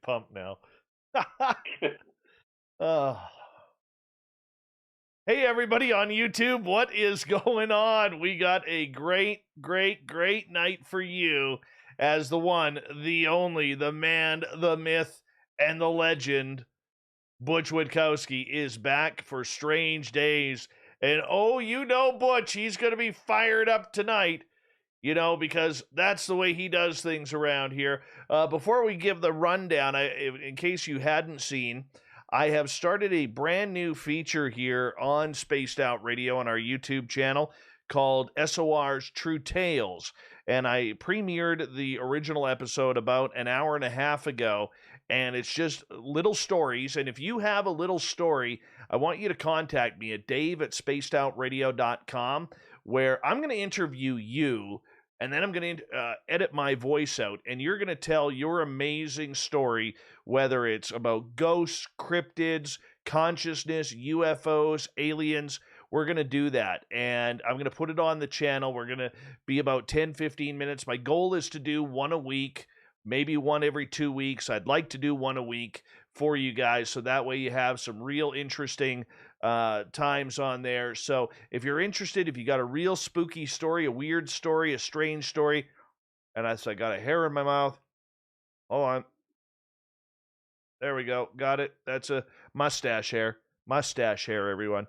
pumped now. Oh. Hey, everybody on YouTube, what is going on? We got a great night for you as the one, the only, the man, the myth, and the legend, Butch Witkowski, is back for Strange Days. And oh, you know Butch, he's going to be fired up tonight, you know, because that's the way he does things around here. Before we give the rundown, in case you hadn't seen, I have started a brand new feature here on Spaced Out Radio on our YouTube channel called SOR's True Tales. And I premiered the original episode about an hour and a half ago. And it's just little stories. And if you have a little story, I want you to contact me at dave@spacedoutradio.com, where I'm going to interview you. And then I'm going to edit my voice out, and you're going to tell your amazing story, whether it's about ghosts, cryptids, consciousness, UFOs, aliens. We're going to do that, and I'm going to put it on the channel. We're going to be about 10, 15 minutes. My goal is to do one a week, maybe one every 2 weeks. I'd like to do one a week for you guys, so that way you have some real interesting times on there. So if you're interested, if you got a real spooky story, a weird story, a strange story, and I got a hair in my mouth. Hold on. There we go. Got it. That's a mustache hair. Mustache hair, everyone.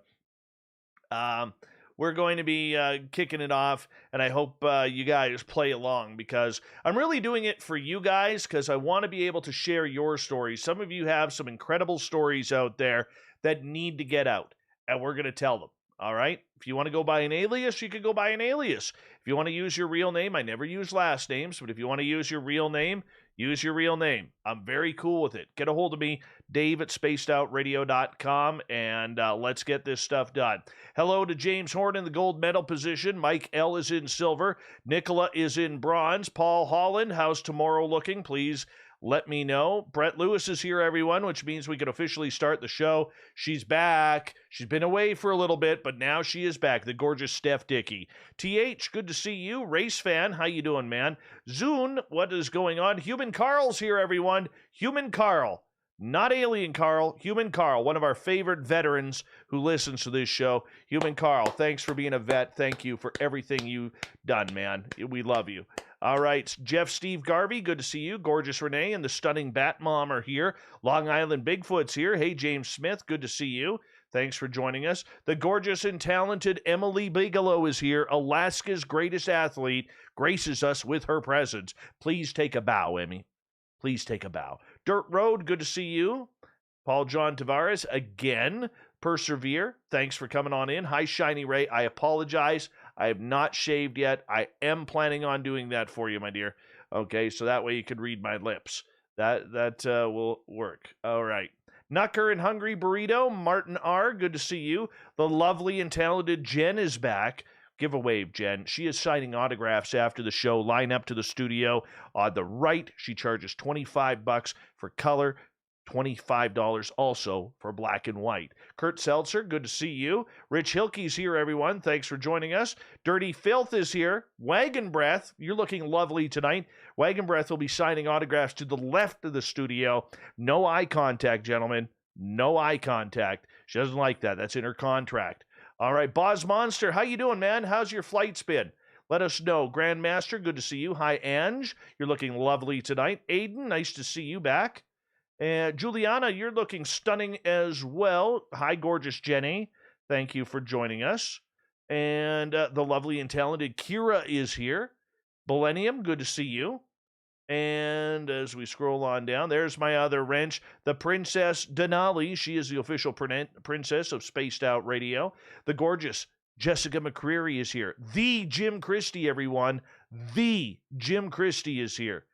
We're going to be kicking it off, and I hope you guys play along, because I'm really doing it for you guys, because I want to be able to share your stories. Some of you have some incredible stories out there that need to get out, and we're going to tell them, all right? If you want to go by an alias, you can go by an alias. If you want to use your real name, I never use last names, but if you want to use your real name, use your real name. I'm very cool with it. Get a hold of me, dave@spacedoutradio.com, and let's get this stuff done. Hello to James Horn in the gold medal position. Mike L. is in silver. Nicola is in bronze. Paul Holland, how's tomorrow looking? Please let me know. Brett Lewis is here, everyone, which means we can officially start the show. She's back. She's been away for a little bit, but now she is back. The gorgeous Steph Dickey. TH, good to see you. Race fan, how you doing, man? Zune, what is going on? Human Carl's here, everyone. Human Carl. Not Alien Carl, Human Carl, one of our favorite veterans who listens to this show. Human Carl, thanks for being a vet. Thank you for everything you've done, man. We love you. All right, Jeff Steve Garvey, good to see you. Gorgeous Renee and the stunning Bat Mom are here. Long Island Bigfoot's here. Hey, James Smith, good to see you. Thanks for joining us. The gorgeous and talented Emily Bigelow is here. Alaska's greatest athlete graces us with her presence. Please take a bow, Emmy. Please take a bow. Dirt Road, good to see you. Paul John Tavares, again. Persevere, thanks for coming on in. Hi, Shiny Ray. I apologize. I have not shaved yet. I am planning on doing that for you, my dear. Okay, so that way you can read my lips. That will work. All right. Nucker and Hungry Burrito, Martin R., good to see you. The lovely and talented Jen is back. Give a wave, Jen. She is signing autographs after the show. Line up to the studio. On the right, she charges $25 for color, $25 also for black and white. Kurt Seltzer, good to see you. Rich Hilke's here, everyone. Thanks for joining us. Dirty Filth is here. Wagon Breath, you're looking lovely tonight. Wagon Breath will be signing autographs to the left of the studio. No eye contact, gentlemen. No eye contact. She doesn't like that. That's in her contract. All right, Boz Monster, how you doing, man? How's your flights been? Let us know. Grandmaster, good to see you. Hi, Ange. You're looking lovely tonight. Aiden, nice to see you back. And Juliana, you're looking stunning as well. Hi, gorgeous Jenny. Thank you for joining us. And the lovely and talented Kira is here. Millennium, good to see you. And as we scroll on down, there's my other wrench, the Princess Denali. She is the official princess of Spaced Out Radio. The gorgeous Jessica McCreary is here. The Jim Christie, everyone. The Jim Christie is here.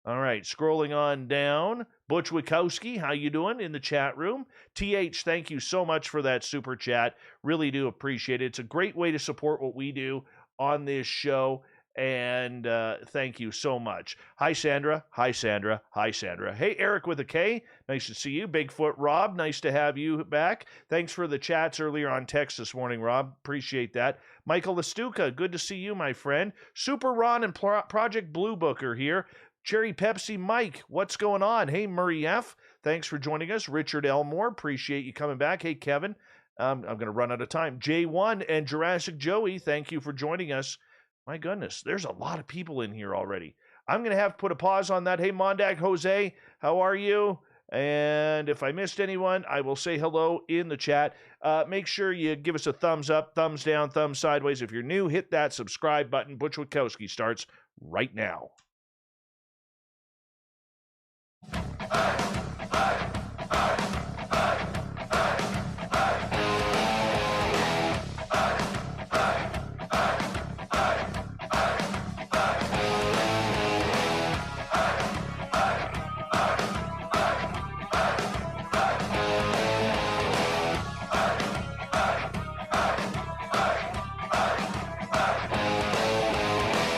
All right, scrolling on down. Butch Witkowski, how you doing in the chat room? TH, thank you so much for that super chat. Really do appreciate it. It's a great way to support what we do on this show. And thank you so much. Hi, Sandra. Hi, Sandra. Hi, Sandra. Hey, Eric with a K. Nice to see you. Bigfoot Rob, nice to have you back. Thanks for the chats earlier on text this morning, Rob. Appreciate that. Michael Lestuca, good to see you, my friend. Super Ron and Project Blue Book are here. Cherry Pepsi Mike, what's going on? Hey, Murray F., thanks for joining us. Richard Elmore, appreciate you coming back. Hey, Kevin, I'm going to run out of time. J1 and Jurassic Joey, thank you for joining us. My goodness, there's a lot of people in here already. I'm going to have to put a pause on that. Hey, Mondak Jose, how are you? And if I missed anyone, I will say hello in the chat. Make sure you give us a thumbs up, thumbs down, thumbs sideways. If you're new, hit that subscribe button. Butch Witkowski starts right now.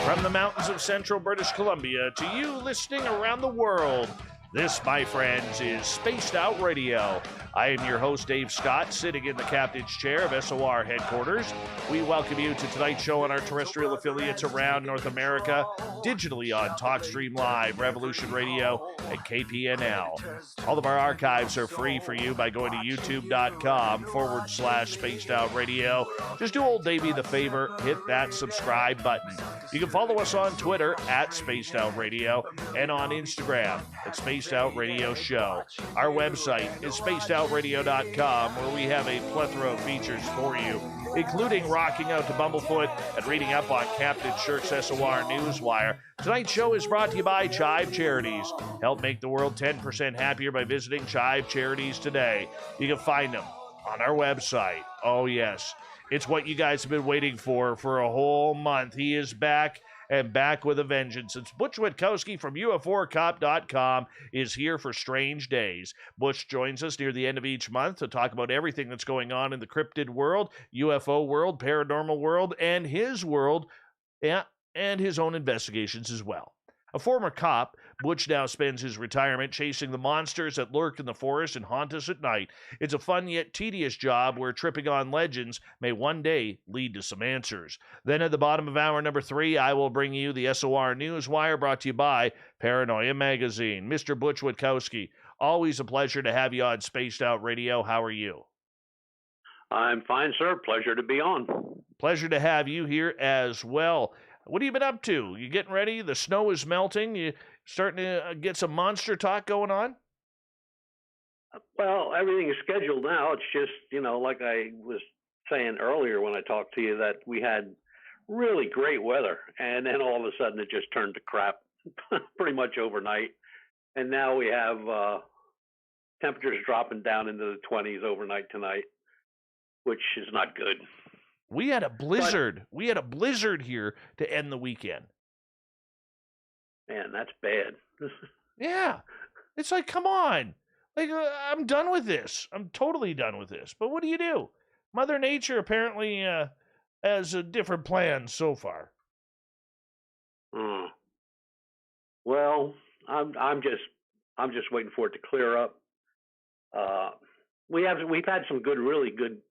From the mountains of central British Columbia to you listening around the world, this, my friends, is Spaced Out Radio. I am your host, Dave Scott, sitting in the captain's chair of SOR headquarters. We welcome you to tonight's show on our terrestrial affiliates around North America, digitally on TalkStream Live, Revolution Radio, and KPNL. All of our archives are free for you by going to youtube.com/Spaced Out Radio. Just do old Davey the favor, hit that subscribe button. You can follow us on Twitter at Spaced Out Radio and on Instagram at Spaced Out Radio Show. Our website is spacedoutradio.com, where we have a plethora of features for you, including rocking out to Bumblefoot and reading up on Captain Shirk's SOR Newswire. Tonight's show is brought to you by Chive Charities. Help make the world 10% happier by visiting Chive Charities today. You can find them on our website. Oh, yes. It's what you guys have been waiting for a whole month. He is back, and back with a vengeance. It's Butch Witkowski from UFOcop.com is here for Strange Days. Butch joins us near the end of each month to talk about everything that's going on in the cryptid world, UFO world, paranormal world, and his world, and his own investigations as well. A former cop, Butch now spends his retirement chasing the monsters that lurk in the forest and haunt us at night. It's a fun yet tedious job where tripping on legends may one day lead to some answers. Then at the bottom of hour number 3, I will bring you the SOR Newswire, brought to you by Paranoia Magazine. Mr. Butch Witkowski, always a pleasure to have you on Spaced Out Radio. How are you? I'm fine, sir. Pleasure to be on. Pleasure to have you here as well. What have you been up to? You getting ready? The snow is melting. You starting to get some monster talk going on? Well, everything is scheduled now. It's just, like I was saying earlier when I talked to you, that we had really great weather. And then all of a sudden it just turned to crap pretty much overnight. And now we have temperatures dropping down into the 20s overnight tonight, which is not good. We had a blizzard. We had a blizzard here to end the weekend. Man, that's bad. Yeah. It's like, come on. Like, I'm done with this. I'm totally done with this. But what do? Mother Nature apparently has a different plan so far. Well, I'm just waiting for it to clear up. We've had some really good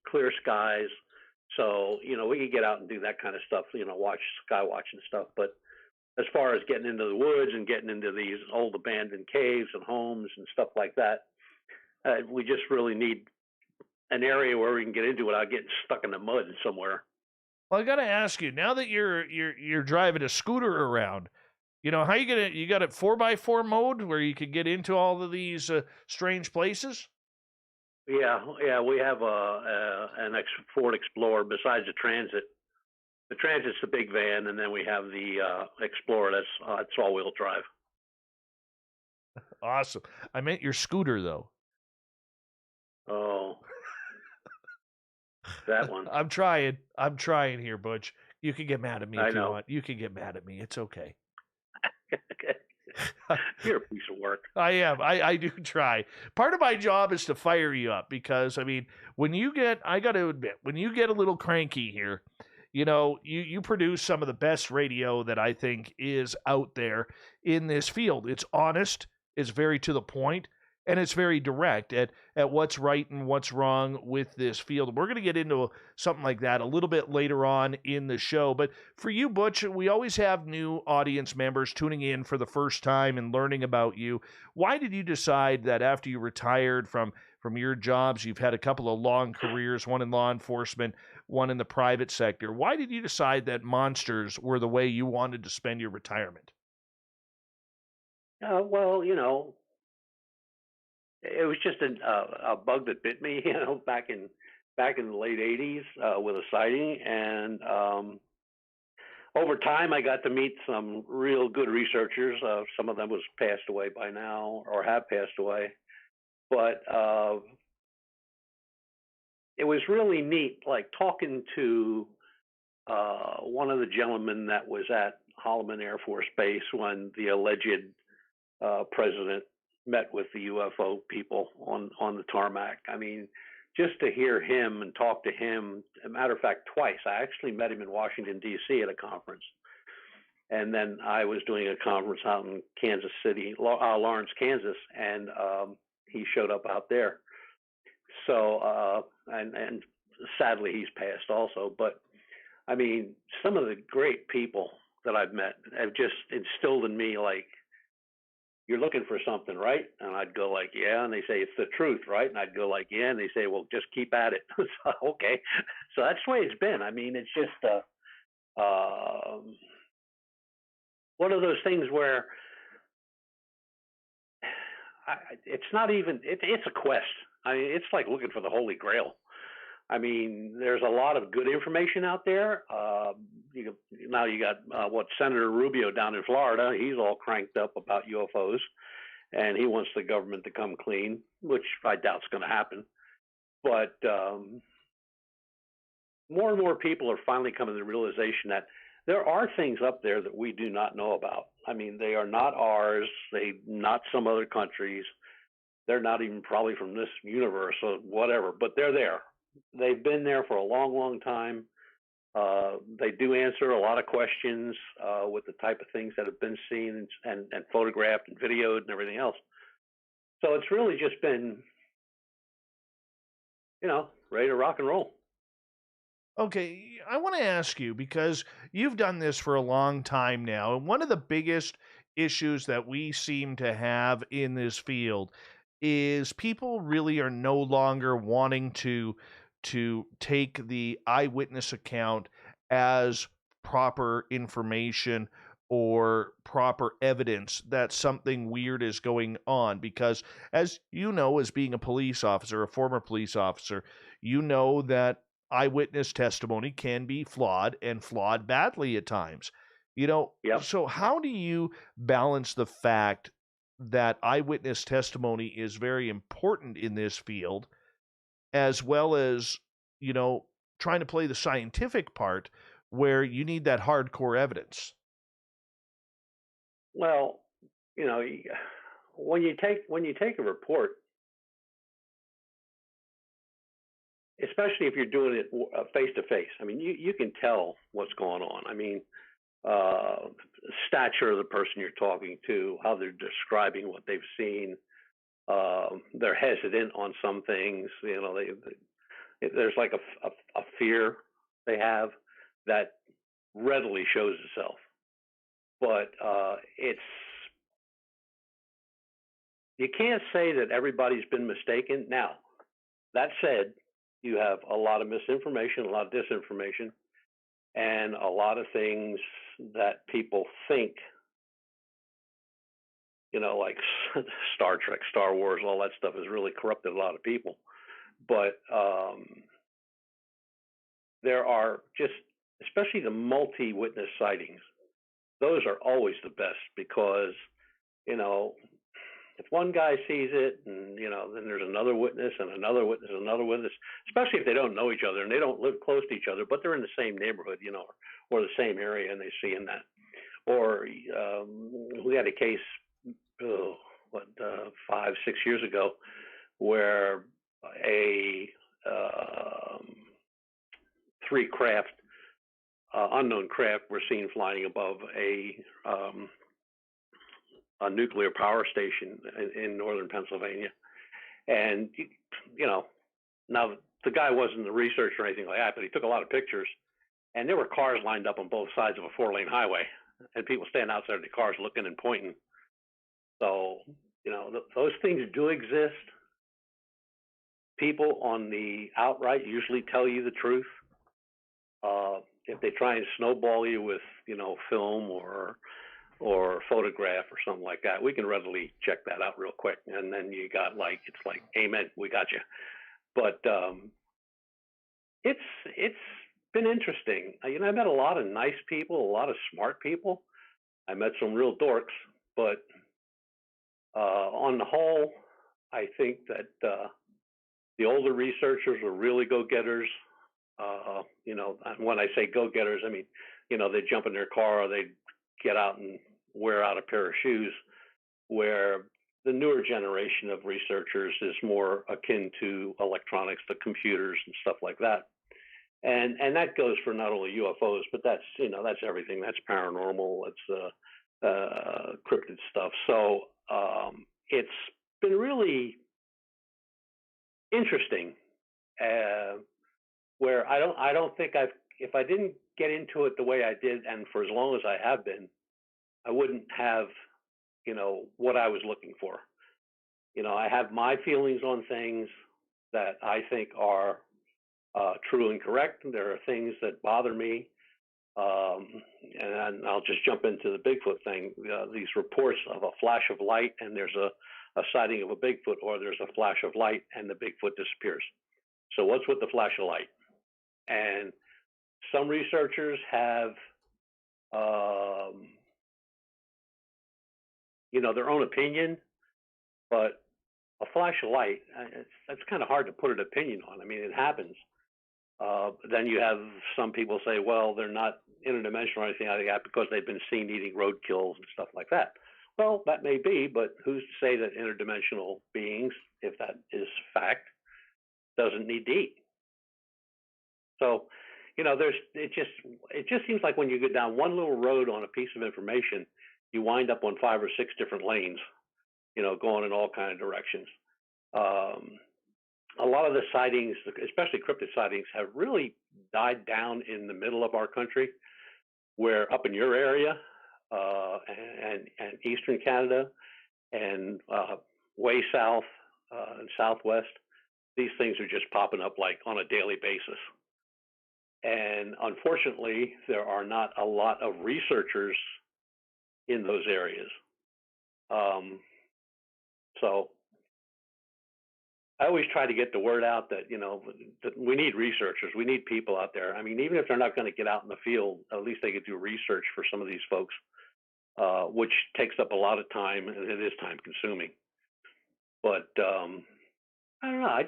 clear skies. So, we could get out and do that kind of stuff, watch sky watch and stuff. But as far as getting into the woods and getting into these old abandoned caves and homes and stuff like that, we just really need an area where we can get into without getting stuck in the mud somewhere. Well, I got to ask you, now that you're driving a scooter around, how you got it 4x4 mode where you can get into all of these strange places? Yeah, we have an Ford Explorer besides the Transit. The Transit's the big van, and then we have the Explorer. That's all-wheel drive. Awesome. I meant your scooter, though. Oh, that one. I'm trying here, Butch. You can get mad at me if you want. You can get mad at me. It's okay. You're a piece of work. I am. I do try. Part of my job is to fire you up because, I got to admit, when you get a little cranky here, you produce some of the best radio that I think is out there in this field. It's honest. It's very to the point. and it's very direct at what's right and what's wrong with this field. We're going to get into something like that a little bit later on in the show. But for you, Butch, we always have new audience members tuning in for the first time and learning about you. Why did you decide that after you retired from your jobs, you've had a couple of long careers, one in law enforcement, one in the private sector? Why did you decide that monsters were the way you wanted to spend your retirement? Well, it was just a bug that bit me, back in the late '80s with a sighting, and over time I got to meet some real good researchers. Some of them was passed away by now or have passed away, but it was really neat, like talking to one of the gentlemen that was at Holloman Air Force Base when the alleged president met with the UFO people on the tarmac. I mean, just to hear him and talk to him. As a matter of fact, twice. I actually met him in Washington D.C. at a conference, and then I was doing a conference out in Kansas City, Lawrence, Kansas, and he showed up out there. So and sadly he's passed also. But I mean, some of the great people that I've met have just instilled in me, like, you're looking for something, right? And I'd go like, yeah. And they say, it's the truth, right? And I'd go like, yeah. And they say, well, just keep at it. So, okay. So that's the way it's been. I mean, it's just one of those things where it's not even, it's a quest. I mean, it's like looking for the Holy Grail. I mean, there's a lot of good information out there. Now you got Senator Rubio down in Florida. He's all cranked up about UFOs, and he wants the government to come clean, which I doubt is going to happen. But more and more people are finally coming to the realization that there are things up there that we do not know about. I mean, they are not ours. They're not some other countries. They're not even probably from this universe or whatever, but they're there. They've been there for a long, long time. They do answer a lot of questions with the type of things that have been seen and photographed and videoed and everything else. So it's really just been, ready to rock and roll. Okay, I want to ask you, because you've done this for a long time now, and one of the biggest issues that we seem to have in this field is people really are no longer wanting to take the eyewitness account as proper information or proper evidence that something weird is going on. Because, as you know, as being a police officer, a former police officer, you know that eyewitness testimony can be flawed, and flawed badly at times. Yep. So how do you balance the fact that eyewitness testimony is very important in this field, as well as, trying to play the scientific part where you need that hardcore evidence? Well, when you take a report, especially if you're doing it face to face, I mean, you can tell what's going on. I mean, stature of the person you're talking to, how they're describing what they've seen. They're hesitant on some things. There's like a fear they have that readily shows itself. But you can't say that everybody's been mistaken. Now, that said, you have a lot of misinformation, a lot of disinformation, and a lot of things that people think, like Star Trek, Star Wars, all that stuff has really corrupted a lot of people. But there are just, especially the multi-witness sightings, those are always the best because, if one guy sees it and, then there's another witness and another witness and another witness, especially if they don't know each other and they don't live close to each other, but they're in the same neighborhood, or the same area, and they're seeing that. Or we had a case, 5, 6 years ago, where a 3 craft, unknown craft, were seen flying above a a nuclear power station in northern Pennsylvania. And, you know, now the guy wasn't a researcher or anything like that, but he took a lot of pictures. And there were cars lined up on both sides of a 4-lane highway, and people standing outside the cars looking and pointing. So, you know, those things do exist. People on the outright usually tell you the truth. If they try and snowball you with, you know, film or photograph or something like that, we can readily check that out real quick. And then you got like, it's like, amen, we got you. But it's been interesting. You know, I met a lot of nice people, a lot of smart people. I met some real dorks, but on the whole, I think that the older researchers are really go-getters. You know, when I say go-getters, I mean, you know, they jump in their car or they get out and wear out a pair of shoes, where the newer generation of researchers is more akin to electronics, the computers and stuff like that. And that goes for not only UFOs, but that's, you know, that's everything. That's paranormal. It's cryptid stuff. So it's been really interesting. Where I don't think if I didn't get into it the way I did, and for as long as I have been, I wouldn't have, you know, what I was looking for. You know, I have my feelings on things that I think are true and correct. There are things that bother me, and I'll just jump into the Bigfoot thing. These reports of a flash of light, and there's a sighting of a Bigfoot, or there's a flash of light and the Bigfoot disappears. So what's with the flash of light? And some researchers have, you know, their own opinion, but a flash of light, that's kind of hard to put an opinion on. I mean, it happens. Then you have some people say, well, they're not interdimensional or anything like that because they've been seen eating roadkills and stuff like that. Well, that may be, but who's to say that interdimensional beings, if that is fact, doesn't need to eat? So, you know, it just seems like when you go down one little road on a piece of information, you wind up on 5 or 6 different lanes, you know, going in all kinds of directions. A lot of the sightings, especially cryptid sightings, have really died down in the middle of our country, where up in your area and eastern Canada and way south and southwest, these things are just popping up like on a daily basis. And unfortunately, there are not a lot of researchers in those areas. So I always try to get the word out that, you know, that we need researchers. We need people out there. I mean, even if they're not going to get out in the field, at least they could do research for some of these folks, which takes up a lot of time, and it is time consuming. But I don't know.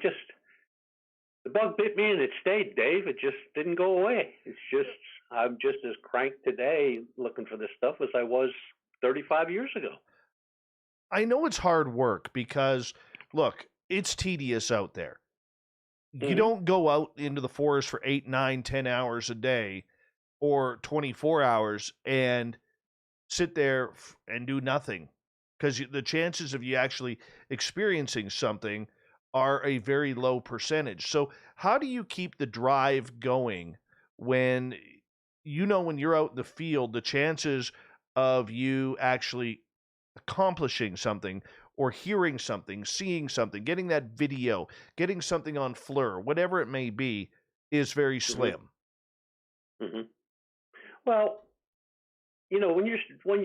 The bug bit me and it stayed, Dave. It just didn't go away. It's just, I'm just as cranked today looking for this stuff as I was 35 years ago. I know it's hard work because, look, it's tedious out there. You don't go out into the forest for 8, 9, 10 hours a day or 24 hours and sit there and do nothing, because the chances of you actually experiencing something are a very low percentage. So how do you keep the drive going when, you know, when you're out in the field, the chances of you actually accomplishing something or hearing something, seeing something, getting that video, getting something on Fleur, whatever it may be, is very slim? Well, you know, when you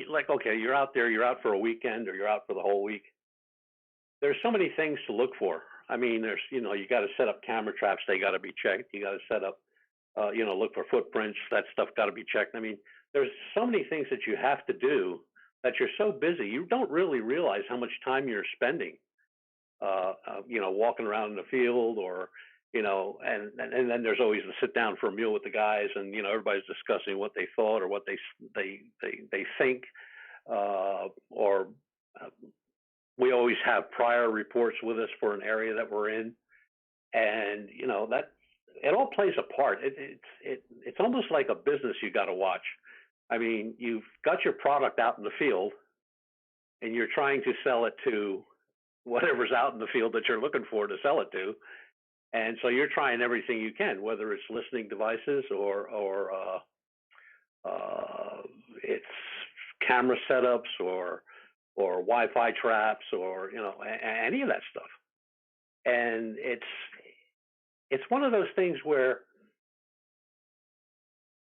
like, okay, you're out there, you're out for a weekend or you're out for the whole week. There's so many things to look for. I mean, there's, you know, you got to set up camera traps. They got to be checked. You got to set up, you know, look for footprints. That stuff got to be checked. I mean, there's so many things that you have to do that you're so busy, you don't really realize how much time you're spending, you know, walking around in the field, or, you know, and then there's always the sit down for a meal with the guys, and, you know, everybody's discussing what they thought or what they think, or we always have prior reports with us for an area that we're in, and, you know, that it all plays a part. It's almost like a business you got to watch. I mean, you've got your product out in the field, and you're trying to sell it to whatever's out in the field that you're looking for to sell it to. And so you're trying everything you can, whether it's listening devices or it's camera setups or Wi-Fi traps or any of that stuff. And it's one of those things where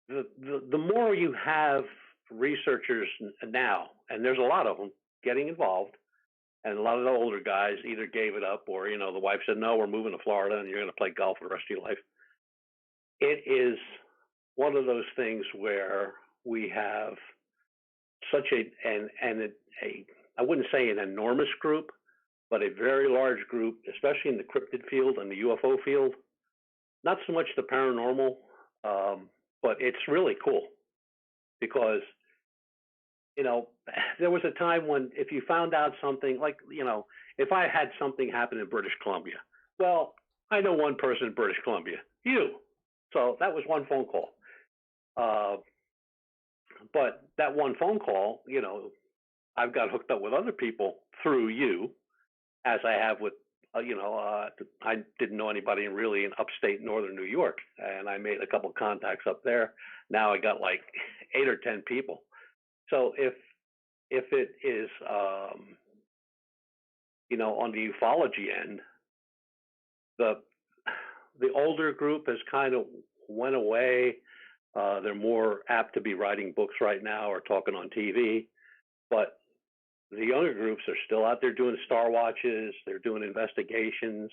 the more you have researchers now, and there's a lot of them getting involved, and a lot of the older guys either gave it up or the wife said, no, we're moving to Florida and you're going to play golf for the rest of your life. It is one of those things where we have such I wouldn't say an enormous group, but a very large group, especially in the cryptid field and the UFO field. Not so much the paranormal, but it's really cool because, there was a time when if you found out something like, if I had something happen in British Columbia, well, I know one person in British Columbia, you. So that was one phone call. But that one phone call, I've got hooked up with other people through you, as I have with, I didn't know anybody really in upstate northern New York, and I made a couple of contacts up there. Now I got like 8 or 10 people. So if it is, on the ufology end, the older group has kind of went away. They're more apt to be writing books right now or talking on TV, but the younger groups are still out there doing star watches. They're doing investigations.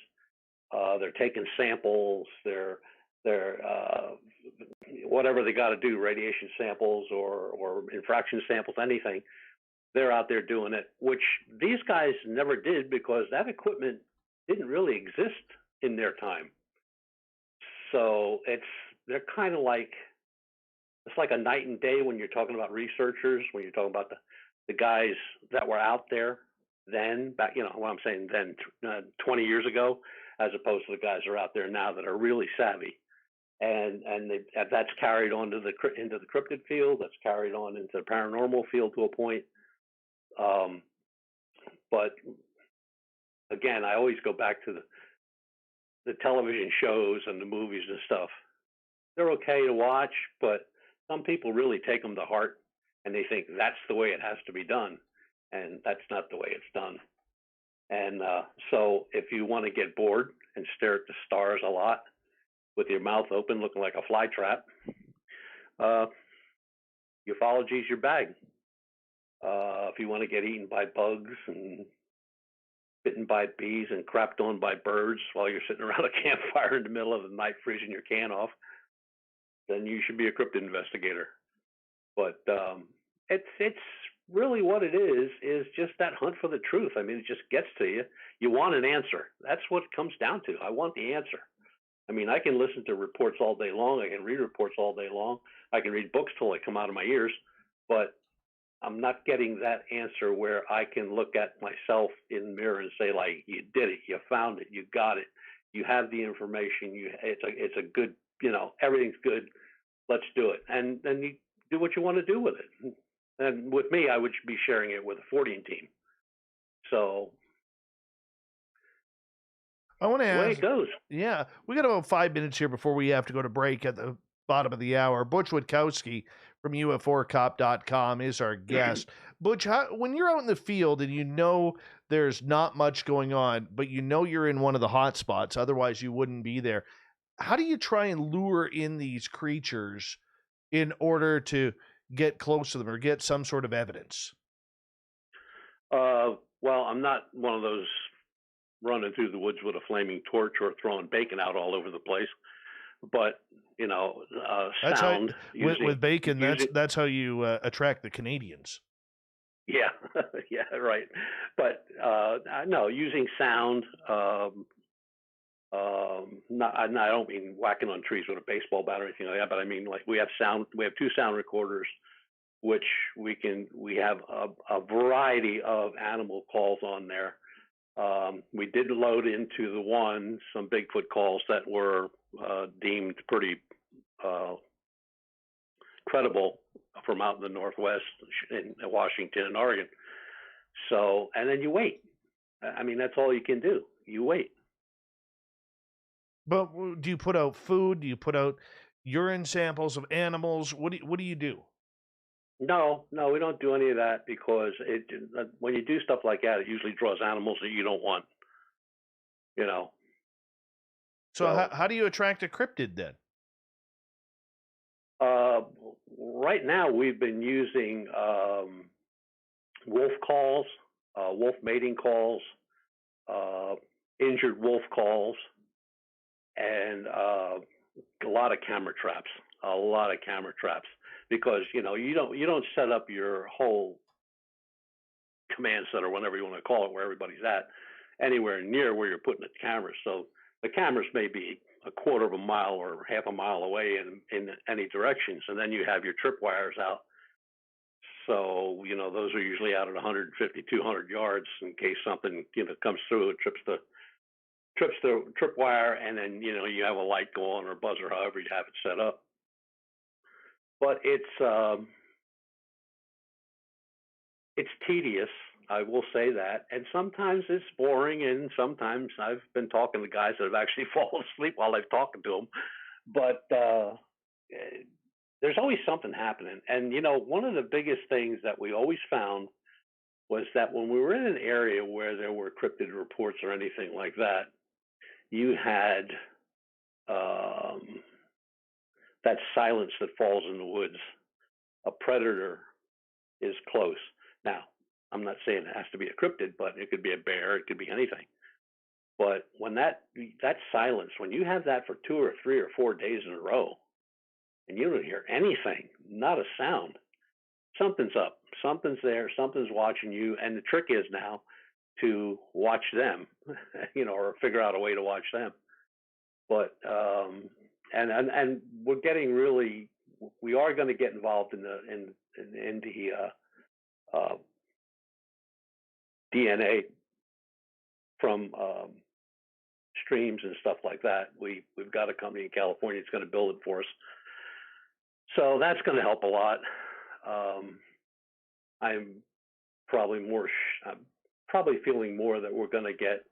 They're taking samples. They're whatever they got to do, radiation samples or infraction samples, anything. They're out there doing it, which these guys never did because that equipment didn't really exist in their time. So they're kind of like, it's like a night and day when you're talking about researchers, when you're talking about the guys that were out there then, back, what I'm saying then, 20 years ago, as opposed to the guys that are out there now that are really savvy. And that's carried on into the cryptid field. That's carried on into the paranormal field to a point. But again, I always go back to the television shows and the movies and stuff. They're okay to watch, but some people really take them to heart, and they think that's the way it has to be done, and that's not the way it's done. And so if you want to get bored and stare at the stars a lot with your mouth open looking like a fly trap, ufology's your bag. If you want to get eaten by bugs and bitten by bees and crapped on by birds while you're sitting around a campfire in the middle of the night freezing your can off, then you should be a cryptid investigator. But it's really what it is just that hunt for the truth. I mean, it just gets to you. You want an answer. That's what it comes down to. I want the answer. I mean, I can listen to reports all day long. I can read reports all day long. I can read books till they come out of my ears. But I'm not getting that answer where I can look at myself in the mirror and say, like, you did it, you found it, you got it, you have the information, it's a good, everything's good, let's do it. And then you do what you want to do with it. And with me, I would be sharing it with a 14 team. So I want to ask, the way it goes. Yeah, we got about 5 minutes here before we have to go to break at the bottom of the hour. Butch Witkowski from UFOcop.com is our guest. Butch, when you're out in the field and there's not much going on, but you're in one of the hot spots, otherwise you wouldn't be there, how do you try and lure in these creatures in order to get close to them or get some sort of evidence? Well, I'm not one of those running through the woods with a flaming torch or throwing bacon out all over the place. But that's sound how, with bacon. That's how you attract the Canadians. Yeah, yeah, right. But no, using sound. I don't mean whacking on trees with a baseball bat or anything like that. But I mean, like, we have sound. We have 2 sound recorders, which we have a variety of animal calls on there. We did load into the one some Bigfoot calls that were deemed pretty credible from out in the Northwest in Washington and Oregon. So, and then you wait. I mean, that's all you can do. You wait. But do you put out food? Do you put out urine samples of animals? What do you do? No, no, we don't do any of that because when you do stuff like that, it usually draws animals that you don't want, you know. So So how do you attract a cryptid then? uh, right now we've been using wolf calls, wolf mating calls, uh, injured wolf calls, and a lot of camera traps. A lot of camera traps because you don't set up your whole command center, whatever you want to call it, where everybody's at, anywhere near where you're putting the cameras. So the cameras may be a quarter of a mile or half a mile away in any directions, and then you have your tripwires out. So those are usually out at 150, 200 yards in case something comes through, it trips the tripwire, and then you have a light go on or buzzer, however you have it set up. But it's tedious, I will say that, and sometimes it's boring, and sometimes I've been talking to guys that have actually fallen asleep while I've talking to them. But there's always something happening, and one of the biggest things that we always found was that when we were in an area where there were cryptid reports or anything like that, you had that silence that falls in the woods. A predator is close. Now, I'm not saying it has to be a cryptid, but it could be a bear, it could be anything. But when that silence, when you have that for 2 or 3 or 4 days in a row, and you don't hear anything, not a sound, something's up, something's there, something's watching you, and the trick is now to watch them, or figure out a way to watch them. But and we're getting really, we are going to get involved in the DNA from streams and stuff like that. We've got a company in California that's going to build it for us, so that's going to help a lot. I'm probably feeling more that we're going to get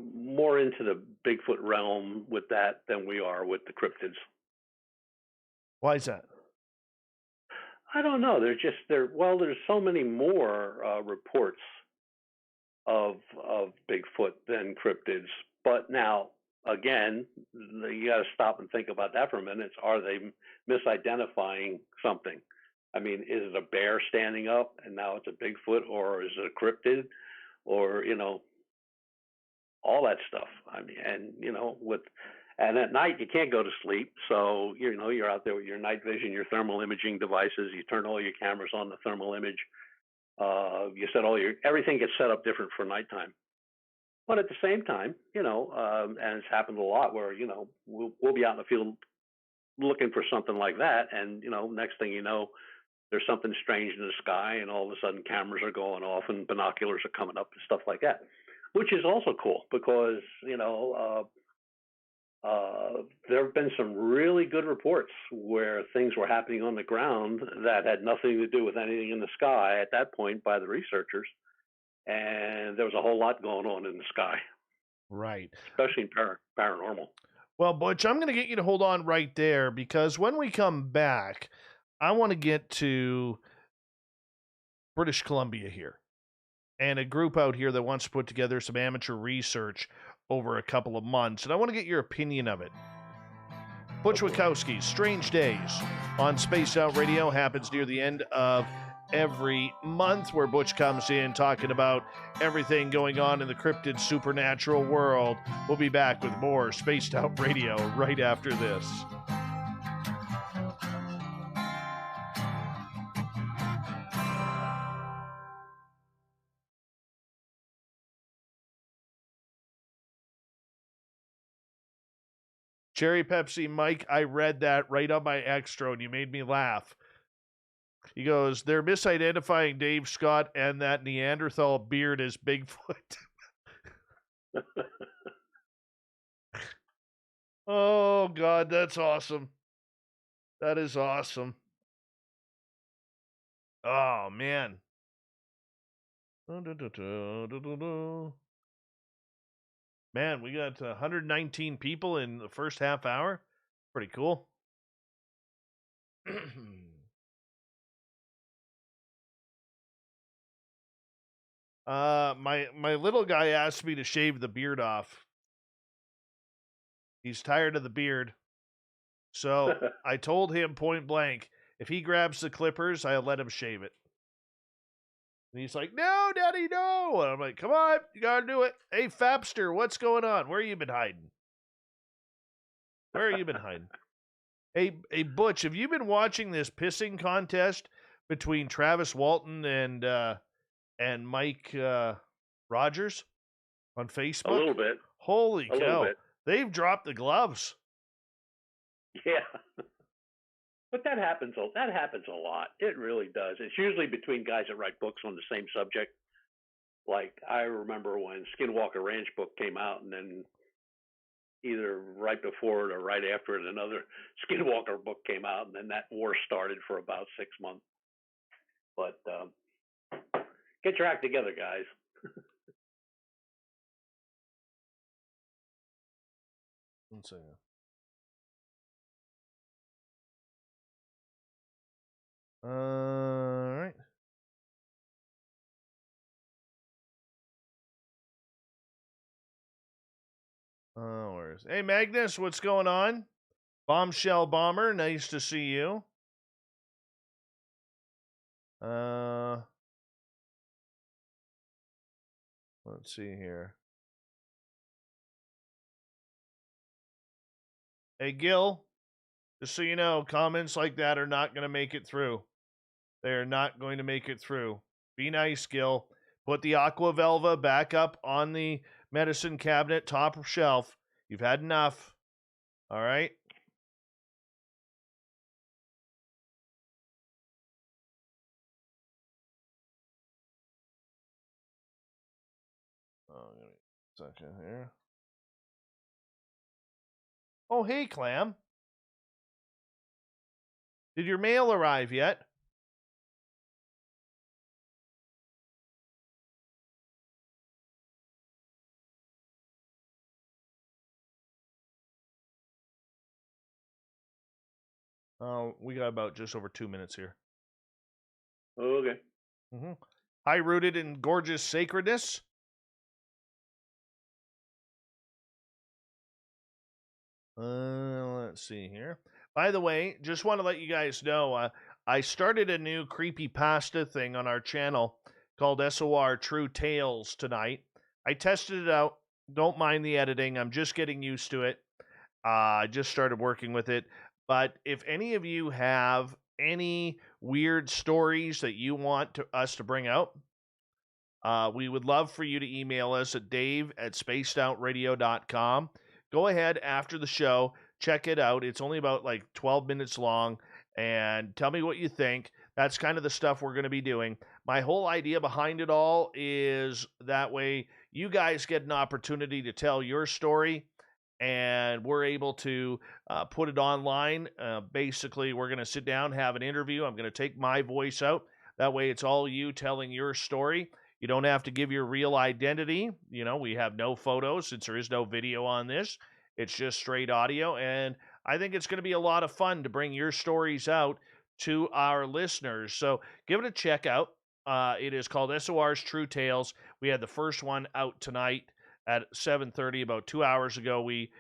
more into the Bigfoot realm with that than we are with the cryptids. Why is that? I don't know. There's so many more reports of Bigfoot than cryptids. But now, again, you got to stop and think about that for a minute. Are they misidentifying something? I mean, is it a bear standing up and now it's a Bigfoot, or is it a cryptid, or all that stuff? I mean, and at night you can't go to sleep, so you're out there with your night vision, your thermal imaging devices. You turn all your cameras on the thermal image. You set everything gets set up different for nighttime. But at the same time, and it's happened a lot where we'll be out in the field looking for something like that, and next thing you know, there's something strange in the sky, and all of a sudden cameras are going off and binoculars are coming up and stuff like that, which is also cool because there have been some really good reports where things were happening on the ground that had nothing to do with anything in the sky at that point by the researchers, and there was a whole lot going on in the sky, Right. especially in paranormal. Well, Butch, I'm going to get you to hold on right there because when we come back, I want to get to British Columbia here and a group out here that wants to put together some amateur research over a couple of months, and I want to get your opinion of it. Butch Witkowski's Strange Days on Spaced Out Radio happens near the end of every month, where Butch comes in talking about everything going on in the cryptid supernatural world. We'll be back with more Spaced Out Radio right after this. Cherry Pepsi, Mike, I read that right on my extra and you made me laugh. He goes, they're misidentifying Dave Scott and that Neanderthal beard as Bigfoot. Oh, God, that's awesome. That is awesome. Oh, man. Man, we got 119 people in the first half hour. Pretty cool. My little guy asked me to shave the beard off. He's tired of the beard. So I told him point blank, if he grabs the clippers, I'll let him shave it. And he's like, no, Daddy, no. And I'm like, come on, you got to do it. Hey, Fapster, what's going on? Where you been hiding? Where have you been hiding? Hey, Butch, have you been watching this pissing contest between Travis Walton and Mike Rogers on Facebook? A little bit. Holy A cow. bit. They've dropped the gloves. Yeah. But that happens a lot. It really does. It's usually between guys that write books on the same subject. Like I remember when Skinwalker Ranch book came out, and then either right before it or right after it, another Skinwalker book came out, and then that war started for about 6 months. But get your act together, guys. One second. All right. Hey, Magnus, what's going on? Bombshell Bomber, nice to see you. Let's see here. Hey, Gil, just so you know, comments like that are not going to make it through. They are not going to make it through. Be nice, Gil. Put the Aqua Velva back up on the medicine cabinet, top shelf. You've had enough. All right? Oh, give me a second here. Oh, hey, Clam. Did your mail arrive yet? Oh, we got about just over 2 minutes here. Okay. Mm-hmm. High rooted in gorgeous sacredness. Let's see here. By the way, just want to let you guys know, I started a new creepypasta thing on our channel called SOR True Tales tonight. I tested it out. Don't mind the editing. I'm just getting used to it. I just started working with it. But if any of you have any weird stories that you want us to bring out, we would love for you to email us at dave@spacedoutradio.com. Go ahead after the show, check it out. It's only about like 12 minutes long, and tell me what you think. That's kind of the stuff we're going to be doing. My whole idea behind it all is that way you guys get an opportunity to tell your story, and we're able to put it online. Basically, we're going to sit down, have an interview. I'm going to take my voice out. That way, it's all you telling your story. You don't have to give your real identity. You know, we have no photos since there is no video on this. It's just straight audio. And I think it's going to be a lot of fun to bring your stories out to our listeners. So give it a check out. It is called SOR's True Tales. We had the first one out tonight at 7:30, about 2 hours ago. We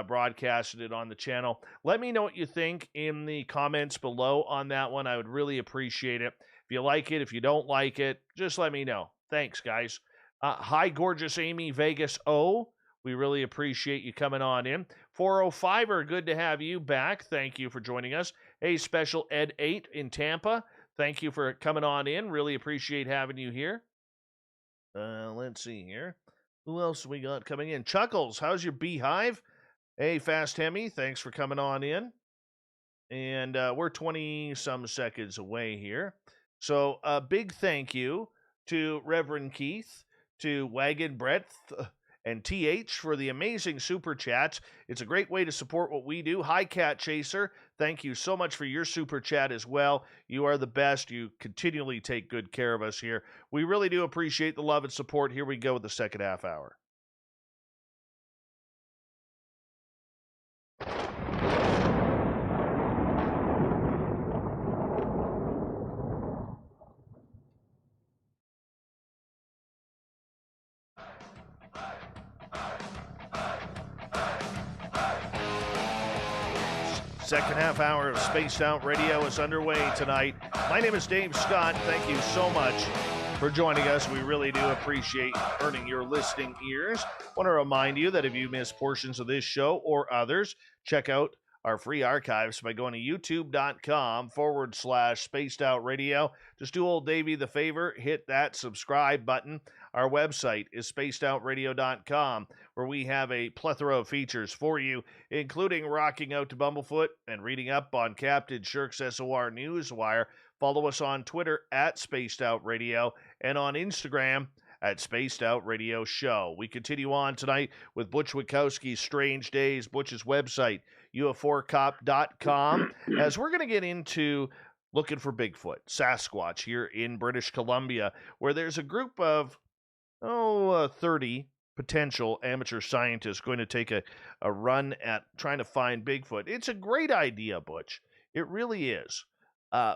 broadcasted it on the channel. Let me know what you think in the comments below on that one. I would really appreciate it. If you like it, if you don't like it, just let me know. Thanks, guys. Hi, gorgeous Amy Vegas O. We really appreciate you coming on in. 405er, good to have you back. Thank you for joining us. Hey, special Ed 8 in Tampa. Thank you for coming on in. Really appreciate having you here. Let's see here. Who else we got coming in? Chuckles, how's your beehive? Hey, Fast Hemi, thanks for coming on in. And we're 20-some seconds away here. So a big thank you to Reverend Keith, to Wagon Breadth, and TH for the amazing super chats. It's a great way to support what we do. Hi, Cat Chaser. Thank you so much for your super chat as well. You are the best. You continually take good care of us here. We really do appreciate the love and support. Here we go with the second half hour. Second half hour of Spaced Out Radio is underway tonight. My name is Dave Scott. Thank you so much for joining us. We really do appreciate earning your listening ears. I want to remind you that if you miss portions of this show or others, check out our free archives by going to youtube.com/Spaced Out Radio. Just do old Davey the favor, hit that subscribe button. Our website is spacedoutradio.com, where we have a plethora of features for you, including rocking out to Bumblefoot and reading up on Captain Shirk's SOR Newswire. Follow us on Twitter at Spaced Out Radio and on Instagram at Spaced Out Radio Show. We continue on tonight with Butch Witkowski's Strange Days, Butch's website, UFOcop.com, as we're going to get into looking for Bigfoot, Sasquatch here in British Columbia, where there's a group of 30 potential amateur scientists going to take a run at trying to find Bigfoot. It's a great idea, Butch. It really is.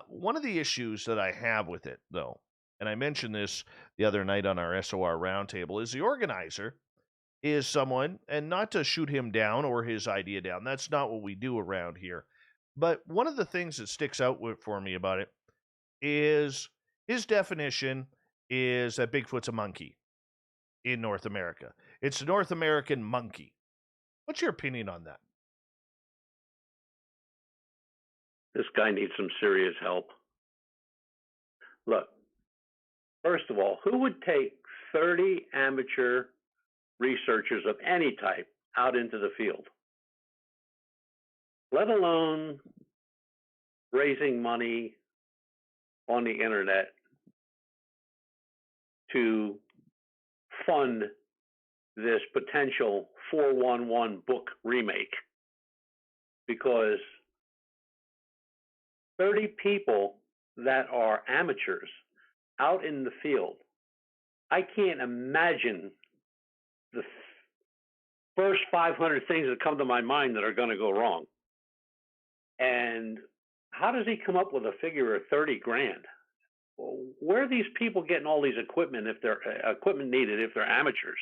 One of the issues that I have with it, though, and I mentioned this the other night on our SOR roundtable, is the organizer is someone, and not to shoot him down or his idea down, that's not what we do around here, but one of the things that sticks out for me about it is his definition is that Bigfoot's a monkey in North America. It's a North American monkey. What's your opinion on that? This guy needs some serious help. Look, first of all, who would take 30 amateur researchers of any type out into the field, let alone raising money on the internet to fund this potential 411 book remake? Because 30 people that are amateurs out in the field, I can't imagine the first 500 things that come to my mind that are going to go wrong. And how does he come up with a figure of 30 grand? Where are these people getting all these equipment if they're equipment needed if they're amateurs?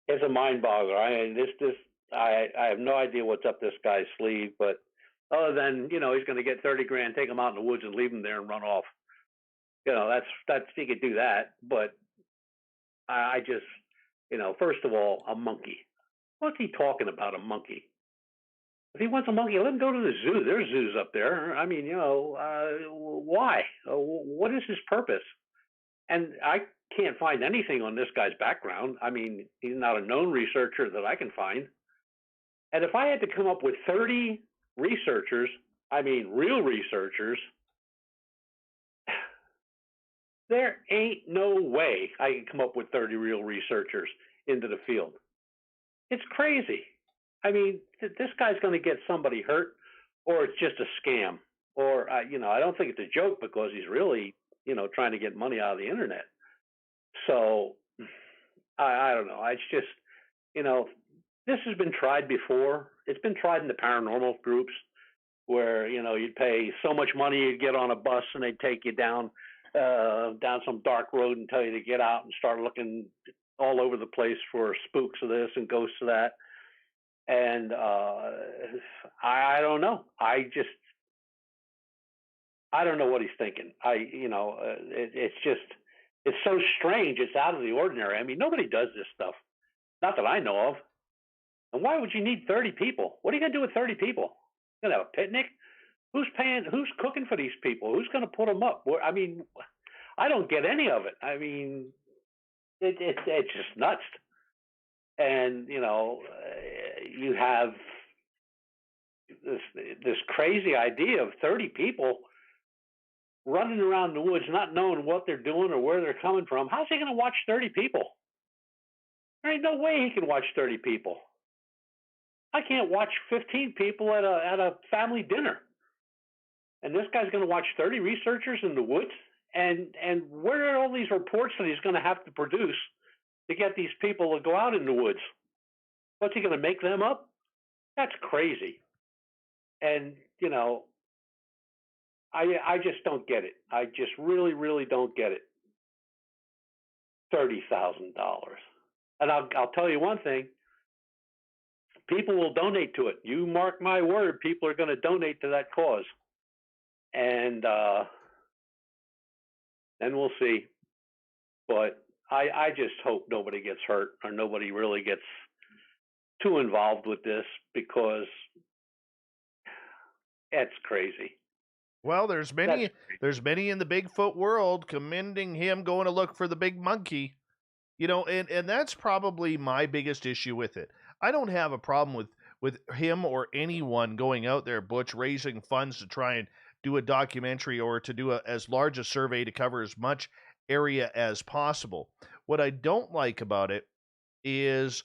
It's a mind boggler. I have no idea what's up this guy's sleeve, but other than, he's going to get 30 grand, take him out in the woods and leave him there and run off. That's he could do that, but I just, first of all, a monkey. What's he talking about, a monkey? If he wants a monkey, let him go to the zoo. There's zoos up there. I mean, why? What is his purpose? And I can't find anything on this guy's background. I mean, he's not a known researcher that I can find. And if I had to come up with 30 researchers, I mean, real researchers, there ain't no way I can come up with 30 real researchers into the field. It's crazy. I mean, this guy's going to get somebody hurt, or it's just a scam, or I don't think it's a joke because he's really, trying to get money out of the internet. So I don't know. It's just, this has been tried before. It's been tried in the paranormal groups where, you'd pay so much money, you'd get on a bus and they'd take you down some dark road and tell you to get out and start looking all over the place for spooks of this and ghosts of that. And I don't know. I don't know what he's thinking. It's so strange. It's out of the ordinary. I mean, nobody does this stuff. Not that I know of. And why would you need 30 people? What are you going to do with 30 people? You going to have a picnic? Who's paying? Who's cooking for these people? Who's going to put them up? I mean, I don't get any of it. I mean, it's just nuts. And, you have this crazy idea of 30 people running around the woods, not knowing what they're doing or where they're coming from. How's he going to watch 30 people? There ain't no way he can watch 30 people. I can't watch 15 people at a family dinner. And this guy's going to watch 30 researchers in the woods? And where are all these reports that he's going to have to produce to get these people to go out in the woods? What's he going to make them up? That's crazy. And, you know, I just don't get it. I just really, really don't get it. $30,000. And I'll tell you one thing. People will donate to it. You mark my word, people are going to donate to that cause. And then we'll see. But I just hope nobody gets hurt or nobody really gets too involved with this, because it's crazy. Well, there's many in the Bigfoot world commending him going to look for the big monkey. You know, and that's probably my biggest issue with it. I don't have a problem with him or anyone going out there, Butch, raising funds to try and do a documentary or to do as large a survey to cover as much area as possible. What I don't like about it is,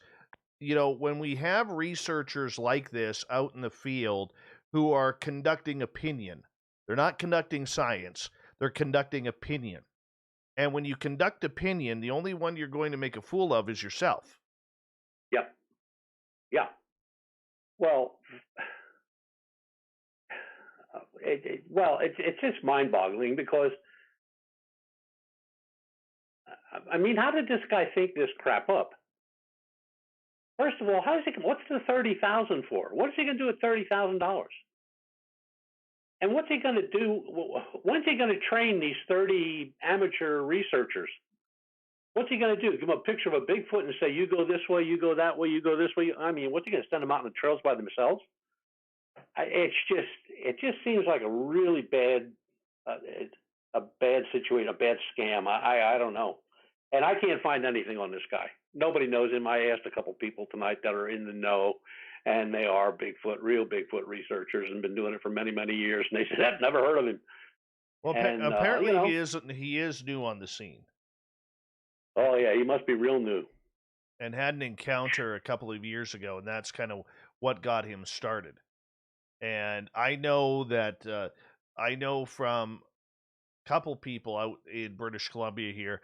you know, when we have researchers like this out in the field who are conducting opinion, they're not conducting science, they're conducting opinion. And when you conduct opinion, the only one you're going to make a fool of is yourself. Yep. Yeah. Well, it's just mind-boggling, because I mean, how did this guy think this crap up? First of all, what's the $30,000 for? What is he going to do with $30,000? And what's he going to do? When's he going to train these 30 amateur researchers? What's he going to do? Give them a picture of a Bigfoot and say, you go this way, you go that way, you go this way? I mean, what's he going to send them out in the trails by themselves? It just seems like a really bad, a bad situation, a bad scam. I don't know. And I can't find anything on this guy. Nobody knows him. I asked a couple people tonight that are in the know, and they are real Bigfoot researchers, and been doing it for many, many years. And they said, I've never heard of him. Well, and, apparently you know, he is new on the scene. Oh yeah, he must be real new. And had an encounter a couple of years ago, and that's kind of what got him started. And I know that I know from a couple people out in British Columbia here,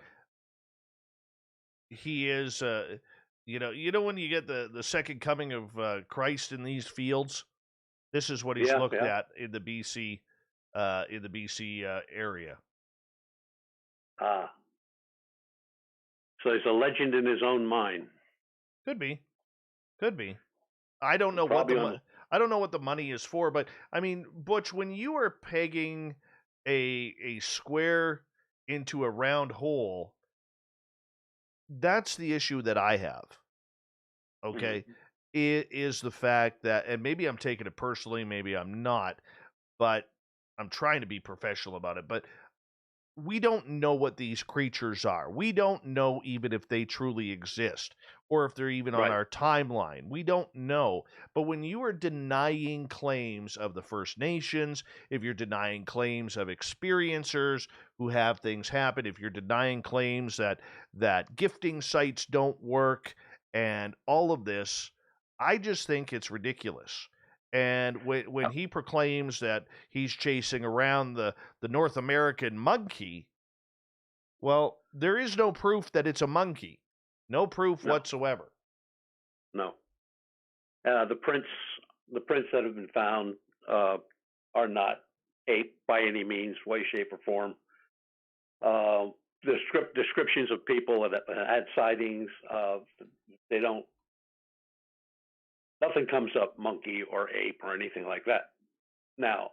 he is you know when you get the second coming of Christ in these fields, this is what he's looked at in the BC area. So he's a legend in his own mind. Could be. I don't know what the money is for, but I mean, Butch, when you are pegging a square into a round hole, that's the issue that I have. Okay, it is the fact that, and maybe I'm taking it personally, maybe I'm not, but I'm trying to be professional about it. But we don't know what these creatures are. We don't know even if they truly exist or if they're even on our timeline. We don't know. But when you are denying claims of the First Nations, if you're denying claims of experiencers who have things happen, if you're denying claims that gifting sites don't work and all of this, I just think it's ridiculous. And when he proclaims that he's chasing around the North American monkey, well, there is no proof that it's a monkey. No proof whatsoever. No. The prints that have been found are not ape by any means, way, shape, or form. The descriptions of people that had sightings, nothing comes up monkey or ape or anything like that. Now,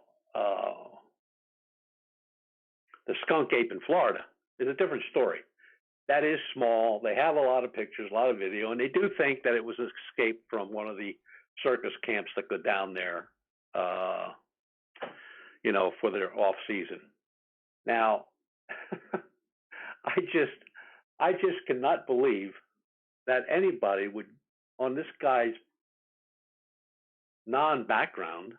the skunk ape in Florida is a different story. That is small. They have a lot of pictures, a lot of video, and they do think that it was escaped from one of the circus camps that go down there, for their off season. Now, I just cannot believe that anybody would, on this guy's non-background,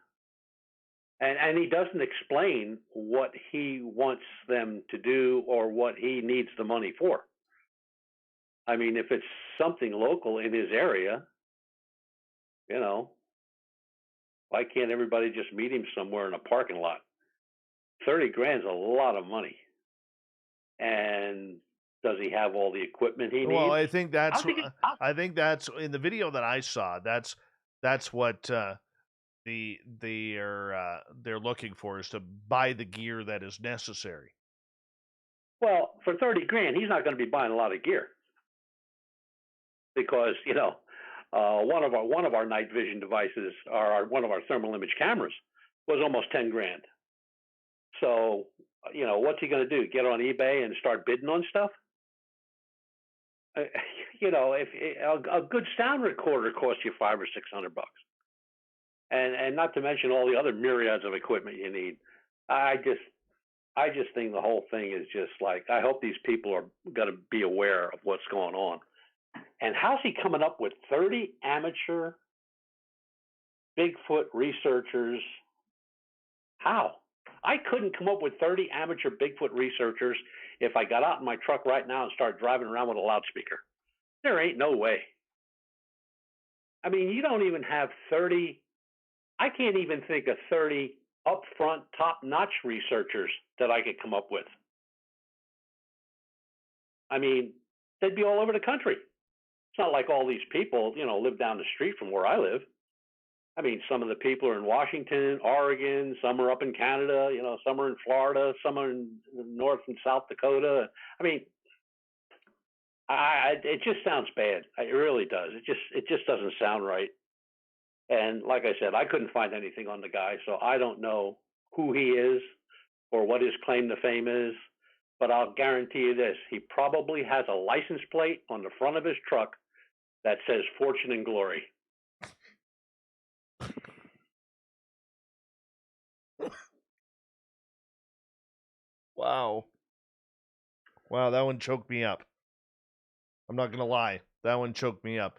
And he doesn't explain what he wants them to do or what he needs the money for. I mean, if it's something local in his area, you know, why can't everybody just meet him somewhere in a parking lot? 30 grand's a lot of money. And does he have all the equipment he needs? Well, I think that's in the video that I saw. That's what they're looking for, is to buy the gear that is necessary. Well, for 30 grand, he's not going to be buying a lot of gear, because one of our night vision devices, or one of our thermal image cameras, was almost 10 grand. So, what's he going to do? Get on eBay and start bidding on stuff? If a good sound recorder costs you $500 or $600, and not to mention all the other myriads of equipment you need, I just think the whole thing is just like, I hope these people are going to be aware of what's going on. And how's he coming up with 30 amateur Bigfoot researchers? How? I couldn't come up with 30 amateur Bigfoot researchers if I got out in my truck right now and started driving around with a loudspeaker. There ain't no way. I mean, you don't even have 30. I can't even think of 30 upfront, top-notch researchers that I could come up with. I mean, they'd be all over the country. It's not like all these people, live down the street from where I live. I mean, some of the people are in Washington, Oregon, some are up in Canada, some are in Florida, some are in North and South Dakota. I mean, it just sounds bad. It really does. It just doesn't sound right. And like I said, I couldn't find anything on the guy, so I don't know who he is or what his claim to fame is. But I'll guarantee you this: he probably has a license plate on the front of his truck that says "Fortune and Glory." Wow, that one choked me up. I'm not going to lie. That one choked me up.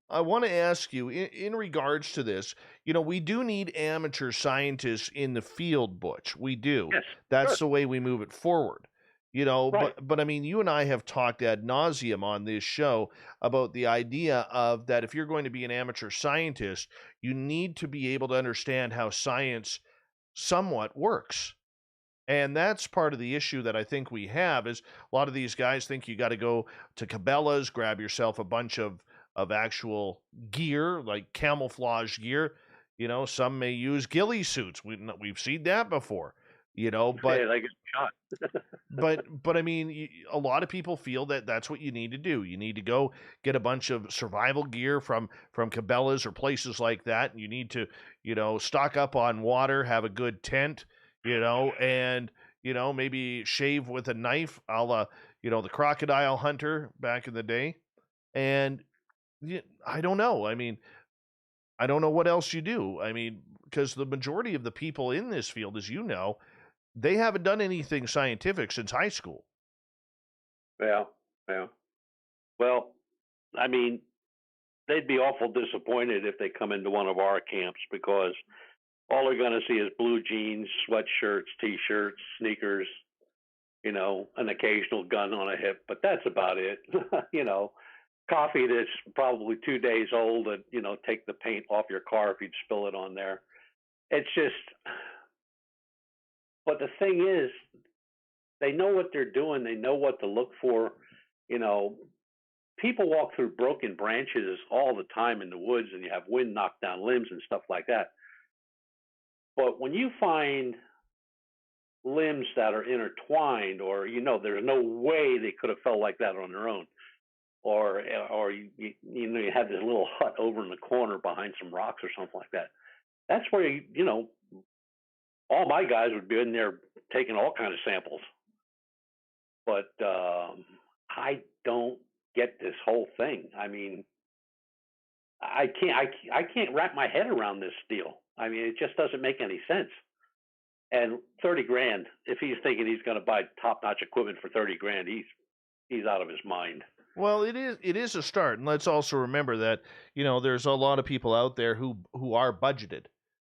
I want to ask you, in regards to this, we do need amateur scientists in the field, Butch. We do. Yes, That's sure. the way we move it forward. Right. But I mean, you and I have talked ad nauseum on this show about the idea of that if you're going to be an amateur scientist, you need to be able to understand how science somewhat works. And that's part of the issue that I think we have, is a lot of these guys think you got to go to Cabela's, grab yourself a bunch of actual gear, like camouflage gear. Some may use ghillie suits. We've seen that before. But Yeah, they get shot. but I mean, a lot of people feel that that's what you need to do. You need to go get a bunch of survival gear from Cabela's or places like that. And you need to, stock up on water, have a good tent, and, maybe shave with a knife, a la, the crocodile hunter back in the day. And I don't know. I mean, I don't know what else you do. I mean, because the majority of the people in this field, as you know, they haven't done anything scientific since high school. Yeah. Well, I mean, they'd be awful disappointed if they come into one of our camps, because all they're going to see is blue jeans, sweatshirts, T-shirts, sneakers, an occasional gun on a hip, but that's about it. Coffee that's probably 2 days old, and, take the paint off your car if you'd spill it on there. It's just, but the thing is, they know what they're doing. They know what to look for. People walk through broken branches all the time in the woods, and you have wind knock down limbs and stuff like that. But when you find limbs that are intertwined, or there's no way they could have felt like that on their own, or you had this little hut over in the corner behind some rocks or something like that. That's where all my guys would be in there taking all kinds of samples. But I don't get this whole thing. I mean, I can't wrap my head around this deal. I mean, it just doesn't make any sense. And 30 grand, if he's thinking he's going to buy top-notch equipment for 30 grand, he's out of his mind. Well, it is a start, and let's also remember that there's a lot of people out there who are budgeted.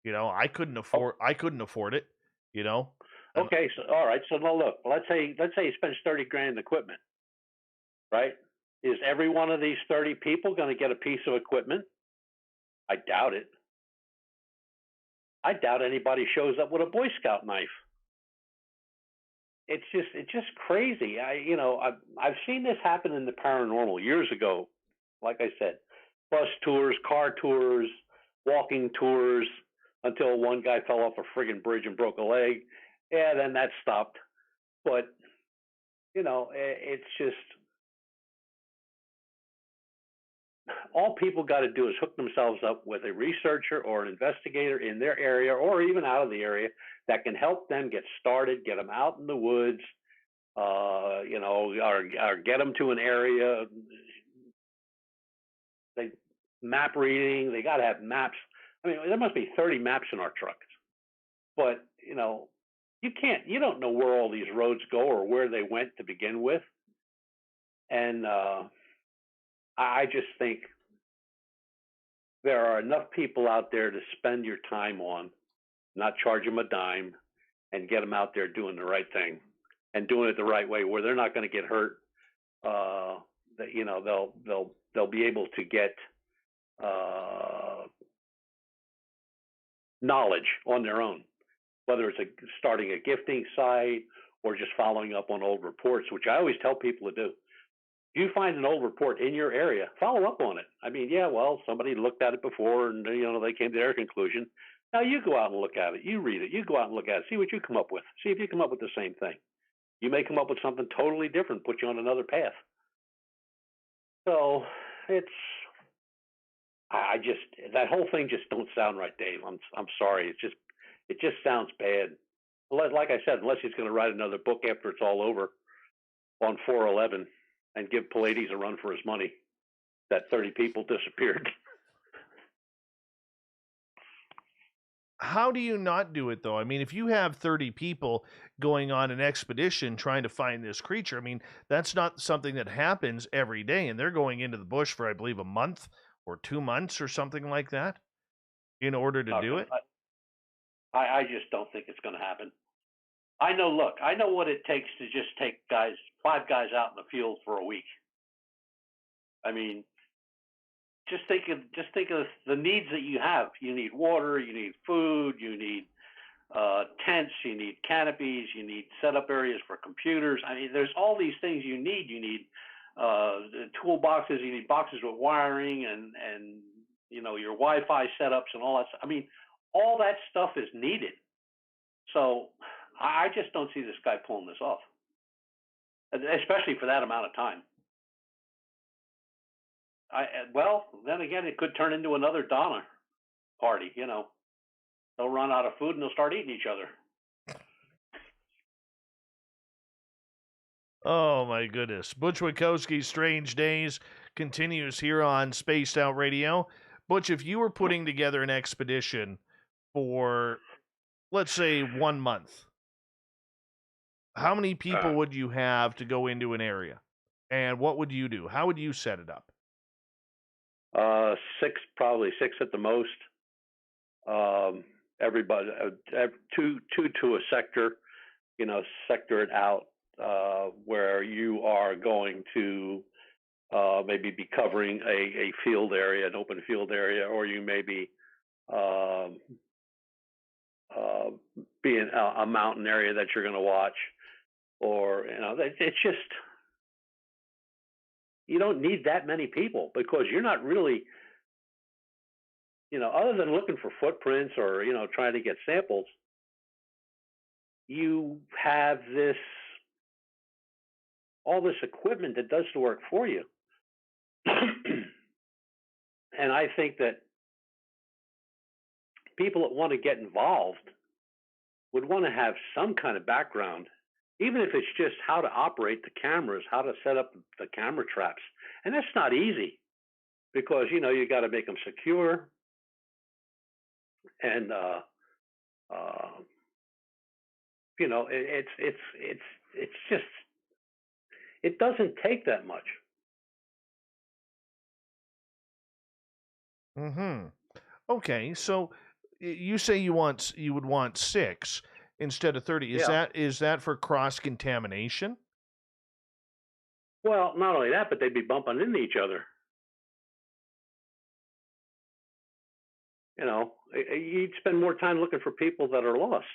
I couldn't afford it, you know. And Okay, so all right. So now look, let's say he spends 30 grand in equipment, right? Is every one of these 30 people going to get a piece of equipment? I doubt it. I doubt anybody shows up with a Boy Scout knife. It's just crazy. I've seen this happen in the paranormal years ago. Like I said, bus tours, car tours, walking tours, until one guy fell off a friggin' bridge and broke a leg. Yeah, then that stopped. But it's just all people got to do is hook themselves up with a researcher or an investigator in their area or even out of the area that can help them get started, get them out in the woods, or get them to an area. They map reading. They got to have maps. I mean, there must be 30 maps in our trucks, but you don't know where all these roads go or where they went to begin with. And I just think there are enough people out there to spend your time on, not charge them a dime, and get them out there doing the right thing and doing it the right way, where they're not going to get hurt. They'll be able to get knowledge on their own, whether it's starting a gifting site or just following up on old reports, which I always tell people to do. If you find an old report in your area, follow up on it. I mean, yeah, well, somebody looked at it before and they came to their conclusion. Now you go out and look at it. You read it. You go out and look at it. See what you come up with. See if you come up with the same thing. You may come up with something totally different, put you on another path. So that whole thing just don't sound right, Dave. I'm sorry. It just sounds bad. Like I said, unless he's going to write another book after it's all over on 4/11 and give Pallades a run for his money, that 30 people disappeared. How do you not do it, though? I mean, if you have 30 people going on an expedition trying to find this creature, I mean, that's not something that happens every day, and they're going into the bush for, I believe, a month or 2 months or something like that in order to do it. I just don't think it's going to happen. I know what it takes to just take 5 guys out in the field for a week. I mean, just think of the needs that you have. You need water, you need food, you need tents, you need canopies, you need setup areas for computers. I mean, there's all these things you need. You need toolboxes, you need boxes with wiring and your Wi-Fi setups and all that. I mean, all that stuff is needed. So I just don't see this guy pulling this off, especially for that amount of time. Well, then again, it could turn into another Donner party. They'll run out of food and they'll start eating each other. Oh my goodness. Butch Witkowski's Strange Days continues here on Spaced Out Radio. Butch, if you were putting together an expedition for, let's say, 1 month, how many people would you have to go into an area? And what would you do? How would you set it up? 6, probably 6 at the most. Everybody, 2 to a sector, sector it out, where you are going to maybe be covering a field area, an open field area, or you may be being a mountain area that you're going to watch, or it's just, you don't need that many people because you're not really, other than looking for footprints or trying to get samples, you have all this equipment that does the work for you. And I think that people that want to get involved would want to have some kind of background, even if it's just how to operate the cameras, how to set up the camera traps. And that's not easy because, you got to make them secure. And, it's just, it doesn't take that much. Mm-hmm. Okay, so You say you would want 6 instead of 30. Yeah. Is that for cross contamination? Well, not only that, but they'd be bumping into each other. You'd spend more time looking for people that are lost.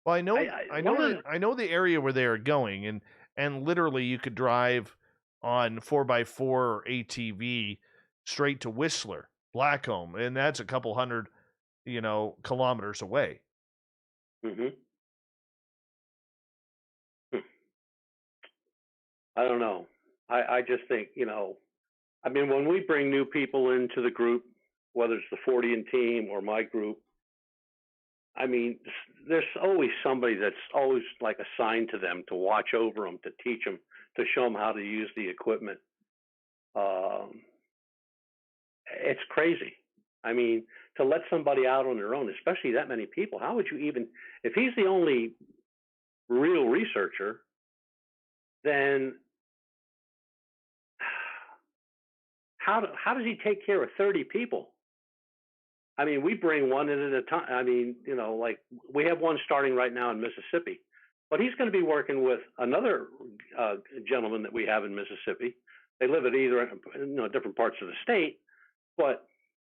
Well, One I know the area where they are going, and literally you could drive on 4x4 or ATV straight to Whistler, Blackcomb, and that's a couple hundred, kilometers away. Mm-hmm. I don't know. I just think, I mean, when we bring new people into the group, whether it's the 40 and team or my group, I mean, there's always somebody that's always like assigned to them to watch over them, to teach them, to show them how to use the equipment. It's crazy. I mean, to let somebody out on their own, especially that many people, how would you even, if he's the only real researcher, then how does he take care of 30 people? I mean, we bring one in at a time. I mean, like we have one starting right now in Mississippi, but he's going to be working with another gentleman that we have in Mississippi. They live at either different parts of the state, but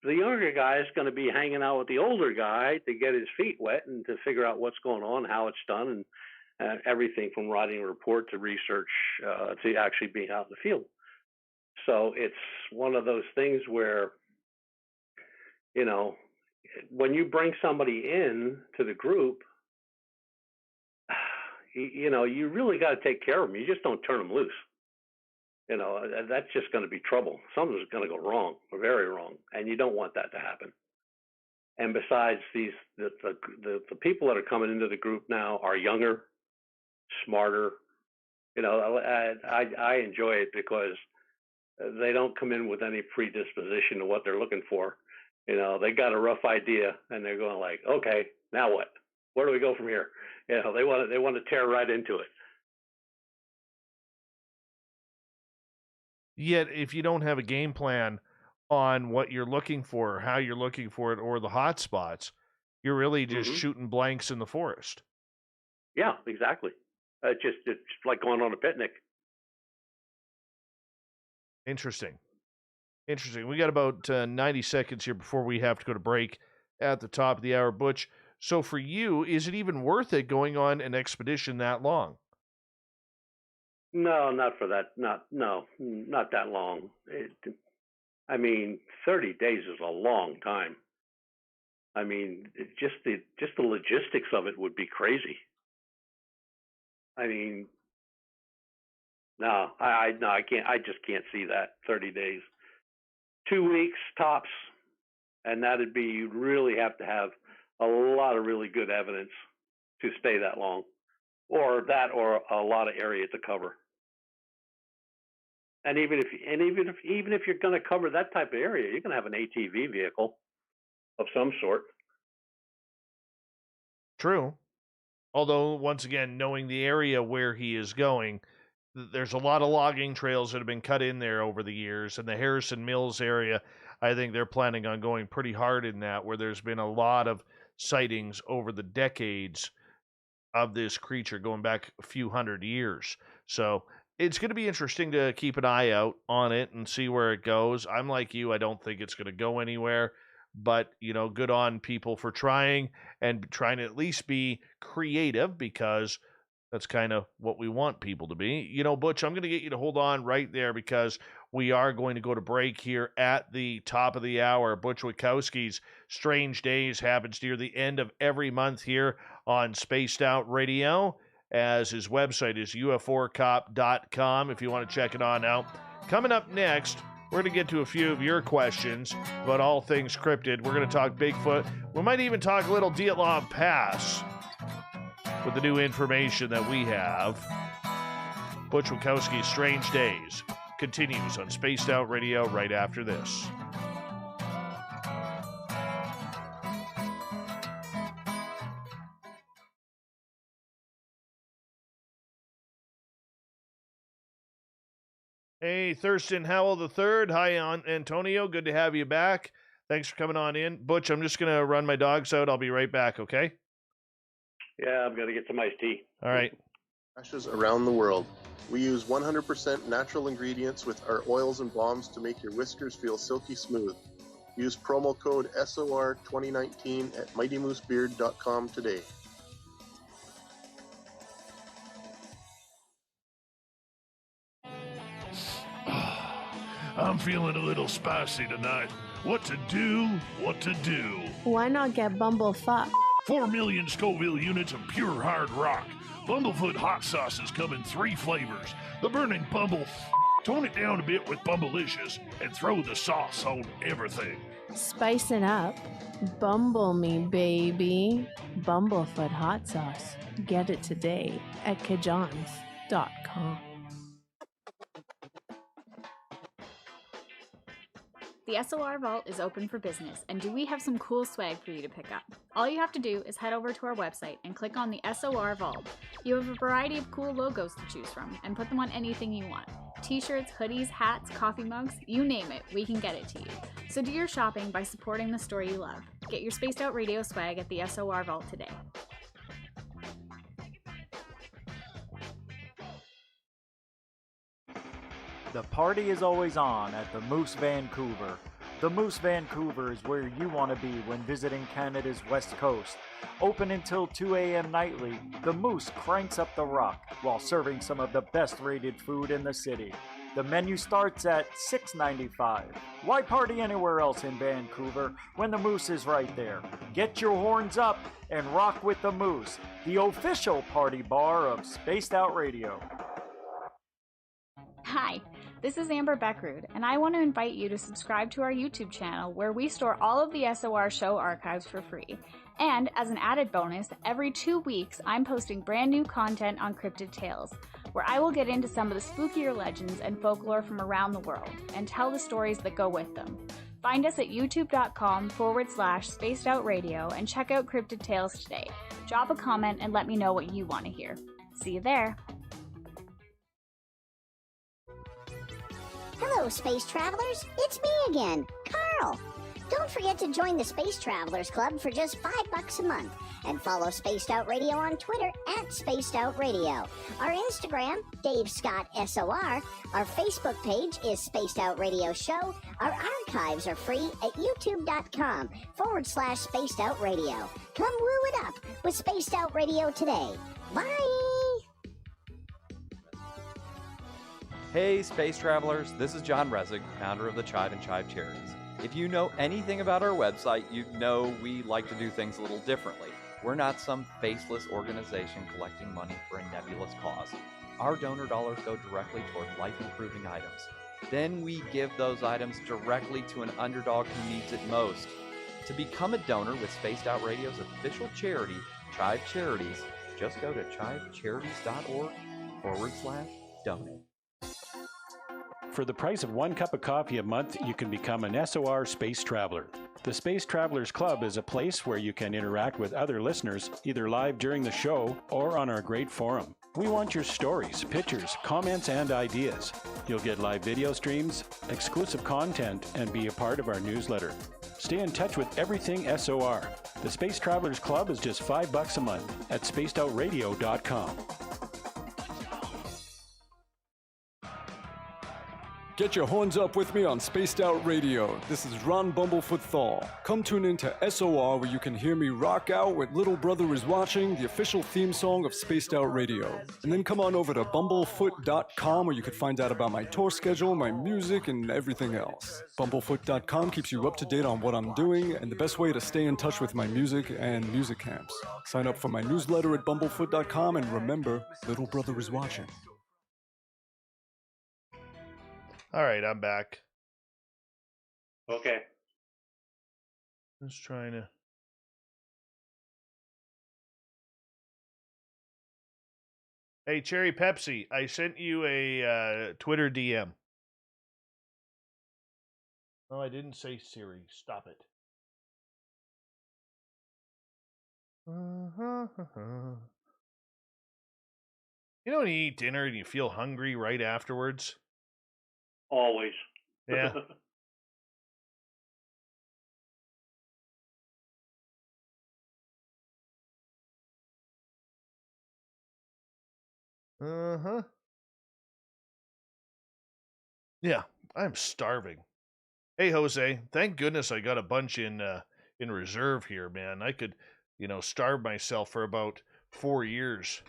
the younger guy is going to be hanging out with the older guy to get his feet wet and to figure out what's going on, how it's done, and everything from writing a report to research to actually being out in the field. So it's one of those things where, when you bring somebody in to the group, you really got to take care of them. You just don't turn them loose. That's just going to be trouble. Something's going to go wrong, or very wrong, and you don't want that to happen. And besides, the people that are coming into the group now are younger, smarter. I enjoy it because they don't come in with any predisposition to what they're looking for. They got a rough idea, and they're going like, okay, now what? Where do we go from here? They want to tear right into it. Yet, if you don't have a game plan on what you're looking for, how you're looking for it, or the hot spots, you're really just shooting blanks in the forest. Yeah, exactly. It's like going on a picnic. Interesting. We got about 90 seconds here before we have to go to break at the top of the hour. Butch, so for you, is it even worth it going on an expedition that long? No, not for that. Not that long. I mean, 30 days is a long time. I mean, just the logistics of it would be crazy. I mean, no, I can't. I just can't see that 30 days. 2 weeks tops, and that'd be, you'd really have to have a lot of really good evidence to stay that long, or a lot of area to cover. And even if you're going to cover that type of area, you're going to have an ATV vehicle of some sort. True. Although, once again, knowing the area where he is going, there's a lot of logging trails that have been cut in there over the years. And the Harrison Mills area, I think they're planning on going pretty hard in that, where there's been a lot of sightings over the decades of this creature going back a few hundred years. So it's going to be interesting to keep an eye out on it and see where it goes. I'm like you, I don't think it's going to go anywhere. But, good on people for trying and trying to at least be creative, because that's kind of what we want people to be. Butch, I'm going to get you to hold on right there, because we are going to go to break here at the top of the hour. Butch Witkowski's Strange Days happens near the end of every month here on Spaced Out Radio, as his website is uforcop.com if you want to check it on out. Coming up next, we're going to get to a few of your questions about all things cryptid. We're going to talk Bigfoot. We might even talk a little Dyatlov Pass with the new information that we have. Butch Witkowski's Strange Days continues on Spaced Out Radio right after this. Hey, Thurston Howell III. Hi, Antonio. Good to have you back. Thanks for coming on in. Butch, I'm just going to run my dogs out. I'll be right back, okay? Yeah, I'm going to get some iced tea. All right. Ashes around the world. We use 100% natural ingredients with our oils and balms to make your whiskers feel silky smooth. Use promo code SOR2019 at MightyMooseBeard.com today. I'm feeling a little spicy tonight. What to do? What to do? Why not get Bumblefuck? 4 million Scoville units of pure hard rock. Bumblefoot hot sauces come in 3 flavors. The burning Bumble. Tone it down a bit with Bumblicious and throw the sauce on everything. Spice it up. Bumble me, baby. Bumblefoot hot sauce. Get it today at kajans.com. The SOR Vault is open for business, and do we have some cool swag for you to pick up? All you have to do is head over to our website and click on the SOR Vault. You have a variety of cool logos to choose from, and put them on anything you want. T-shirts, hoodies, hats, coffee mugs, you name it, we can get it to you. So do your shopping by supporting the store you love. Get your Spaced Out Radio swag at the SOR Vault today. The party is always on at the Moose Vancouver. The Moose Vancouver is where you want to be when visiting Canada's west coast. Open until 2 a.m. nightly, the Moose cranks up the rock while serving some of the best rated food in the city. The menu starts at $6.95. Why party anywhere else in Vancouver when the Moose is right there? Get your horns up and rock with the Moose, the official party bar of Spaced Out Radio. Hi, this is Amber Beckrud, and I want to invite you to subscribe to our YouTube channel where we store all of the SOR show archives for free. And as an added bonus, every 2 weeks I'm posting brand new content on Cryptid Tales, where I will get into some of the spookier legends and folklore from around the world and tell the stories that go with them. Find us at youtube.com/spacedoutradio and check out Cryptid Tales today. Drop a comment and let me know what you want to hear. See you there. Hello, space travelers. It's me again, Carl. Don't forget to join the Space Travelers Club for just $5 a month and follow Spaced Out Radio on Twitter at Spaced Out Radio. Our Instagram, Dave Scott SOR. Our Facebook page is Spaced Out Radio Show. Our archives are free at youtube.com/Spaced Out Radio. Come woo it up with Spaced Out Radio today. Bye! Hey Space Travelers, this is John Resig, founder of the Chive and Chive Charities. If you know anything about our website, you know we like to do things a little differently. We're not some faceless organization collecting money for a nebulous cause. Our donor dollars go directly toward life-improving items. Then we give those items directly to an underdog who needs it most. To become a donor with Spaced Out Radio's official charity, Chive Charities, just go to chivecharities.org/donate. For the price of 1 cup of coffee a month, you can become an SOR Space Traveler. The Space Travelers Club is a place where you can interact with other listeners, either live during the show or on our great forum. We want your stories, pictures, comments, and ideas. You'll get live video streams, exclusive content, and be a part of our newsletter. Stay in touch with everything SOR. The Space Travelers Club is just $5 a month at spacedoutradio.com. Get your horns up with me on Spaced Out Radio. This is Ron Bumblefoot Thal. Come tune in to SOR where you can hear me rock out with Little Brother is Watching, the official theme song of Spaced Out Radio. And then come on over to bumblefoot.com where you can find out about my tour schedule, my music, and everything else. Bumblefoot.com keeps you up to date on what I'm doing and the best way to stay in touch with my music and music camps. Sign up for my newsletter at bumblefoot.com and remember, Little Brother is Watching. All right, I'm back. Okay. Just trying to... Hey, Cherry Pepsi, I sent you a Twitter DM. Oh, I didn't say Siri. Stop it. You know when you eat dinner and you feel hungry right afterwards? Always. Yeah. Uh-huh. Yeah, I'm starving. Hey, Jose, thank goodness I got a bunch in reserve here, man. I could, starve myself for about 4 years.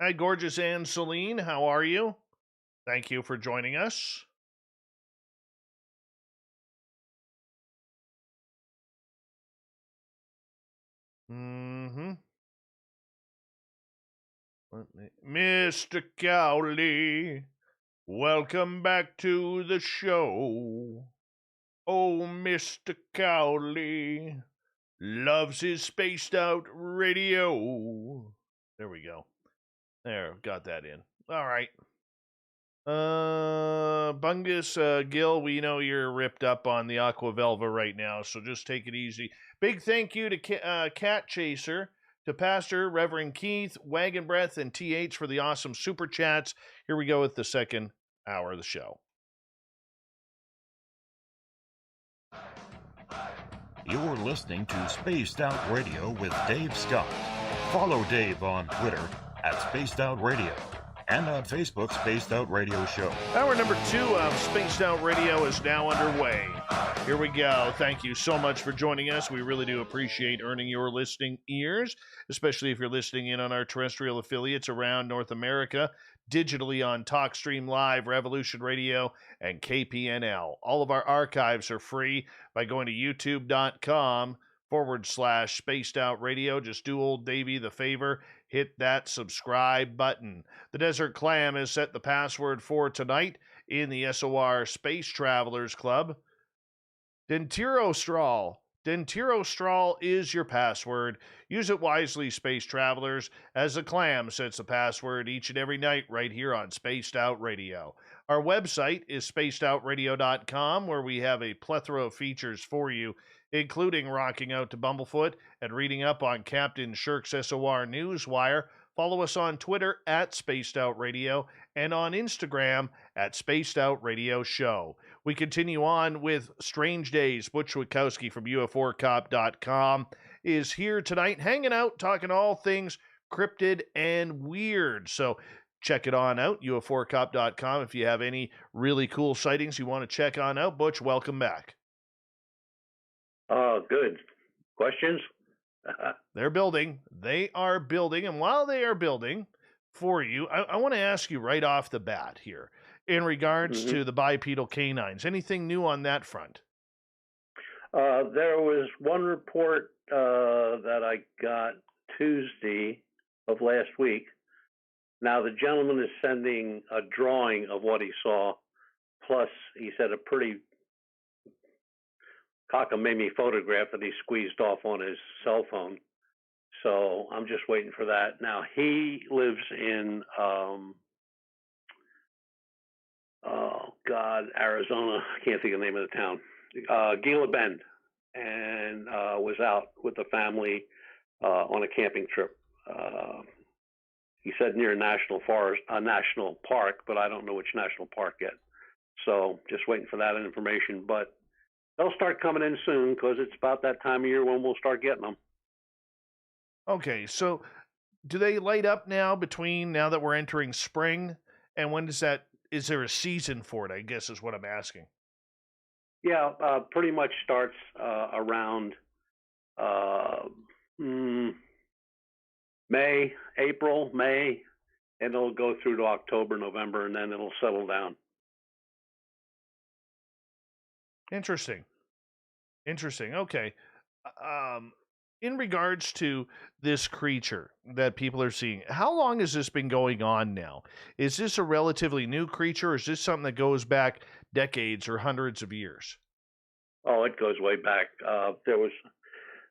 Hi, gorgeous Anne Celine. How are you? Thank you for joining us. Mm-hmm. Mr. Cowley, welcome back to the show. Oh, Mr. Cowley loves his spaced out radio. There we go. There, got that in. All right. Bungus, Gil, we know you're ripped up on the Aquavelva right now, so just take it easy. Big thank you to Cat Chaser, to Pastor Reverend Keith, Wagon Breath, and TH for the awesome super chats. Here we go with the second hour of the show. You're listening to Spaced Out Radio with Dave Scott. Follow Dave on Twitter at Spaced Out Radio and on Facebook, Spaced Out Radio Show. Hour number 2 of Spaced Out Radio is now underway. Here we go. Thank you so much for joining us. We really do appreciate earning your listening ears, especially if you're listening in on our terrestrial affiliates around North America, digitally on TalkStream Live, Revolution Radio, and KPNL. All of our archives are free by going to youtube.com/Spaced Out Radio. Just do old Davey the favor. Hit that subscribe button. The Desert Clam has set the password for tonight in the SOR Space Travelers Club. Dentirostral. Dentirostral is your password. Use it wisely, Space Travelers, as the Clam sets the password each and every night right here on Spaced Out Radio. Our website is spacedoutradio.com, where we have a plethora of features for you, including rocking out to Bumblefoot and reading up on Captain Shirk's SOR Newswire. Follow us on Twitter at Spaced Out Radio and on Instagram at Spaced Out Radio Show. We continue on with Strange Days. Butch Witkowski from UFOcop.com is here tonight, hanging out, talking all things cryptid and weird. So check it on out, UFOcop.com, if you have any really cool sightings you want to check on out. Butch, welcome back. Good. Questions? They're building. They are building. And while they are building for you, I want to ask you right off the bat here in regards to the bipedal canines. Anything new on that front? There was one report that I got Tuesday of last week. Now, the gentleman is sending a drawing of what he saw, plus he said a pretty cockamamie photograph that he squeezed off on his cell phone. So I'm just waiting for that. Now, he lives in, Arizona. I can't think of the name of the town. Gila Bend, and was out with the family on a camping trip. He said near a national park, but I don't know which national park yet. So just waiting for that information. But they'll start coming in soon because it's about that time of year when we'll start getting them. Okay, so do they light up now that we're entering spring? And when is there a season for it, I guess is what I'm asking. Yeah, pretty much starts around April, May, and it'll go through to October, November, and then it'll settle down. Interesting. Okay. In regards to this creature that people are seeing, how long has this been going on now? Is this a relatively new creature, or is this something that goes back decades or hundreds of years? Oh, it goes way back.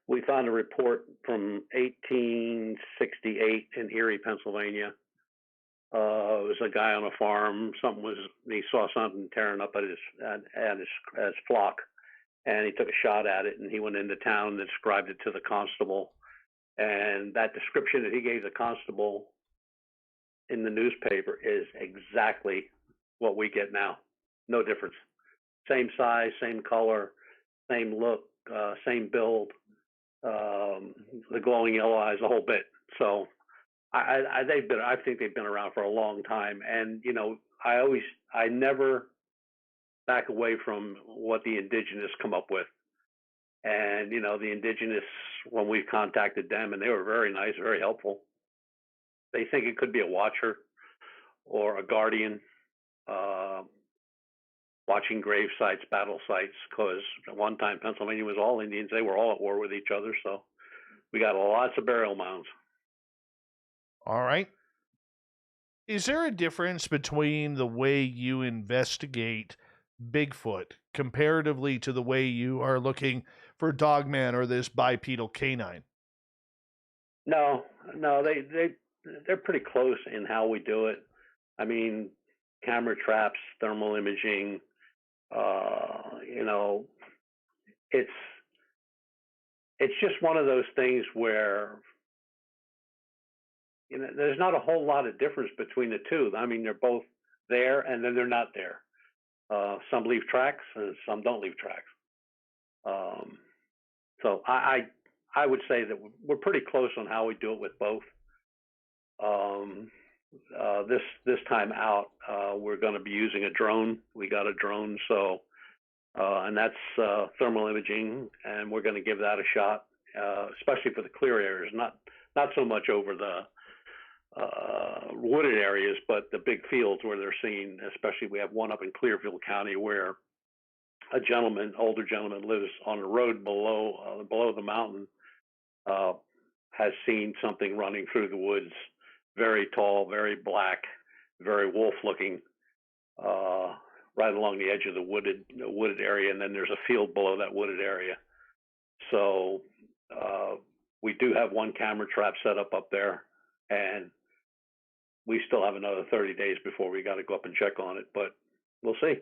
We found a report from 1868 in Erie, Pennsylvania. It was a guy on a farm. He saw something tearing up at his flock, and he took a shot at it, and he went into town and described it to the constable. And that description that he gave the constable in the newspaper is exactly what we get now. No difference. Same size, same color, same look, same build, the glowing yellow eyes, the whole bit. So I think they've been around for a long time. And, you know, I never back away from what the indigenous come up with. And, you know, the indigenous, when we contacted them, and they were very nice, very helpful. They think it could be a watcher or a guardian, watching grave sites, battle sites, because at one time Pennsylvania was all Indians. They were all at war with each other. So we got lots of burial mounds. All right. Is there a difference between the way you investigate Bigfoot comparatively to the way you are looking for Dogman or this bipedal canine? No, they're pretty close in how we do it. I mean, camera traps, thermal imaging, you know, it's just one of those things where, you know, there's not a whole lot of difference between the two. I mean, they're both there and then they're not there. Some leave tracks and some don't leave tracks. So I would say that we're pretty close on how we do it with both. This time out, we're going to be using a drone. We got a drone, so and that's thermal imaging, and we're going to give that a shot, especially for the clear areas. Not so much over the wooded areas, but the big fields where they're seen. Especially, we have one up in Clearfield County where a gentleman, older gentleman, lives on the road below the mountain. Has seen something running through the woods, very tall, very black, very wolf-looking, right along the edge of the wooded area, and then there's a field below that wooded area. So we do have one camera trap set up there, and we still have another 30 days before we got to go up and check on it, but we'll see.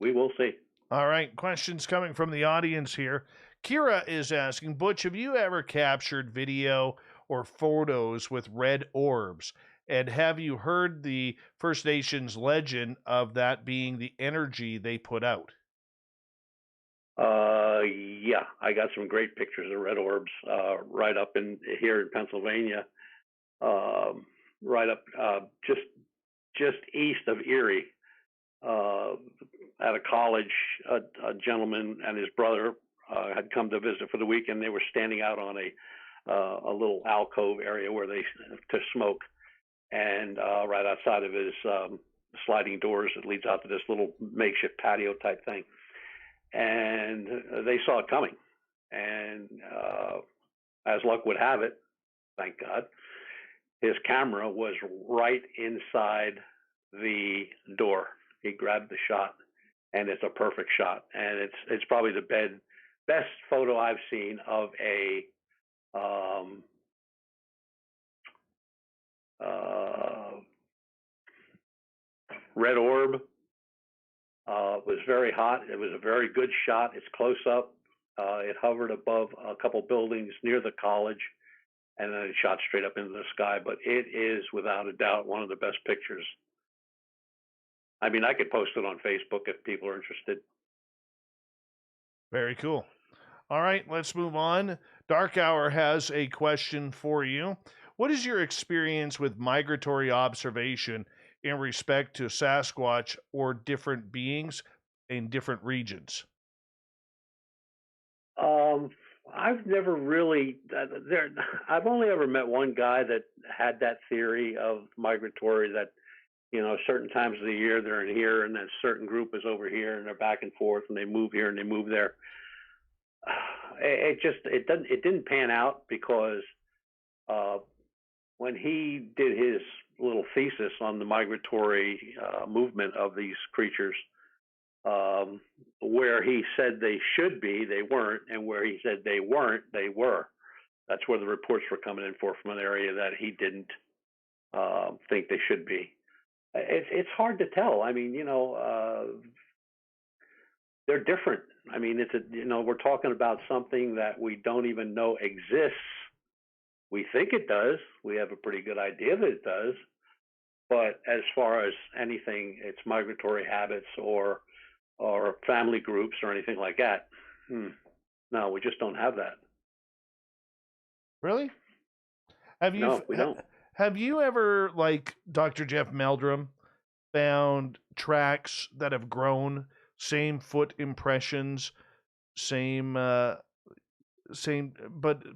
We will see. All right, questions coming from the audience here. Kira is asking, Butch, have you ever captured video or photos with red orbs? And have you heard the First Nations legend of that being the energy they put out? Yeah, I got some great pictures of red orbs right up here in Pennsylvania, right up just east of Erie. At a college, a gentleman and his brother had come to visit for the weekend. They were standing out on a little alcove area where they to smoke, and right outside of his sliding doors that leads out to this little makeshift patio type thing. And they saw it coming, and as luck would have it, thank God, his camera was right inside the door. He grabbed the shot, and it's a perfect shot, and it's probably the best photo I've seen of a red orb. It was very hot. It was a very good shot. It's close up. It hovered above a couple buildings near the college, and then it shot straight up into the sky. But it is, without a doubt, one of the best pictures. I mean, I could post it on Facebook if people are interested. Very cool. All right, let's move on. Dark Hour has a question for you. What is your experience with migratory observation in respect to Sasquatch or different beings in different regions? I've never really I've only ever met one guy that had that theory of migratory, that, you know, certain times of the year they're in here and then a certain group is over here and they're back and forth and they move here and they move there. It didn't pan out because when he did his little thesis on the migratory movement of these creatures, where he said they should be, they weren't, and where he said they weren't, they were. That's where the reports were coming in from an area that he didn't think they should be. It's hard to tell. I mean, you know, they're different. I mean, we're talking about something that we don't even know exists. We think it does. We have a pretty good idea that it does. But as far as anything, its migratory habits or family groups or anything like that, no, we just don't have that. Really? No, we don't. Have you ever, like Dr. Jeff Meldrum, found tracks that have grown, same foot impressions, same, but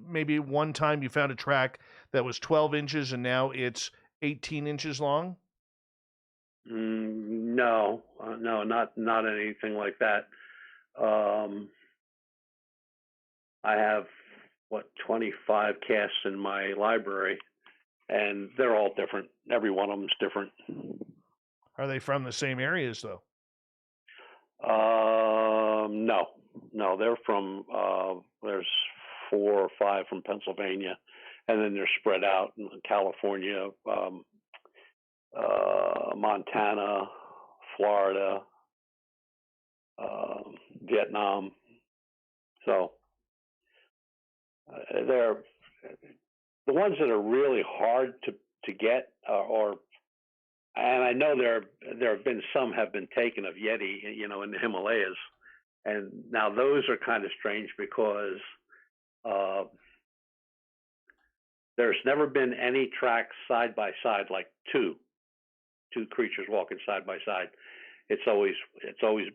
maybe one time you found a track that was 12 inches and now it's 18 inches long? No, not anything like that. I have 25 casts in my library, and they're all different. Every one of them's different. Are they from the same areas though? No, they're from. There's 4 or 5 from Pennsylvania, and then they're spread out in California, Montana, Florida, Vietnam. So they're the ones that are really hard to get, and I know there have been some have been taken of Yeti, in the Himalayas, and now those are kind of strange because there's never been any tracks side by side, like two creatures walking side by side. It's always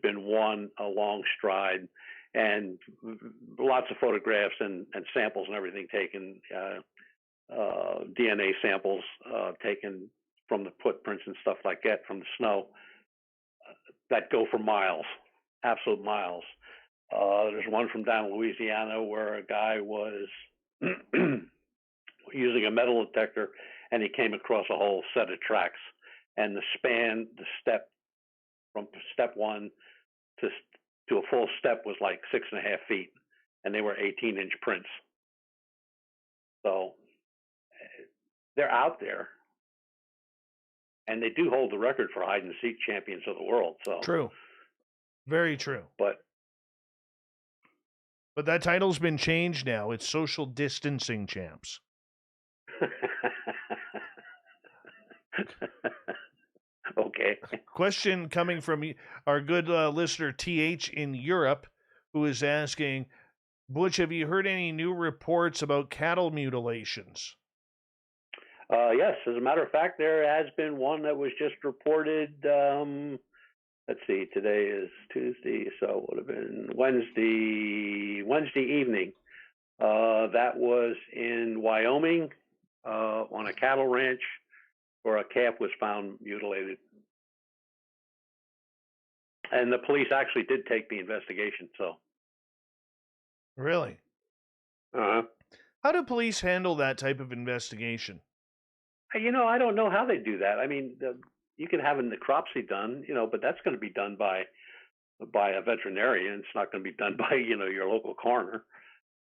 been one, a long stride, and lots of photographs and samples and everything taken, DNA samples taken from the footprints and stuff like that from the snow that go for miles, absolute miles. There's one from down in Louisiana where a guy was using a metal detector and he came across a whole set of tracks, and the step from step 1 to a full step was like 6.5 feet, and they were 18-inch prints. So they're out there, and they do hold the record for hide and seek champions of the world. So true, very true. But that title's been changed now. It's social distancing champs. Okay. Question coming from our good listener TH in Europe, who is asking, Butch, have you heard any new reports about cattle mutilations? Yes, as a matter of fact, there has been one that was just reported. Let's see, today is Tuesday, so it would have been Wednesday evening. That was in Wyoming on a cattle ranch where a calf was found mutilated. And the police actually did take the investigation, so. Really? Uh-huh. How do police handle that type of investigation? I don't know how they do that. I mean, you can have a necropsy done, but that's going to be done by a veterinarian. It's not going to be done by, your local coroner.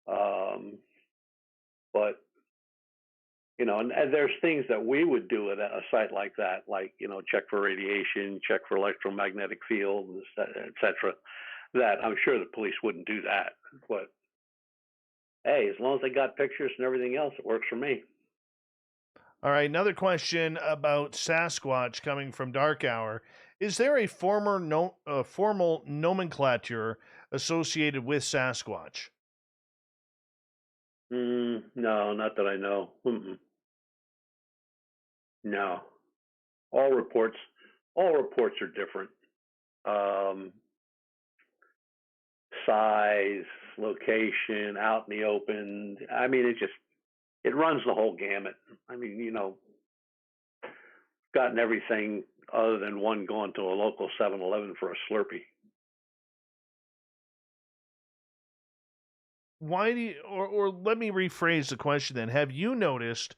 But, and there's things that we would do at a site like that, like, check for radiation, check for electromagnetic fields, et cetera, that I'm sure the police wouldn't do that. But, hey, as long as they got pictures and everything else, it works for me. All right, another question about Sasquatch coming from Dark Hour. Is there a formal nomenclature associated with Sasquatch? No, not that I know. No. All reports are different. Size, location, out in the open. I mean, it runs the whole gamut. I mean, gotten everything other than one going to a local 7-Eleven for a Slurpee. Why do you, or let me rephrase the question then. Have you noticed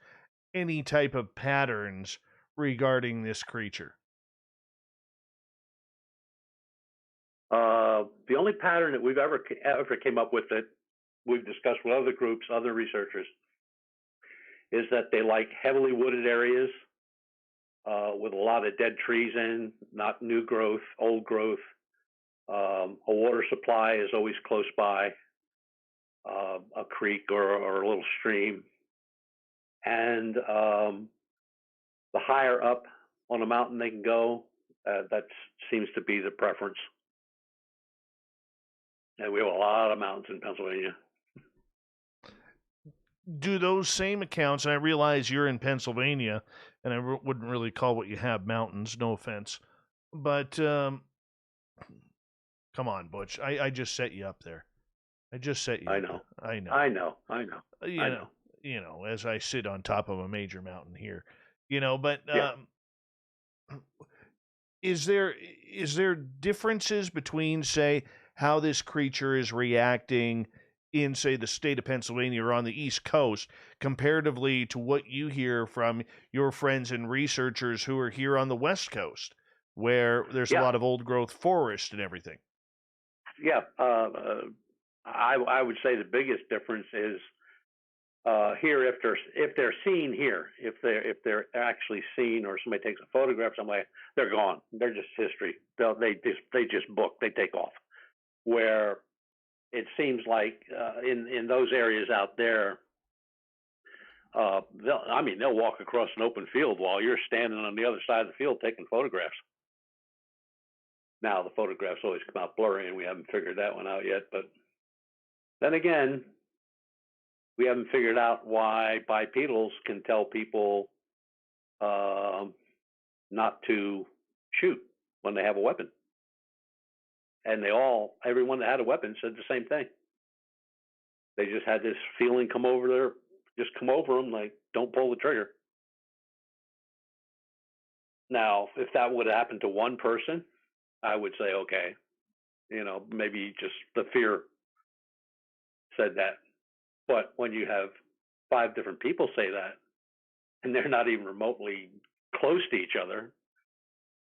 any type of patterns regarding this creature? The only pattern that we've ever came up with that we've discussed with other groups, other researchers, is that they like heavily wooded areas with a lot of dead trees in, not new growth, old growth. A water supply is always close by, a creek or a little stream. And the higher up on a mountain they can go, that seems to be the preference. And we have a lot of mountains in Pennsylvania. Do those same accounts, and I realize you're in Pennsylvania, and I wouldn't really call what you have mountains, no offense, but come on, Butch, I just set you up there. I just set you I up know. there. I know. I know. I know. You know. You know, as I sit on top of a major mountain here, you know, but Yeah. is there differences between, say, how this creature is reacting in, say, the state of Pennsylvania or on the East Coast comparatively to what you hear from your friends and researchers who are here on the West Coast, where there's a lot of old growth forest and everything? Yeah. I would say the biggest difference is here, if they're seen here, if they're actually seen, or somebody takes a photograph somewhere, they're gone. They're just history. They just book. They take off. Where it seems like in those areas out there, they'll walk across an open field while you're standing on the other side of the field taking photographs. Now the photographs always come out blurry, and we haven't figured that one out yet. But then again, we haven't figured out why bipedals can tell people not to shoot when they have a weapon. And everyone that had a weapon said the same thing. They just had this feeling come over them, like, don't pull the trigger. Now, if that would have happened to one person, I would say, okay, maybe just the fear said that. But when you have 5 different people say that, and they're not even remotely close to each other,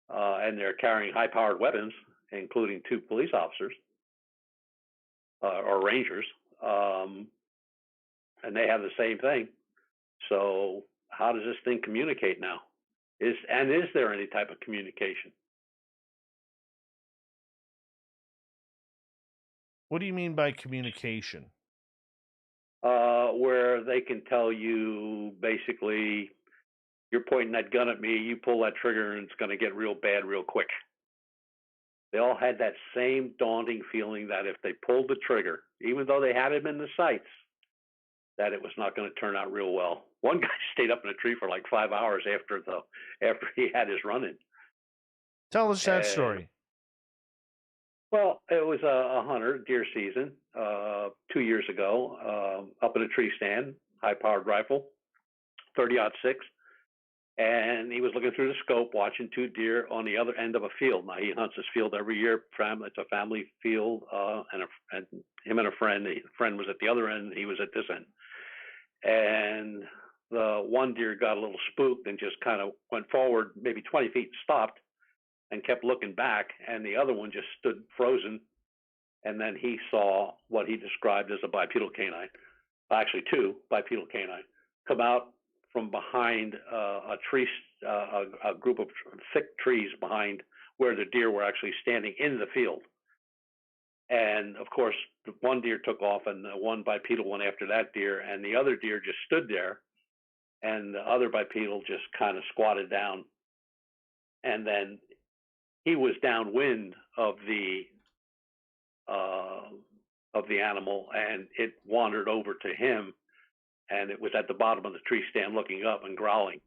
and they're carrying high-powered weapons, including 2 police officers or rangers, and they have the same thing. So how does this thing communicate now? Is there any type of communication? What do you mean by communication? Where they can tell you, basically, you're pointing that gun at me, you pull that trigger, and it's going to get real bad real quick. They all had that same daunting feeling that if they pulled the trigger, even though they had him in the sights, that it was not going to turn out real well. One guy stayed up in a tree for like 5 hours after he had his run-in. Tell us that story. Well, it was a hunter, deer season, 2 years ago, up in a tree stand, high-powered rifle, 30-06, and he was looking through the scope, watching 2 deer on the other end of a field. Now, he hunts this field every year. It's a family field, and him and a friend. The friend was at the other end, and he was at this end. And the one deer got a little spooked and just kind of went forward maybe 20 feet, stopped, and kept looking back, and the other one just stood frozen. And then he saw what he described as a bipedal canine, actually 2 bipedal canine, come out from behind a tree, a group of thick trees behind where the deer were actually standing in the field. And of course, the one deer took off, and the one bipedal went after that deer, and the other deer just stood there, and the other bipedal just kind of squatted down. And then he was downwind of the animal, and it wandered over to him, and it was at the bottom of the tree stand looking up and growling.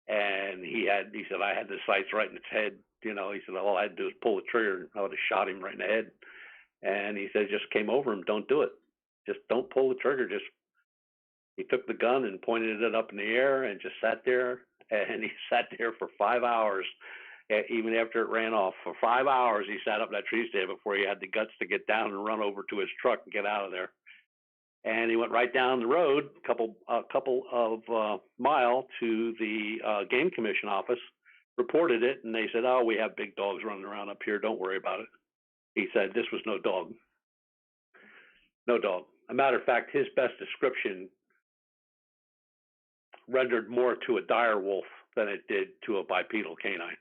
And he said, I had the sights right in its head. He said, all I had to do was pull the trigger, and I would have shot him right in the head. And he said, it just came over him. Don't do it. Just don't pull the trigger. He took the gun and pointed it up in the air and just sat there. And he sat there for 5 hours. Even after it ran off, for 5 hours, he sat up that tree stand before he had the guts to get down and run over to his truck and get out of there. And he went right down the road, a couple of mile to the game commission office, reported it, and they said, "Oh, we have big dogs running around up here. Don't worry about it." He said this was no dog. No dog. A matter of fact, his best description rendered more to a dire wolf than it did to a bipedal canine.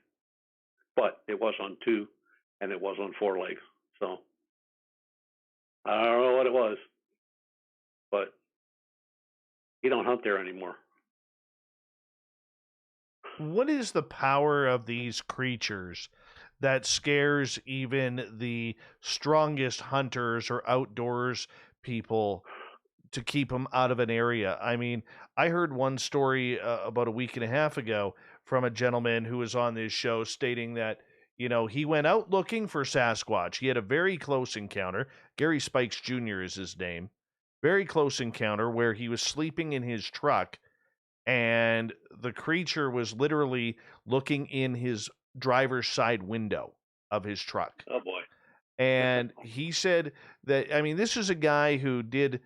But it was on 2 and it was on 4 legs. So I don't know what it was, but he don't hunt there anymore. What is the power of these creatures that scares even the strongest hunters or outdoors people to keep them out of an area? I mean, I heard one story about a week and a half ago from a gentleman who was on this show stating that, he went out looking for Sasquatch. He had a very close encounter. Gary Spikes Jr. is his name. Very close encounter where he was sleeping in his truck and the creature was literally looking in his driver's side window of his truck. Oh boy. And he said that, I mean, this is a guy who did,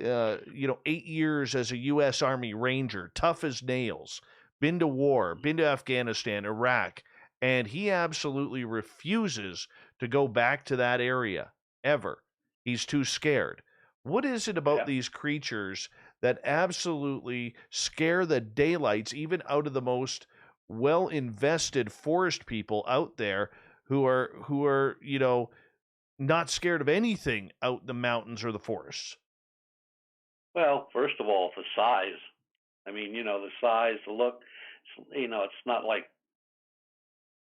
8 years as a U.S. Army Ranger, tough as nails, been to war, been to Afghanistan, Iraq, and he absolutely refuses to go back to that area ever. He's too scared. What is it about these creatures that absolutely scare the daylights even out of the most well-invested forest people out there who are not scared of anything out in the mountains or the forests? Well, first of all, the size. I mean, the size, the look. It's not like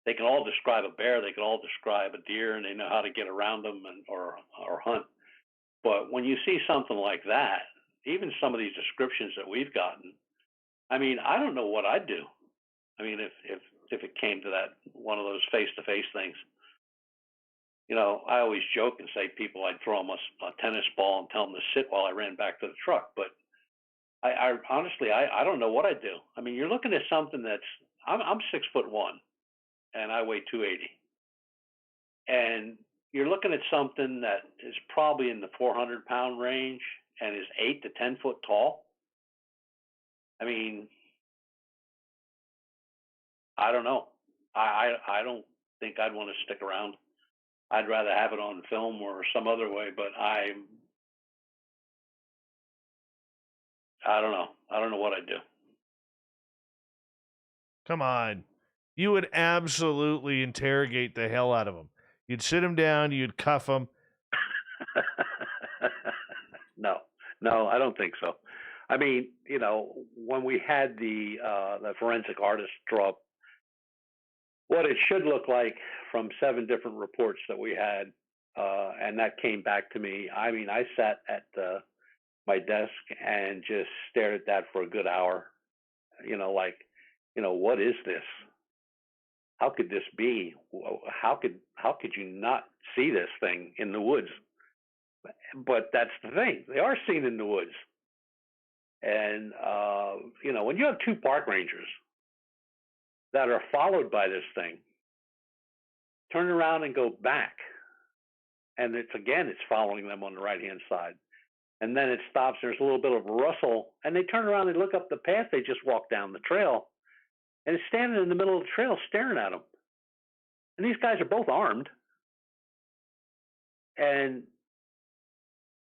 they can all describe a bear, they can all describe a deer, and they know how to get around them or hunt. But when you see something like that, even some of these descriptions that we've gotten, I mean, I don't know what I'd do. I mean, if it came to that, one of those face-to-face things. I always joke and say people, I'd throw them a tennis ball and tell them to sit while I ran back to the truck. But I honestly, I don't know what I'd do. I mean, you're looking at something that's, I'm 6'1", and I weigh 280. And you're looking at something that is probably in the 400-pound range and is 8 to 10 foot tall. I mean, I don't know. I don't think I'd want to stick around. I'd rather have it on film or some other way, but I don't know. I don't know what I'd do. Come on. You would absolutely interrogate the hell out of them. You'd sit them down, you'd cuff them. No, I don't think so. I mean, when we had the forensic artist draw up what it should look like from 7 different reports that we had, and that came back to me. I mean, I sat at my desk and just stared at that for a good hour. What is this? How could this be? How could you not see this thing in the woods? But that's the thing; they are seen in the woods. And when you have 2 park rangers that are followed by this thing, turn around and go back, and it's following them on the right-hand side, and then it stops. There's a little bit of a rustle, and they turn around and look up the path they just walked down the trail, and it's standing in the middle of the trail staring at them. And these guys are both armed. And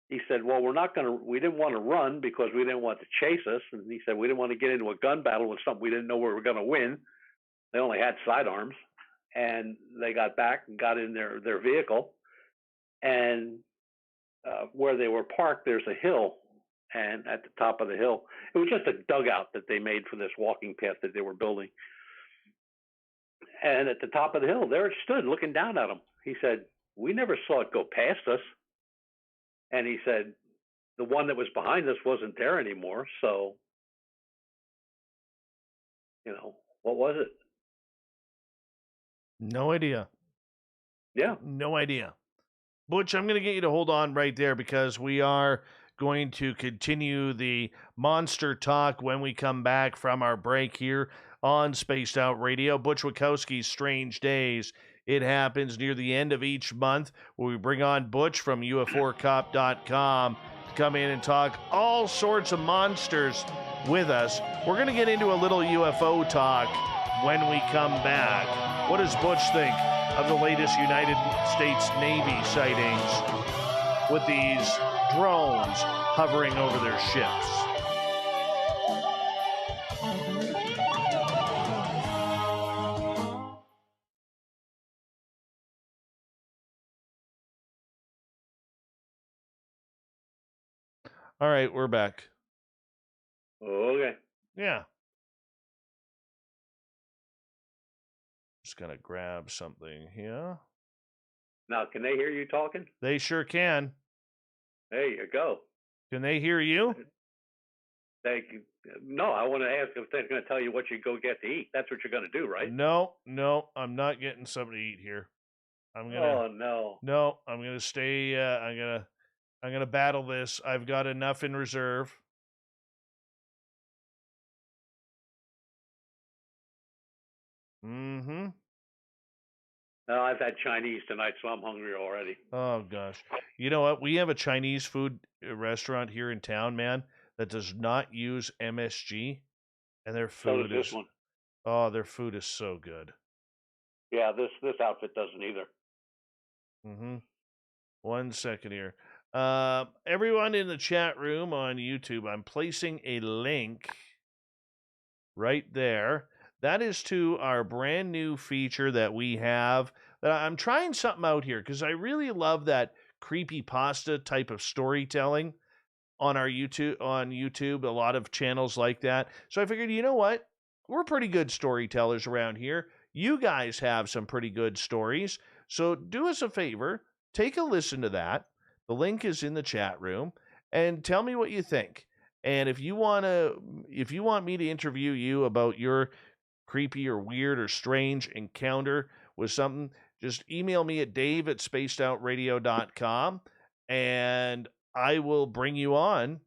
he said, well, we didn't want to run because we didn't want to chase us. And he said, we didn't want to get into a gun battle with something we didn't know we were going to win. They only had sidearms. And they got back and got in their vehicle. And where they were parked, there's a hill. And at the top of the hill, it was just a dugout that they made for this walking path that they were building. And at the top of the hill, there it stood looking down at them. He said, we never saw it go past us. And he said, the one that was behind us wasn't there anymore. So, what was it? No idea. Yeah. No idea. Butch, I'm going to get you to hold on right there because we are going to continue the monster talk when we come back from our break here on Spaced Out Radio. Butch Witkowski's Strange Days. It happens near the end of each month where we bring on Butch from UFOcop.com to come in and talk all sorts of monsters with us. We're going to get into a little UFO talk when we come back. What does Butch think of the latest United States Navy sightings with these drones hovering over their ships? All right, we're back. Okay. Yeah. Just going to grab something here. Now, can they hear you talking? They sure can. There you go. Can they hear you? No, I want to ask if they're going to tell you what you go get to eat. That's what you're going to do, right? No, I'm not getting something to eat here. I'm gonna. Oh no. No, I'm gonna stay. I'm gonna battle this. I've got enough in reserve. Mm-hmm. No, I've had Chinese tonight, so I'm hungry already. Oh gosh. You know what? We have a Chinese food restaurant here in town, man, that does not use MSG, and their So food does this is. one. Oh, their food is so good. Yeah, this outfit doesn't either. Mm-hmm. 1 second here. Everyone in the chat room on YouTube, I'm placing a link right there. That is to our brand new feature that we have. I'm trying something out here because I really love that creepypasta type of storytelling on our YouTube. On YouTube, a lot of channels like that. So I figured, you know what? We're pretty good storytellers around here. You guys have some pretty good stories. So do us a favor, take a listen to that. The link is in the chat room, and tell me what you think. And if you want me to interview you about your creepy or weird or strange encounter with something, just email me at dave@spacedoutradio.com, and I will bring you on,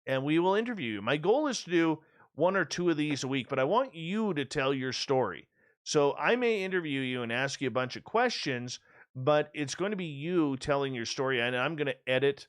and we will interview you. My goal is to do 1 or 2 of these a week, but I want you to tell your story. So I may interview you and ask you a bunch of questions, but it's going to be you telling your story, and I'm going to edit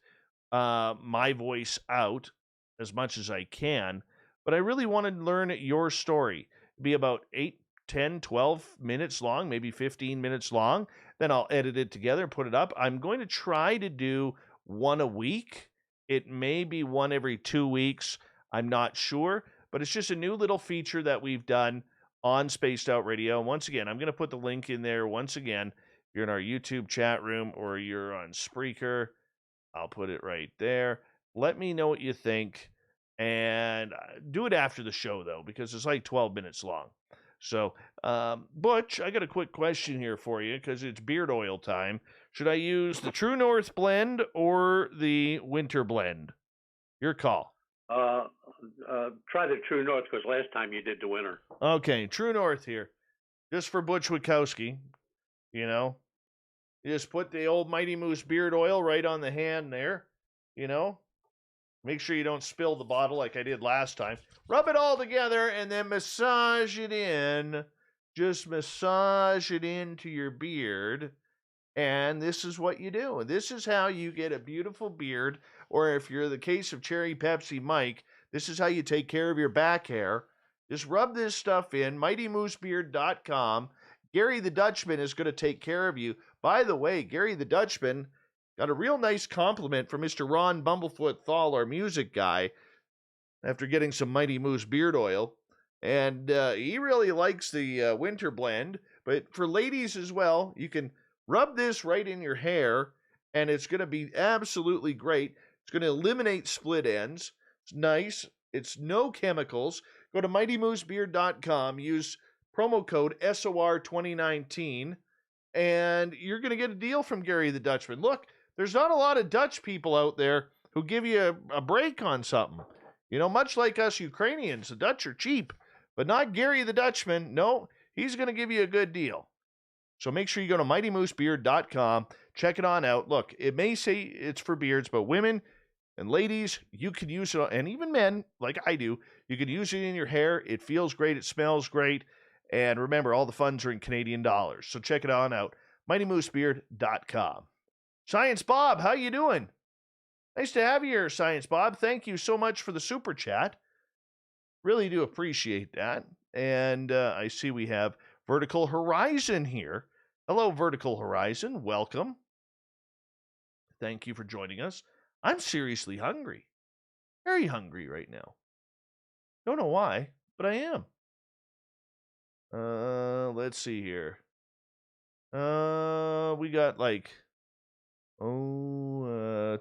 my voice out as much as I can. But I really want to learn your story. It'll be about 8, 10, 12 minutes long, maybe 15 minutes long. Then I'll edit it together and put it up. I'm going to try to do 1 a week. It may be 1 every 2 weeks. I'm not sure. But it's just a new little feature that we've done on Spaced Out Radio. And once again, I'm going to put the link in there once again. If you're in our YouTube chat room or you're on Spreaker, I'll put it right there. Let me know what you think. And do it after the show, though, because it's like 12 minutes long. So, Butch, I got a quick question here for you because it's beard oil time. Should I use the True North blend or the Winter blend? Your call. Try the True North because last time you did the winter. Okay, True North here. Just for Butch Witkowski, you know. You just put the old Mighty Moose beard oil right on the hand there, you know. Make sure you don't spill the bottle like I did last time. Rub it all together and then massage it in. Just massage it into your beard. And this is what you do. This is how you get a beautiful beard. Or if you're the case of Cherry Pepsi Mike, this is how you take care of your back hair. Just rub this stuff in. MightyMooseBeard.com. Gary the Dutchman is going to take care of you. By the way, Gary the Dutchman got a real nice compliment from Mr. Ron Bumblefoot Thal, our music guy, after getting some Mighty Moose beard oil. And he really likes the winter blend. But for ladies as well, you can rub this right in your hair, and it's going to be absolutely great. It's going to eliminate split ends. It's nice. It's no chemicals. Go to MightyMooseBeard.com. Use promo code SOR2019, and you're going to get a deal from Gary the Dutchman. Look, there's not a lot of Dutch people out there who give you a break on something. You know, much like us Ukrainians, the Dutch are cheap, but not Gary the Dutchman. No, he's going to give you a good deal. So make sure you go to MightyMooseBeard.com. Check it on out. Look, it may say it's for beards, but women and ladies, you can use it, and even men, like I do, you can use it in your hair. It feels great. It smells great. And remember, all the funds are in Canadian dollars. So check it on out. MightyMooseBeard.com. Science Bob, how you doing? Nice to have you here, Science Bob. Thank you so much for the super chat. Really do appreciate that. And I see we have Vertical Horizon here. Hello, Vertical Horizon. Welcome. Thank you for joining us. I'm seriously hungry. Very hungry right now. Don't know why, but I am. Let's see here. We got like,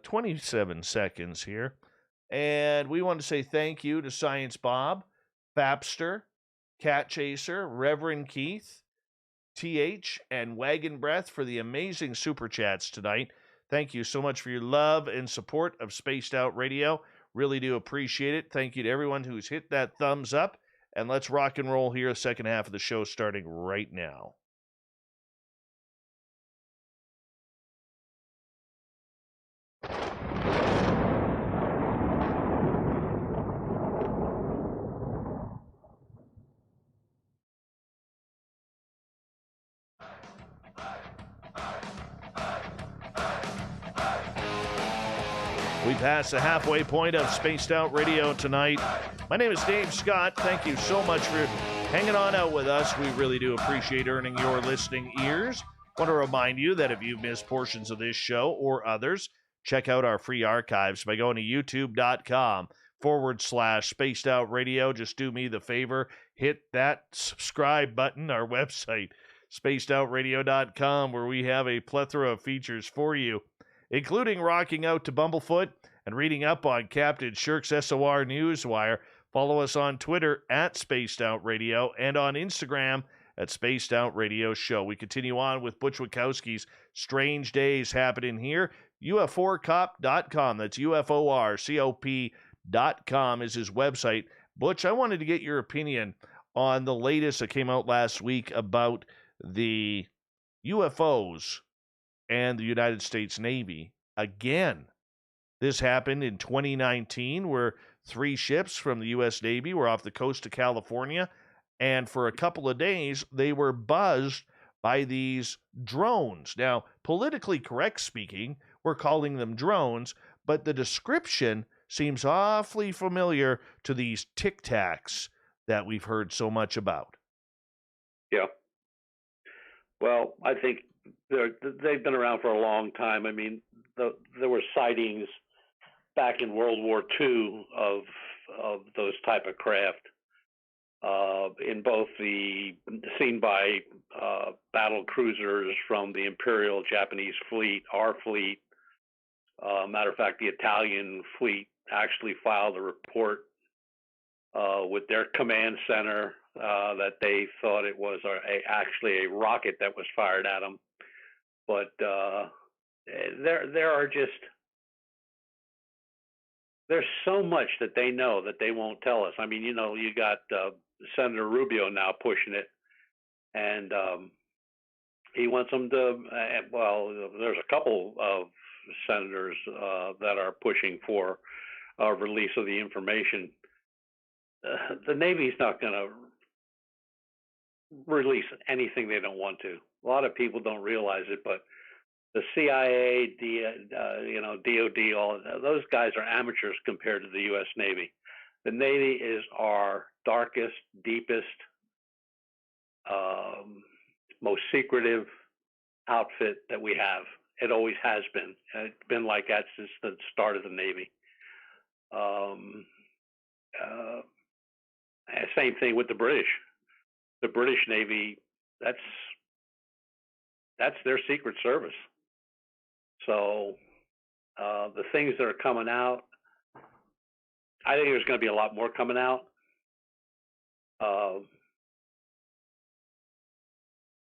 27 seconds here. And we want to say thank you to Science Bob, Fapster, Cat Chaser, Reverend Keith, TH, and Wagon Breath for the amazing super chats tonight. Thank you so much for your love and support of Spaced Out Radio. Really do appreciate it. Thank you to everyone who's hit that thumbs up. And let's rock and roll here, the second half of the show starting right now. We passed the halfway point of Spaced Out Radio tonight. My name is Dave Scott. Thank you so much for hanging on out with us. We really do appreciate earning your listening ears. Want to remind you that if you've missed portions of this show or others, check out our free archives by going to youtube.com/Spaced Out Radio. Just do me the favor, hit that subscribe button, our website, spacedoutradio.com, where we have a plethora of features for you, including rocking out to Bumblefoot and reading up on Captain Shirk's SOR Newswire. Follow us on Twitter at Spaced Out Radio and on Instagram at Spaced Out Radio Show. We continue on with Butch Witkowski's Strange Days happening here. UFOrcop.com. That's UFOrcop.com is his website. Butch, I wanted to get your opinion on the latest that came out last week about the UFOs and the United States Navy. Again, this happened in 2019 where 3 ships from the U.S. Navy were off the coast of California, and for a couple of days, they were buzzed by these drones. Now, politically correct speaking, we're calling them drones, but the description seems awfully familiar to these Tic Tacs that we've heard so much about. Yeah. Well, I think they've been around for a long time. I mean, there were sightings back in World War II of those type of craft, in both seen by battle cruisers from the Imperial Japanese fleet, our fleet. Matter of fact, the Italian fleet actually filed a report with their command center that they thought it was actually a rocket that was fired at them. But there are just, there's so much that they know that they won't tell us. I mean, you got Senator Rubio now pushing it, and he wants them to, well, there's a couple of senators that are pushing for release of the information. The Navy's not going to release anything they don't want to. A lot of people don't realize it, but the CIA, DOD, all those guys are amateurs compared to the U.S. Navy. The Navy is our darkest, deepest, most secretive outfit that we have. It always has been. It's been like that since the start of the Navy. Same thing with the British. The British Navy, that's their secret service. So the things that are coming out, I think there's going to be a lot more coming out.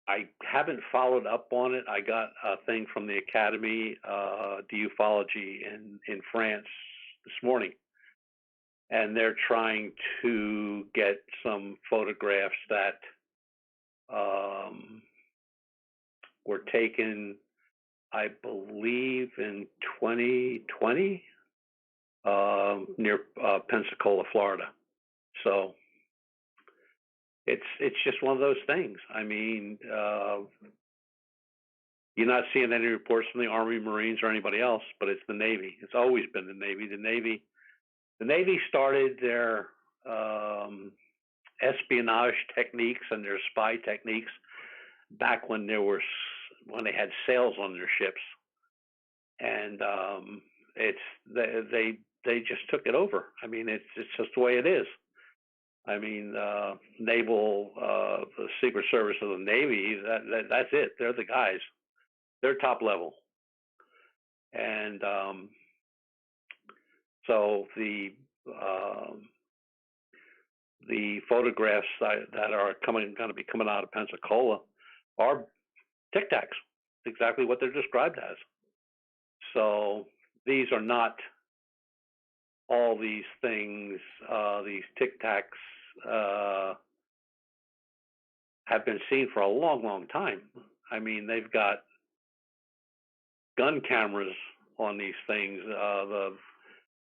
I haven't followed up on it. I got a thing from the Acadamie, the Ufology in France this morning, and they're trying to get some photographs that were taken, I believe, in 2020 near Pensacola, Florida. So it's just one of those things. I mean, you're not seeing any reports from the Army, Marines, or anybody else, but it's the Navy. It's always been the Navy. The Navy started their espionage techniques and their spy techniques back when they had sails on their ships, and they just took it over. I mean, it's just the way it is. I mean, naval, the Secret Service of the Navy, that's it. They're the guys. They're top level. And so the photographs that are going to be coming out of Pensacola are Tic Tacs, exactly what they're described as. So these are not all these things. These Tic Tacs have been seen for a long, long time. I mean, they've got gun cameras on these things.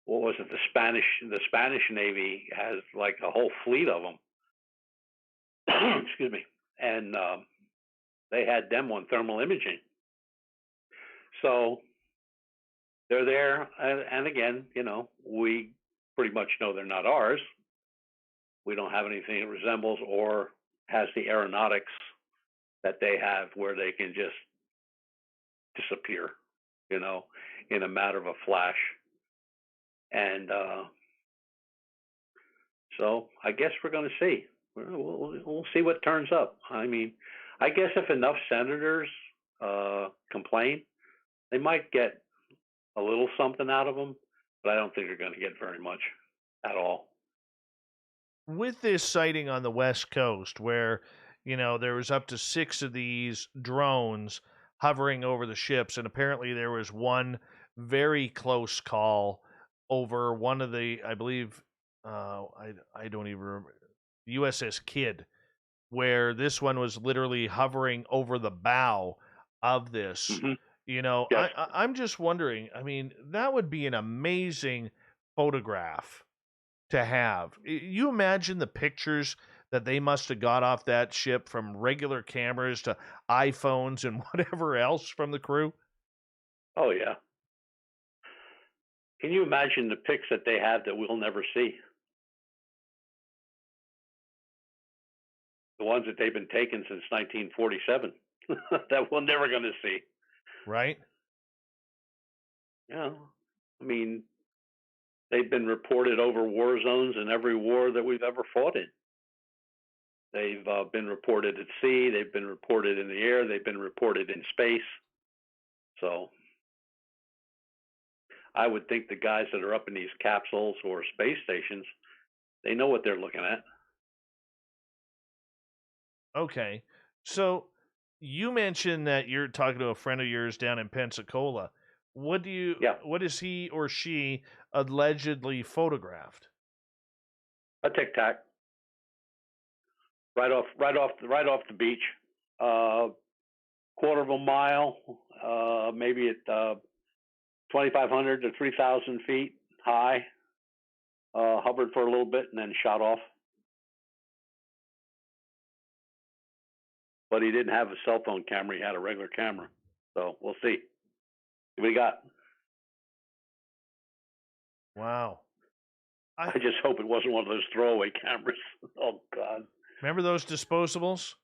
What was it? The Spanish Navy has like a whole fleet of them. Excuse me. And they had them on thermal imaging. So they're there. And again, you know, we pretty much know they're not ours. We don't have anything that resembles or has the aeronautics that they have where they can just disappear, you know, in a matter of a flash. And so I guess we're going to see. We'll see what turns up. I mean, I guess if enough senators complain, they might get a little something out of them, but I don't think they're going to get very much at all. With this sighting on the West Coast, where, you know, there was up to 6 of these drones hovering over the ships, and apparently there was one very close call over one of the, I believe, I don't even remember, USS Kidd, where this one was literally hovering over the bow of this. Mm-hmm. You know, yes. I'm just wondering, I mean, that would be an amazing photograph to have. You imagine the pictures that they must have got off that ship, from regular cameras to iPhones and whatever else from the crew? Oh, yeah. Can you imagine the pics that they have that we'll never see? The ones that they've been taking since 1947 that we're never going to see. Right? Yeah. I mean, they've been reported over war zones in every war that we've ever fought in. They've been reported at sea. They've been reported in the air. They've been reported in space. So I would think the guys that are up in these capsules or space stations, they know what they're looking at. Okay. So you mentioned that you're talking to a friend of yours down in Pensacola. What is he or she allegedly photographed? A Tic Tac. Right off the beach. Quarter of a mile, maybe at 2,500 to 3,000 feet high. Hovered for a little bit and then shot off. But he didn't have a cell phone camera. He had a regular camera. So we'll see. What we got? Wow. I just hope it wasn't one of those throwaway cameras. Oh, God. Remember those disposables?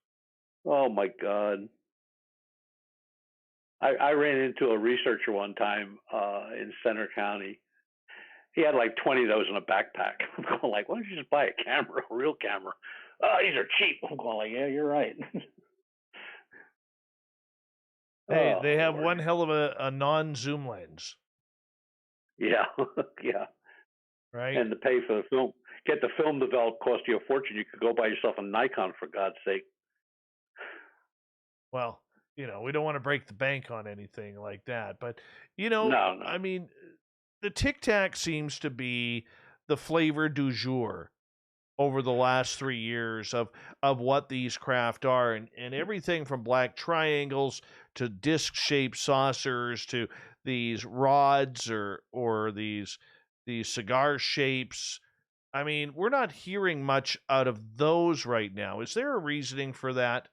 Oh, my God. I ran into a researcher one time in Center County. He had like 20 of those in a backpack. I'm going like, why don't you just buy a camera, a real camera? Oh, these are cheap. I'm going like, yeah, you're right. Hey, they have one hell of a non-zoom lens. Yeah, yeah. Right. And to pay for the film, get the film developed, cost you a fortune. You could go buy yourself a Nikon, for God's sake. Well, you know, we don't want to break the bank on anything like that, but you know, No. I mean, the Tic Tac seems to be the flavor du jour over the last 3 years of what these craft are, and everything from black triangles to disc-shaped saucers to these rods or these cigar shapes. I mean, we're not hearing much out of those right now. Is there a reasoning for that?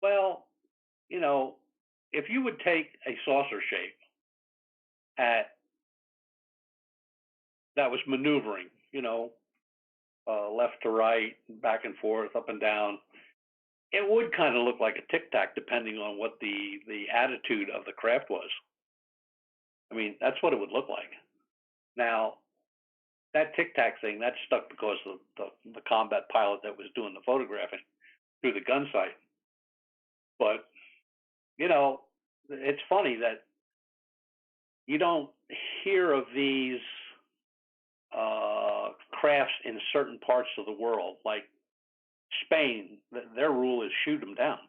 Well, you know, if you would take a saucer shape that was maneuvering, you know, left to right, back and forth, up and down, it would kind of look like a Tic Tac, depending on what the attitude of the craft was. I mean, that's what it would look like. Now, that Tic Tac thing, that stuck because of the combat pilot that was doing the photographing through the gun sight. But, you know, it's funny that you don't hear of these crafts in certain parts of the world, like Spain. Their rule is shoot them down.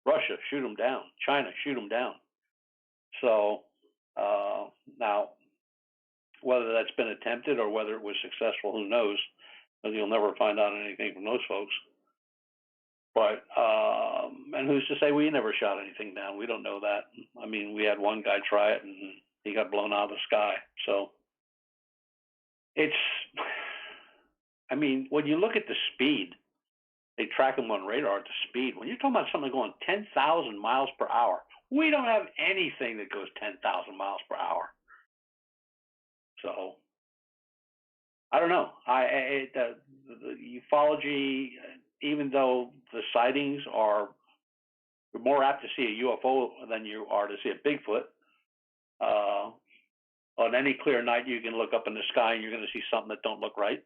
Russia, shoot them down. China, shoot them down. So now, whether that's been attempted or whether it was successful, who knows? Because you'll never find out anything from those folks. But and who's to say we never shot anything down? We don't know that. I mean, we had one guy try it and he got blown out of the sky. So it's, I mean, when you look at the speed, they track them on radar at the speed. When you're talking about something going 10,000 miles per hour, we don't have anything that goes 10,000 miles per hour. So I don't know. The ufology, even though the sightings are, you're more apt to see a UFO than you are to see a Bigfoot. On any clear night, you can look up in the sky and you're going to see something that don't look right.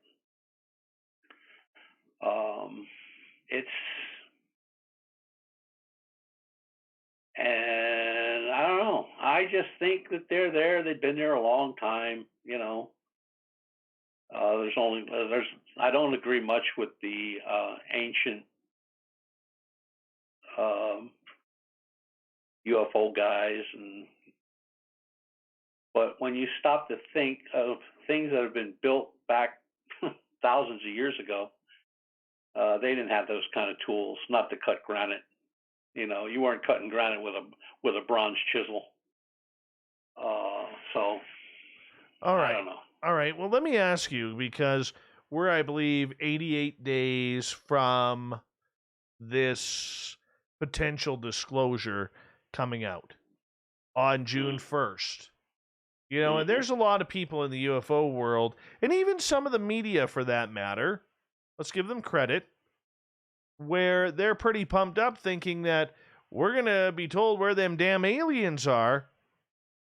And I don't know. I just think that they're there. They've been there a long time. You know, I don't agree much with the ancient UFO guys, but when you stop to think of things that have been built back thousands of years ago, they didn't have those kind of tools, not to cut granite. You know, you weren't cutting granite with a bronze chisel. So, all right. I don't know. All right. Well, let me ask you, because we're, I believe, 88 days from this potential disclosure coming out on June 1st. You know, and there's a lot of people in the UFO world, and even some of the media for that matter, let's give them credit, where they're pretty pumped up thinking that we're going to be told where them damn aliens are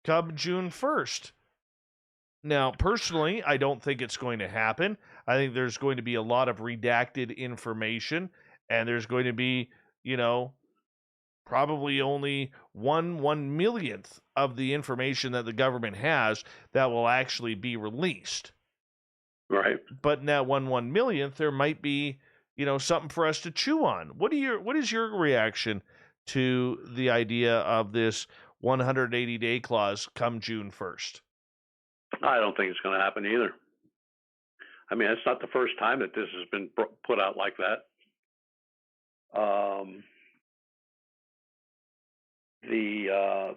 come June 1st. Now, personally, I don't think it's going to happen. I think there's going to be a lot of redacted information, and there's going to be, you know, probably only 1/1,000,000th of the information that the government has that will actually be released. Right. But in that 1/1,000,000th, there might be, you know, something for us to chew on. What is your reaction to the idea of this 180-day clause come June 1st? I don't think it's going to happen either. I mean, it's not the first time that this has been put out like that. The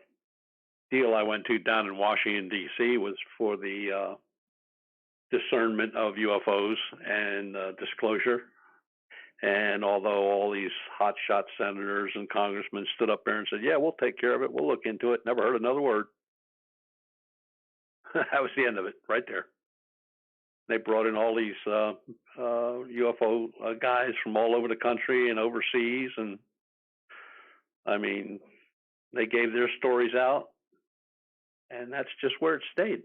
deal I went to down in Washington, D.C. was for the discernment of UFOs and disclosure. And although all these hotshot senators and congressmen stood up there and said, yeah, we'll take care of it, we'll look into it, never heard another word. That was the end of it right there. They brought in all these UFO guys from all over the country and overseas. And I mean, they gave their stories out, and that's just where it stayed.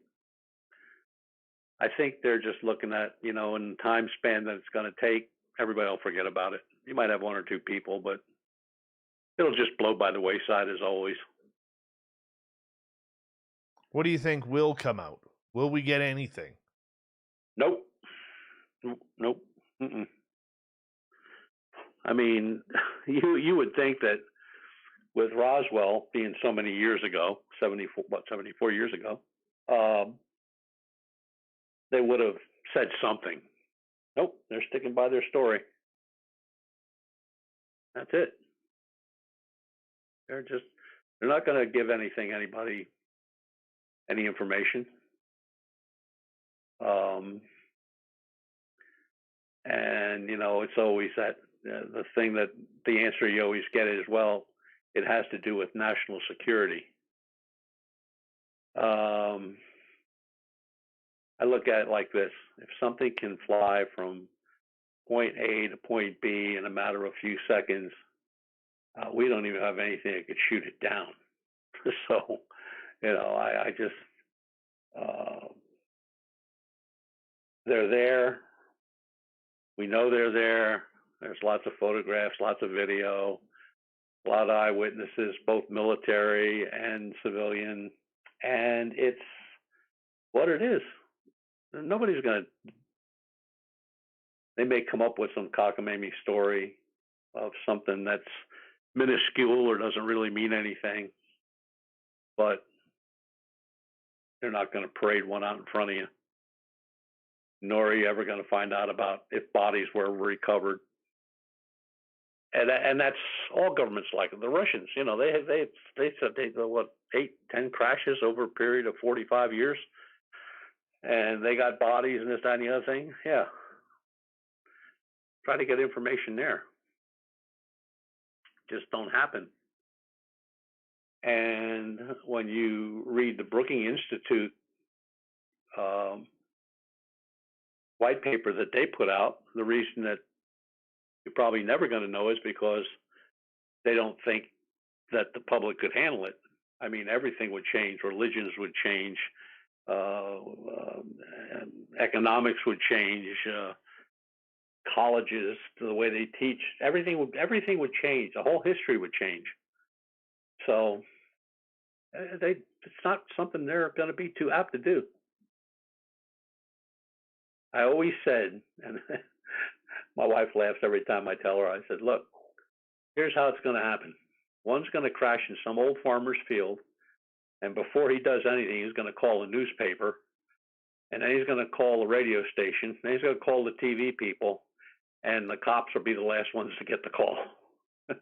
I think they're just looking at, you know, in the time span that it's going to take, everybody will forget about it. You might have one or two people, but it'll just blow by the wayside as always. What do you think will come out? Will we get anything? Nope. Nope. Mm-mm. I mean, you would think that with Roswell being so many years ago, 74 years ago, they would have said something. Nope, they're sticking by their story. That's it. They're not going to give anybody any information. And you know, it's always that the thing that the answer you always get is, well, it has to do with national security. I look at it like this: if something can fly from point A to point B in a matter of a few seconds, we don't even have anything that could shoot it down. So, you know, I just they're there. We know they're there. There's lots of photographs, lots of video. a lot of eyewitnesses, both military and civilian, and it's what it is. Nobody's going to, they may come up with some cockamamie story of something that's minuscule or doesn't really mean anything, but they're not going to parade one out in front of you. Nor are you ever going to find out about if bodies were recovered. And that's all governments like it. The Russians, you know, they said they what 8-10 crashes over a period of 45 years, and they got bodies and this, that, and the other thing. Yeah, try to get information there. Just don't happen. And when you read the Brookings Institute white paper that they put out, the reason that you're probably never going to know is because they don't think that the public could handle it. I mean, everything would change. Religions would change. Economics would change. Colleges, the way they teach, everything would change. The whole history would change. So it's not something they're going to be too apt to do. I always said, and my wife laughs every time I tell her, I said, look, here's how it's going to happen. One's going to crash in some old farmer's field, and before he does anything, he's going to call a newspaper, and then he's going to call the radio station, then he's going to call the TV people, and the cops will be the last ones to get the call.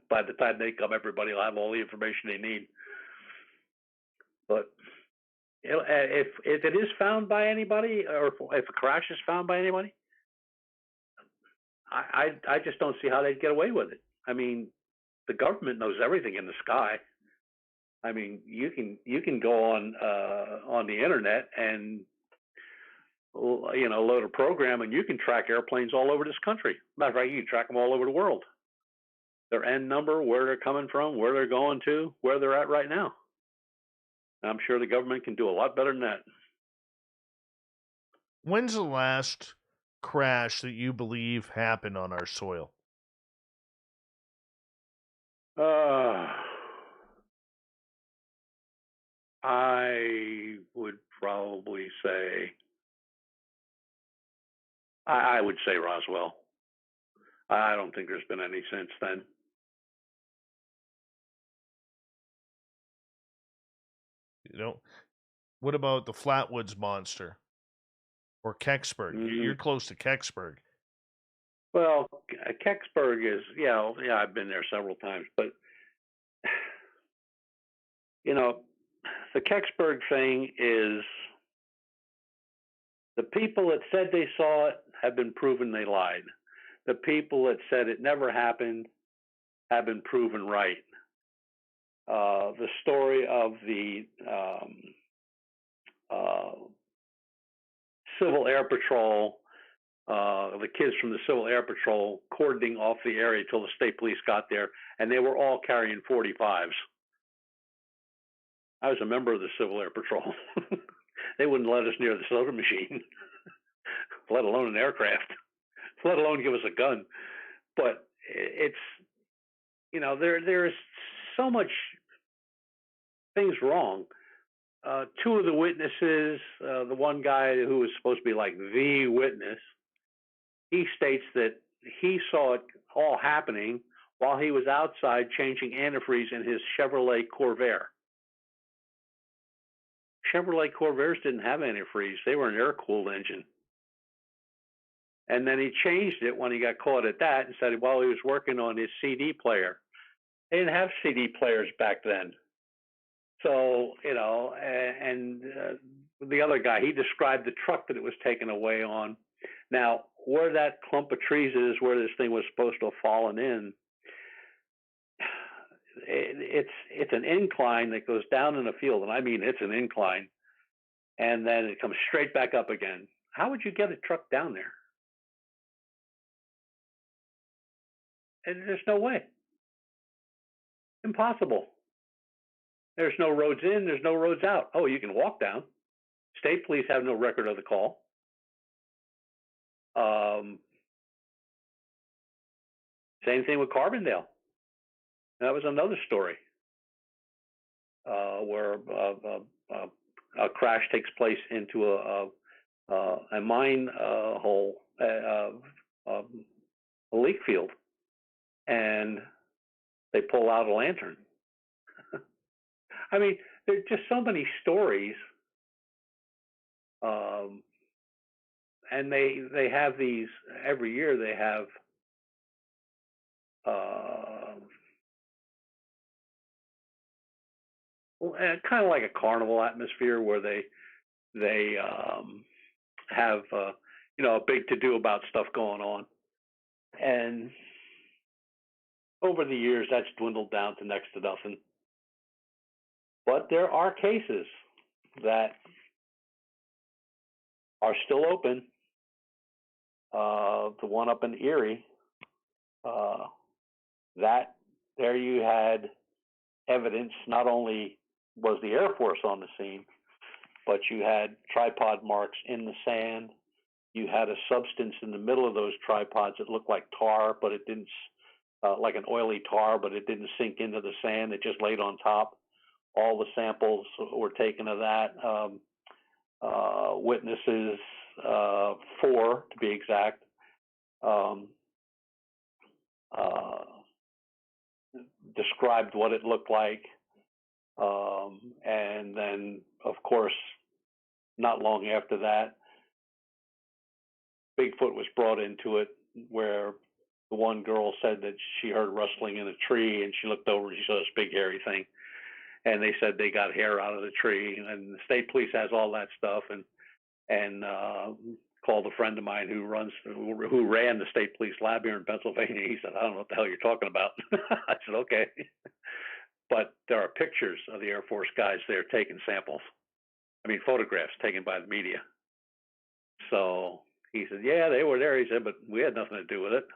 By the time they come, everybody will have all the information they need. But if it is found by anybody, or if a crash is found by anybody, I just don't see how they'd get away with it. I mean, the government knows everything in the sky. I mean, you can go on the internet and load a program, and you can track airplanes all over this country. Matter of fact, you can track them all over the world. Their end number, where they're coming from, where they're going to, where they're at right now. I'm sure the government can do a lot better than that. When's the last crash that you believe happened on our soil? I would probably say, I would say Roswell. I don't think there's been any since then. You know, what about the Flatwoods Monster or Kecksburg? You're close to Kecksburg. Well, Kecksburg is, yeah, I've been there several times, but the Kecksburg thing is, the people that said they saw it have been proven they lied. The people that said it never happened have been proven right. The story of the Civil Air Patrol, the kids from the Civil Air Patrol cordoning off the area till the state police got there, and they were all carrying 45s. I was a member of the Civil Air Patrol. They wouldn't let us near the soda machine, let alone an aircraft, let alone give us a gun. But it's, there's so much things wrong. Two of the witnesses, the one guy who was supposed to be like the witness, he states that he saw it all happening while he was outside changing antifreeze in his Chevrolet Corvair. Chevrolet Corvairs didn't have antifreeze. They were an air-cooled engine. And then he changed it when he got caught at that and said while he was working on his CD player. They didn't have CD players back then. So, the other guy, he described the truck that it was taken away on. Now, where that clump of trees is, where this thing was supposed to have fallen in, it's an incline that goes down in a field, and I mean it's an incline, and then it comes straight back up again. How would you get a truck down there? And there's no way. Impossible. There's no roads in, there's no roads out. Oh, you can walk down. State police have no record of the call. Same thing with Carbondale. That was another story where a crash takes place into a mine hole, a leak field, and they pull out a lantern. I mean, there's just so many stories, and they have these every year. They have kind of like a carnival atmosphere where they have a big to do about stuff going on, and over the years that's dwindled down to next to nothing. But there are cases that are still open. The one up in Erie, that there you had evidence. Not only was the Air Force on the scene, but you had tripod marks in the sand. You had a substance in the middle of those tripods that looked like tar, but it didn't, like an oily tar, but it didn't sink into the sand. It just laid on top. All the samples were taken of that. Witnesses, 4 to be exact, described what it looked like. And then, of course, not long after that, Bigfoot was brought into it, where the one girl said that she heard rustling in a tree, and she looked over and she saw this big hairy thing. And they said they got hair out of the tree, and the state police has all that stuff, and called a friend of mine who ran the state police lab here in Pennsylvania. He said, "I don't know what the hell you're talking about." I said, "Okay." But there are pictures of the Air Force guys there taking samples. I mean, photographs taken by the media. So he said, "Yeah, they were there." He said, "But we had nothing to do with it."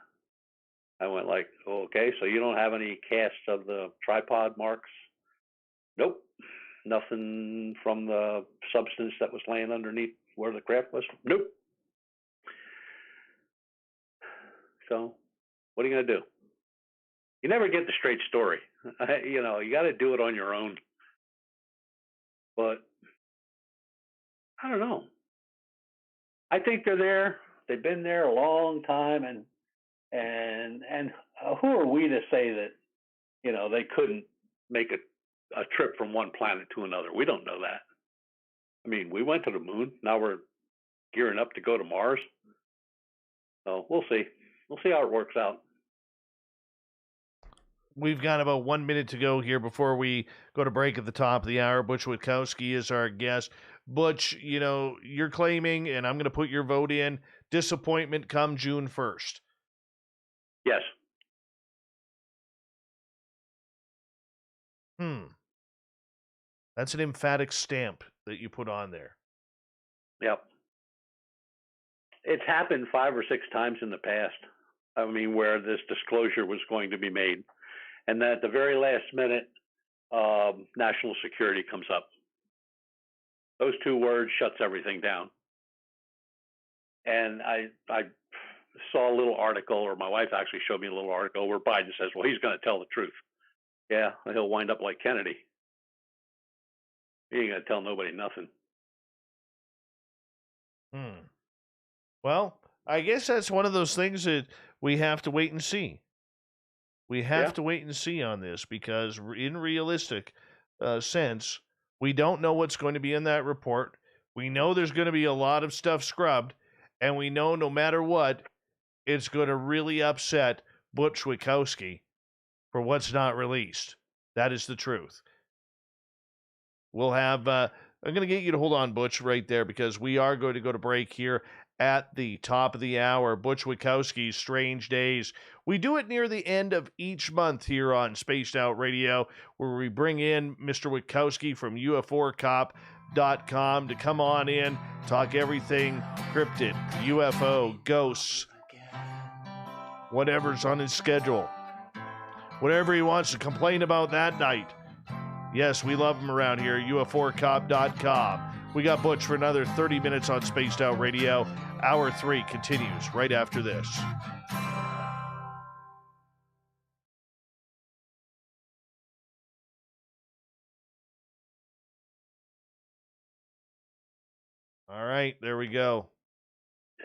I went like, "Okay, so you don't have any casts of the tripod marks?" "Nope, nothing from the substance that was laying underneath where the craft was." "Nope." So what are you going to do? You never get the straight story. You got to do it on your own. But I don't know. I think they're there. They've been there a long time, and who are we to say that they couldn't make a trip from one planet to another? We don't know that. I mean, we went to the moon. Now we're gearing up to go to Mars. So we'll see. We'll see how it works out. We've got about 1 minute to go here before we go to break at the top of the hour. Butch Witkowski is our guest. Butch, you're claiming, and I'm going to put your vote in, disappointment come June 1st. Yes. That's an emphatic stamp that you put on there. Yep. It's happened 5 or 6 times in the past. I mean, where this disclosure was going to be made. And then at the very last minute, national security comes up. Those 2 words shuts everything down. And I saw a little article, or my wife actually showed me a little article where Biden says, well, he's going to tell the truth. Yeah, he'll wind up like Kennedy. He ain't going to tell nobody nothing. Well, I guess that's one of those things that we have to wait and see. We have to wait and see on this, because in realistic sense, we don't know what's going to be in that report. We know there's going to be a lot of stuff scrubbed, and we know no matter what, it's going to really upset Butch Witkowski for what's not released. That is the truth. We'll have, I'm going to get you to hold on, Butch, right there, because we are going to go to break here at the top of the hour. Butch Witkowski's Strange Days. We do it near the end of each month here on Spaced Out Radio, where we bring in Mr. Witkowski from UFOcop.com to come on in, talk everything cryptid, UFO, ghosts, whatever's on his schedule. Whatever he wants to complain about that night. Yes, we love him around here, UFOcop.com. We got Butch for another 30 minutes on Spaced Out Radio. Hour 3 continues right after this. All right, there we go.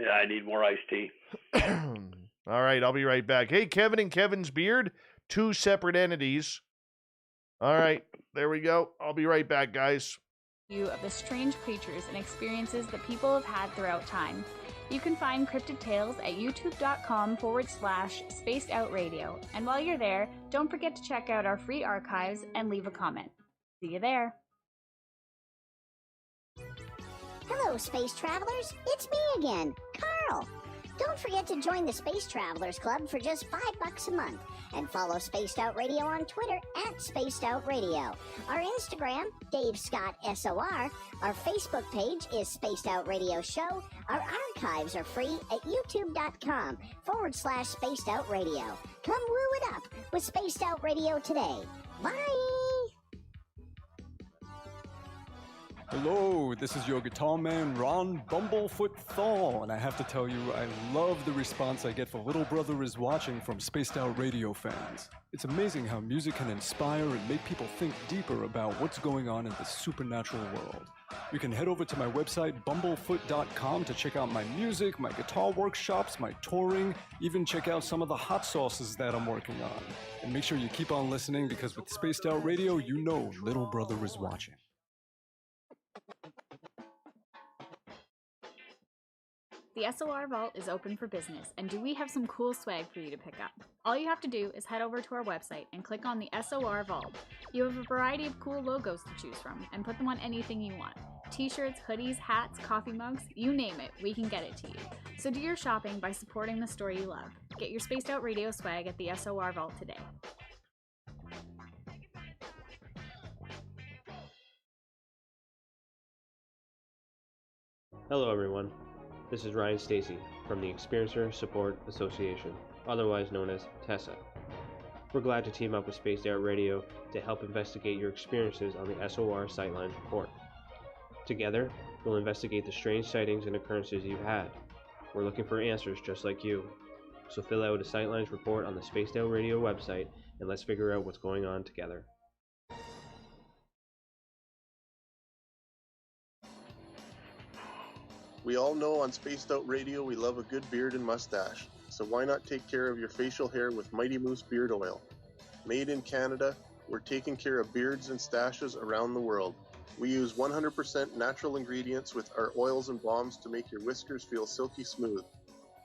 Yeah, I need more iced tea. All right, I'll be right back. Hey, Kevin and Kevin's Beard, 2 separate entities. All right, there we go. I'll be right back, guys. View of the strange creatures and experiences that people have had throughout time. You can find Cryptid Tales at youtube.com/spacedoutradio. And while you're there, don't forget to check out our free archives and leave a comment. See you there. Hello, space travelers. It's me again, Carl. Don't forget to join the Space Travelers Club for just $5 a month and follow Spaced Out Radio on Twitter at Spaced Out Radio. Our Instagram, Dave Scott SOR. Our Facebook page is Spaced Out Radio Show. Our archives are free at youtube.com/Spaced Out Radio. Come woo it up with Spaced Out Radio today. Bye! Hello, this is your guitar man, Ron Bumblefoot Thaw, and I have to tell you, I love the response I get for Little Brother is Watching from Spaced Out Radio fans. It's amazing how music can inspire and make people think deeper about what's going on in the supernatural world. You can head over to my website, bumblefoot.com, to check out my music, my guitar workshops, my touring, even check out some of the hot sauces that I'm working on. And make sure you keep on listening, because with Spaced Out Radio, you know Little Brother is watching. The SOR Vault is open for business, and do we have some cool swag for you to pick up? All you have to do is head over to our website and click on the SOR Vault. You have a variety of cool logos to choose from, and put them on anything you want. T-shirts, hoodies, hats, coffee mugs, you name it, we can get it to you. So do your shopping by supporting the store you love. Get your Spaced Out Radio swag at the SOR Vault today. Hello everyone, this is Ryan Stacy from the Experiencer Support Association, otherwise known as TESSA. We're glad to team up with Spaced Out Radio to help investigate your experiences on the SOR Sightlines report. Together, we'll investigate the strange sightings and occurrences you've had. We're looking for answers just like you. So fill out a Sightlines report on the Spaced Out Radio website and let's figure out what's going on together. We all know on Spaced Out Radio we love a good beard and mustache, so why not take care of your facial hair with Mighty Moose Beard Oil? Made in Canada, we're taking care of beards and stashes around the world. We use 100% natural ingredients with our oils and balms to make your whiskers feel silky smooth.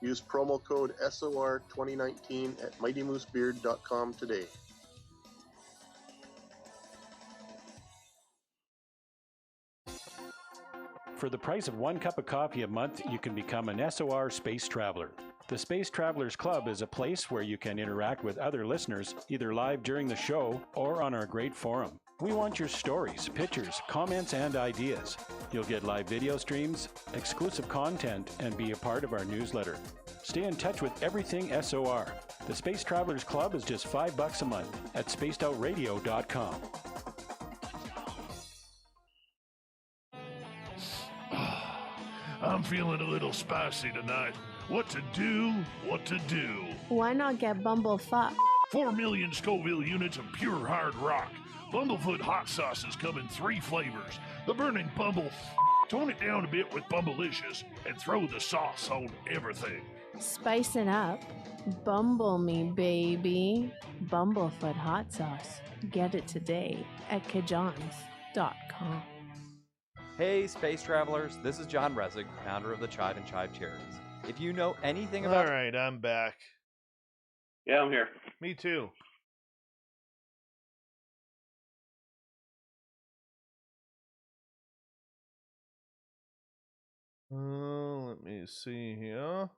Use promo code SOR2019 at mightymoosebeard.com today. For the price of 1 cup of coffee a month, you can become an SOR Space Traveler. The Space Travelers Club is a place where you can interact with other listeners, either live during the show or on our great forum. We want your stories, pictures, comments, and ideas. You'll get live video streams, exclusive content, and be a part of our newsletter. Stay in touch with everything SOR. The Space Travelers Club is just $5 a month at spacedoutradio.com. I'm feeling a little spicy tonight. What to do? What to do? Why not get Bumblefuck? 4 million Scoville units of pure hard rock. Bumblefoot hot sauces come in 3 flavors. The burning Bumble. Tone it down a bit with Bumblicious and throw the sauce on everything. Spice it up. Bumble me, baby. Bumblefoot hot sauce. Get it today at kajans.com. Hey, space travelers, this is John Resig, founder of the Chide and Chive charities. If you know anything about... All right, I'm back. Yeah, I'm here. Me too. Let me see here.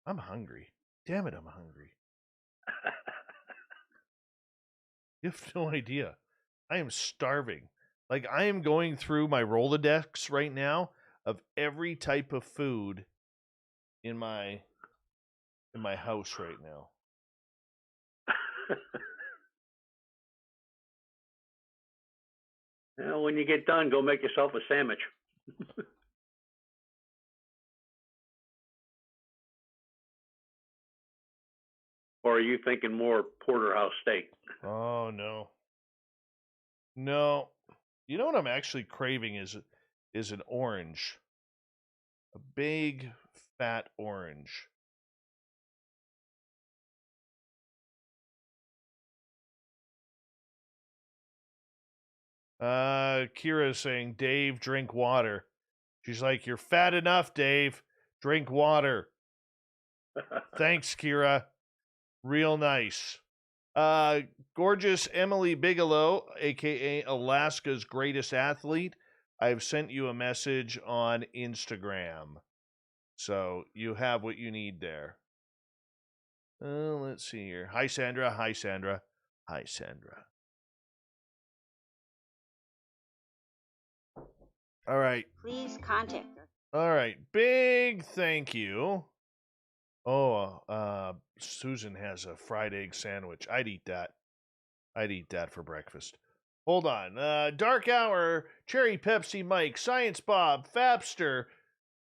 I'm hungry. Damn it, I'm hungry. You have no idea. I am starving. Like, I am going through my Rolodex right now of every type of food in my house right now. Well, when you get done, go make yourself a sandwich. Or are you thinking more porterhouse steak? Oh, no. No. You know what I'm actually craving is an orange. A big, fat orange. Kira's saying, Dave, drink water. She's like, you're fat enough, Dave. Drink water. Thanks, Kira. Real nice. Gorgeous Emily Bigelow, a.k.a. Alaska's greatest athlete. I've sent you a message on Instagram. So you have what you need there. Let's see here. Hi, Sandra. Hi, Sandra. Hi, Sandra. All right. Please contact her. All right. Big thank you. Oh, Susan has a fried egg sandwich. I'd eat that. I'd eat that for breakfast. Hold on. Dark Hour, Cherry Pepsi Mike, Science Bob, Fapster,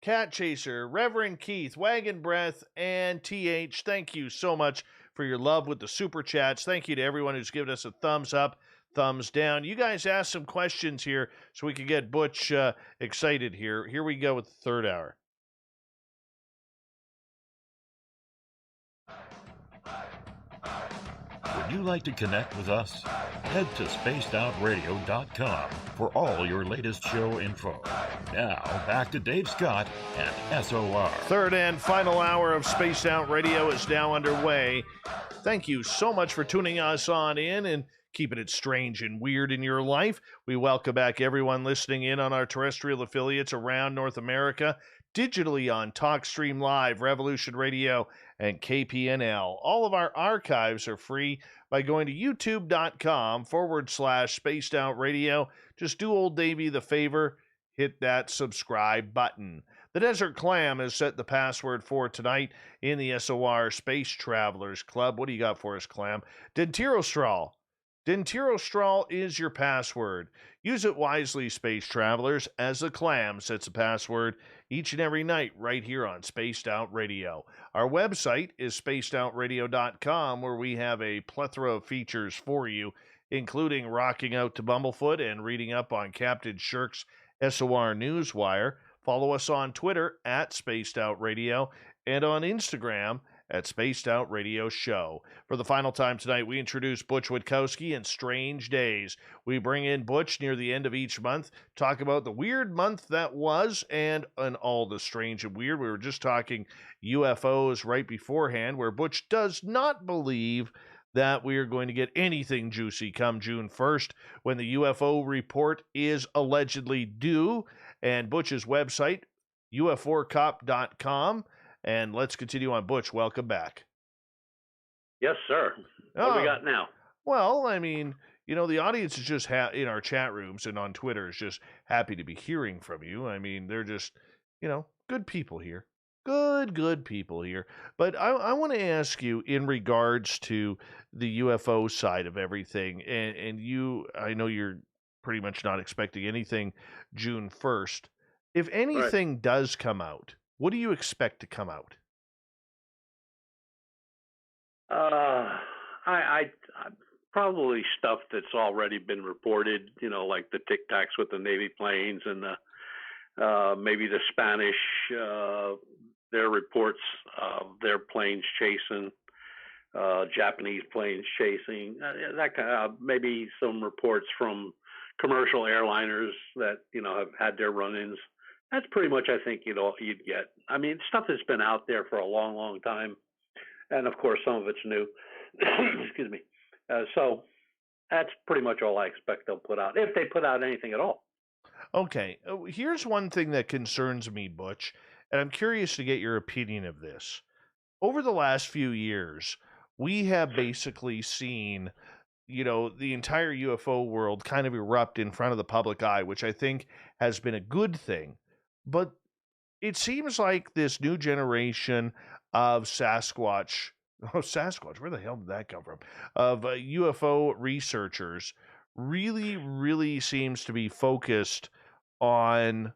Cat Chaser, Reverend Keith, Wagon Breath, and TH. Thank you so much for your love with the super chats. Thank you to everyone who's given us a thumbs up, thumbs down. You guys asked some questions here so we could get Butch excited here. Here we go with the third hour. Would you like to connect with us? Head to spacedoutradio.com for all your latest show info. Now, back to Dave Scott and SOR. Third and final hour of Spaced Out Radio is now underway. Thank you so much for tuning us on in and keeping it strange and weird in your life. We welcome back everyone listening in on our terrestrial affiliates around North America, digitally on TalkStream Live, Revolution Radio, and KPNL. All of our archives are free by going to youtube.com/Spaced Out Radio. Just do old Davey the favor, hit that subscribe button. The Desert Clam has set the password for tonight in the SOR Space Travelers Club. What do you got for us, Clam? Dentirostral. Dentirostral is your password. Use it wisely, Space Travelers, as the Clam sets a password each and every night right here on Spaced Out Radio. Our website is spacedoutradio.com, where we have a plethora of features for you, including rocking out to Bumblefoot and reading up on Captain Shirk's SOR Newswire. Follow us on Twitter at Spaced Out Radio and on Instagram at Spaced Out Radio Show. For the final time tonight, we introduce Butch Witkowski and Strange Days. We bring in Butch near the end of each month, talk about the weird month that was and all the strange and weird. We were just talking UFOs right beforehand, where Butch does not believe that we are going to get anything juicy come June 1st when the UFO report is allegedly due. And Butch's website, uforcop.com. And let's continue on. Butch, welcome back. Yes, sir. What do we got now? Well, I mean, you know, the audience is just in our chat rooms and on Twitter is just happy to be hearing from you. I mean, they're just, you know, good people here. Good people here. But I want to ask you in regards to the UFO side of everything. And you, I know you're pretty much not expecting anything June 1st. If anything does come out, what do you expect to come out? I probably stuff that's already been reported, you know, like the Tic Tacs with the Navy planes and maybe the Spanish, their reports of their planes chasing, Japanese planes chasing, that kind of, maybe some reports from commercial airliners that, you know, have had their run-ins. That's pretty much, I think, you'd get. I mean, stuff that's been out there for a long, long time. And, of course, some of it's new. Excuse me. So that's pretty much all I expect they'll put out, if they put out anything at all. Okay. Here's one thing that concerns me, Butch, and I'm curious to get your opinion of this. Over the last few years, we have basically seen, you know, the entire UFO world kind of erupt in front of the public eye, which I think has been a good thing. But it seems like this new generation of Sasquatch, where the hell did that come from? Of UFO researchers really seems to be focused on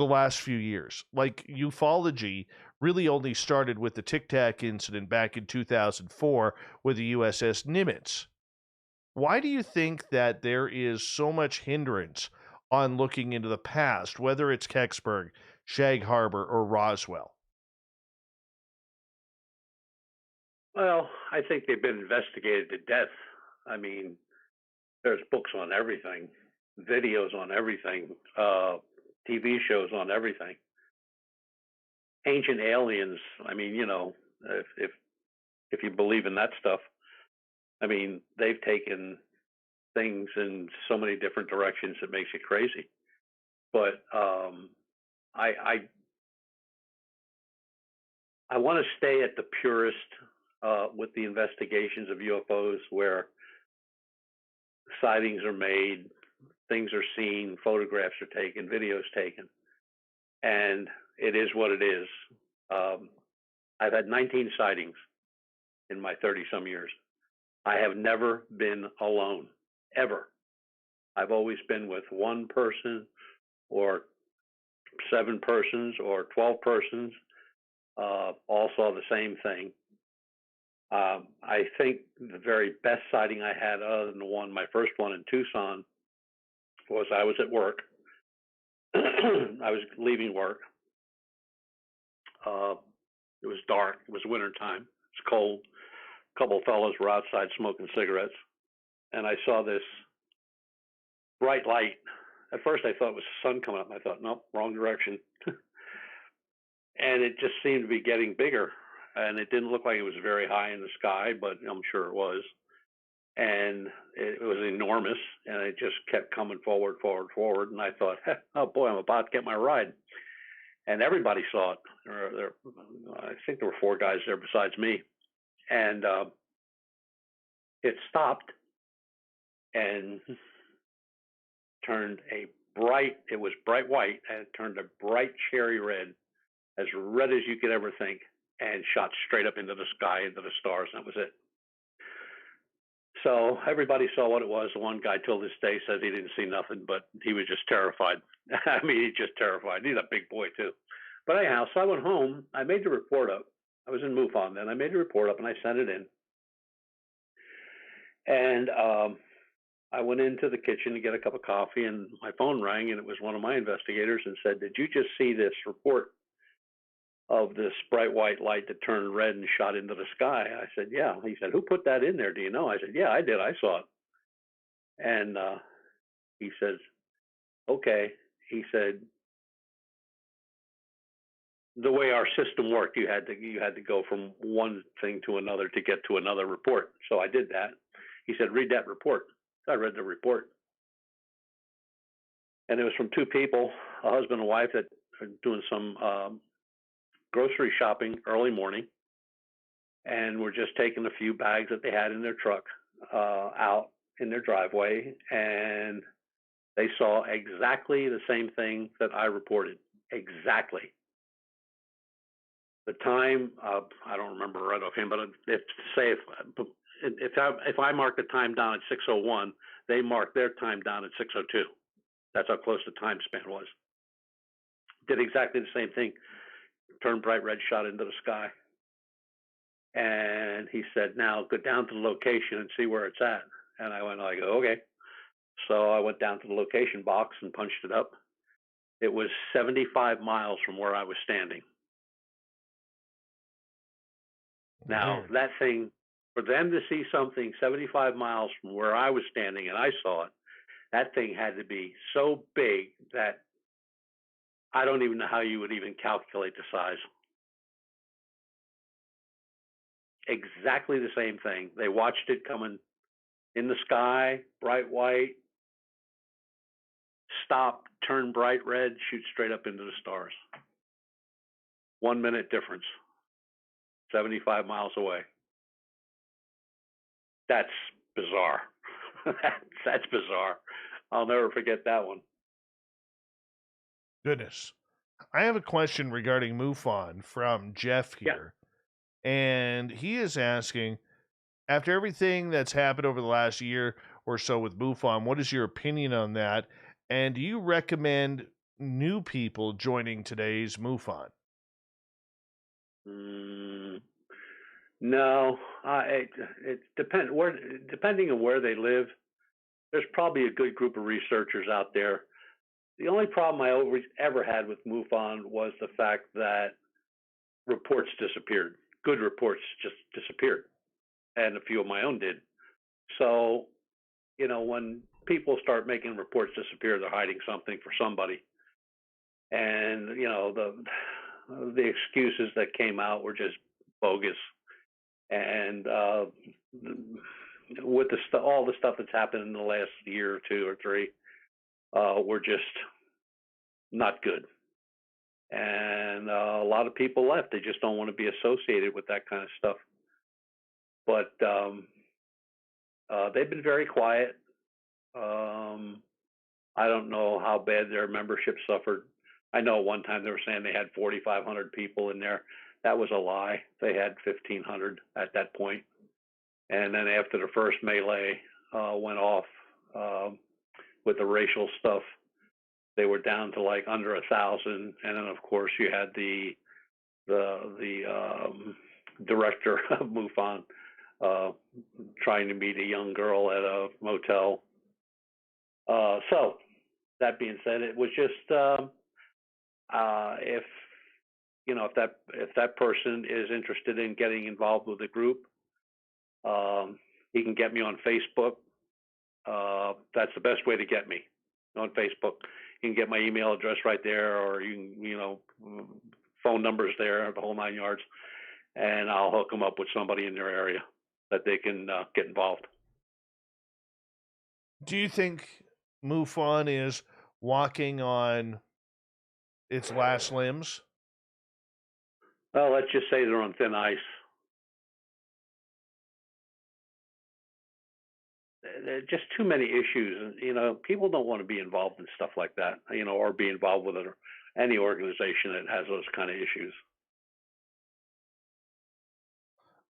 the last few years. Like ufology really only started with the Tic Tac incident back in 2004 with the USS Nimitz. Why do you think that there is so much hindrance on looking into the past, whether it's Kecksburg, Shag Harbor, or Roswell? Well, I think they've been investigated to death. I mean, there's books on everything, videos on everything, TV shows on everything. Ancient aliens. I mean, you know, if you believe in that stuff, I mean, they've taken things in so many different directions it makes you crazy. But I want to stay at the purest with the investigations of UFOs, where sightings are made, things are seen, photographs are taken, videos taken, and it is what it is. I've had 19 sightings in my 30-some years. I have never been alone, ever. I've always been with one person or 7 persons or 12 persons, all saw the same thing. I think the very best sighting I had, other than the one, my first one in Tucson, was I was at work. I was leaving work. It was dark. It was winter time. It's cold. A couple of fellows were outside smoking cigarettes, and I saw this bright light. At first, I thought it was the sun coming up. I thought, nope, wrong direction. And it just seemed to be getting bigger. And it didn't look like it was very high in the sky, but I'm sure it was. And it was enormous, and it just kept coming forward. And I thought, oh boy, I'm about to get my ride. And everybody saw it. I think there were 4 guys there besides me. And it stopped and turned it was bright white, and it turned a bright cherry red, as red as you could ever think, and shot straight up into the sky, into the stars, and that was it. So everybody saw what it was. The one guy till this day says he didn't see nothing, but he was just terrified. I mean, he's just terrified. He's a big boy too. But anyhow, so I went home. I made the report up. I was in MUFON then. I made the report up and I sent it in. And I went into the kitchen to get a cup of coffee, and my phone rang, and it was one of my investigators, and said, "Did you just see this report of this bright white light that turned red and shot into the sky?" I said, "Yeah." He said, "Who put that in there? Do you know?" I said, "Yeah, I did. I saw it." And he says, "Okay." He said, "The way our system worked, you had to go from one thing to another to get to another report." So I did that. He said, "Read that report." So I read the report, and it was from 2 people, a husband and wife, that are doing some grocery shopping early morning, and were just taking a few bags that they had in their truck out in their driveway, and they saw exactly the same thing that I reported. Exactly. The time, I don't remember right offhand, but if I mark the time down at 6:01, they marked their time down at 6:02. That's how close the time span was. Did exactly the same thing. Turned bright red, shot into the sky. And he said, "Now go down to the location and see where it's at." And I went like, "Okay." So I went down to the location box and punched it up. It was 75 miles from where I was standing. Now, that thing, for them to see something 75 miles from where I was standing and I saw it, that thing had to be so big that I don't even know how you would even calculate the size. Exactly the same thing. They watched it coming in the sky, bright white, stop, turn bright red, shoot straight up into the stars. 1 minute difference, 75 miles away. That's bizarre. That's bizarre. I'll never forget that one. Goodness. I have a question regarding MUFON from Jeff here. Yeah. And he is asking, after everything that's happened over the last year or so with MUFON, what is your opinion on that? And do you recommend new people joining today's MUFON? No, it depends. Depending on where they live, there's probably a good group of researchers out there. The only problem I always ever had with MUFON was the fact that reports disappeared. Good reports just disappeared, and a few of my own did. So, when people start making reports disappear, they're hiding something for somebody. And the excuses that came out were just bogus. And with all the stuff that's happened in the last year or two or three, were just not good. And a lot of people left. They just don't want to be associated with that kind of stuff. But they've been very quiet. I don't know how bad their membership suffered. I know one time they were saying they had 4,500 people in there. That was a lie. They had 1,500 at that point. And then after the first melee went off with the racial stuff, they were down to like under 1,000. And then of course you had the director of MUFON trying to meet a young girl at a motel. So that being said, it was just if that person is interested in getting involved with the group, he can get me on Facebook. That's the best way to get me on Facebook. You can get my email address right there, or you can, phone numbers there, the whole 9 yards, and I'll hook them up with somebody in their area that they can get involved. Do you think MUFON is walking on its last limbs? Well, let's just say they're on thin ice. There are just too many issues. People don't want to be involved in stuff like that, or be involved with any organization that has those kind of issues.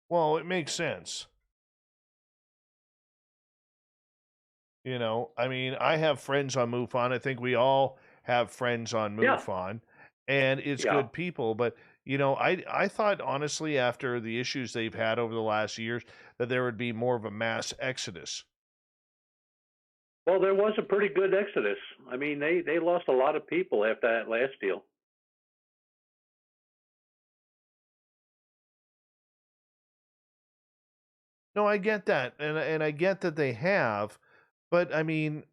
Well, it makes sense. I have friends on MUFON. I think we all have friends on MUFON, and it's good people. But, I thought, honestly, after the issues they've had over the last years, that there would be more of a mass exodus. Well, there was a pretty good exodus. I mean, they lost a lot of people after that last deal. No, I get that, and I get that they have, but I mean,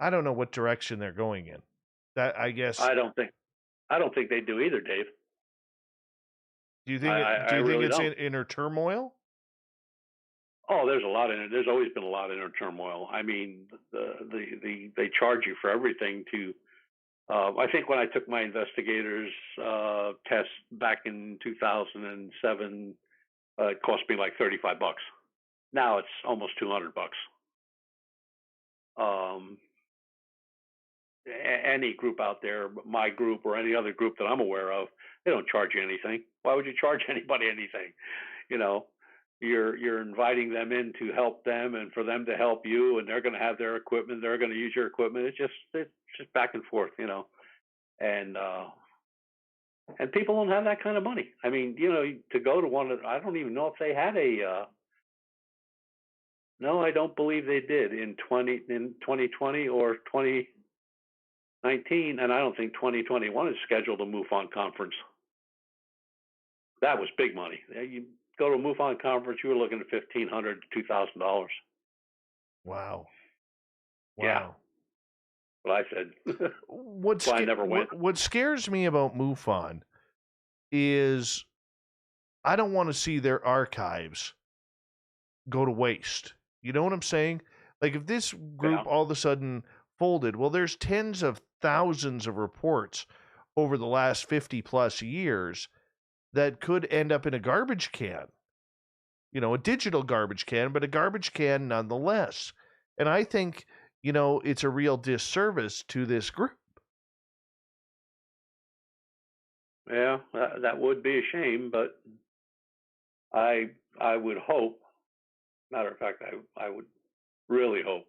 I don't know what direction they're going in. That I guess. I don't think they do either, Dave. Do you think? Do you think it's in inner turmoil? Oh, there's always been a lot of inner turmoil. I mean, they charge you for everything to. I think when I took my investigator's test back in 2007, it cost me like $35. Now it's almost $200. Any group out there, my group or any other group that I'm aware of, they don't charge you anything. Why would you charge anybody anything? You're inviting them in to help them and for them to help you, and they're going to have their equipment. They're going to use your equipment. It's just back and forth, and people don't have that kind of money. I mean, to go to one, I don't even know if they had a. No, I don't believe they did in 2020 or 2019, and I don't think 2021 is scheduled a MUFON conference. That was big money. You go to a MUFON conference, you were looking at $1,500 to $2,000. Wow. Yeah. What I said. I never went. What scares me about MUFON is I don't want to see their archives go to waste. You know what I'm saying? Like if this group all of a sudden folded, well, there's tens of thousands of reports over the last 50 plus years that could end up in a garbage can. A digital garbage can, but a garbage can nonetheless. And I think, it's a real disservice to this group. Yeah, that would be a shame, but I would hope, matter of fact, I would really hope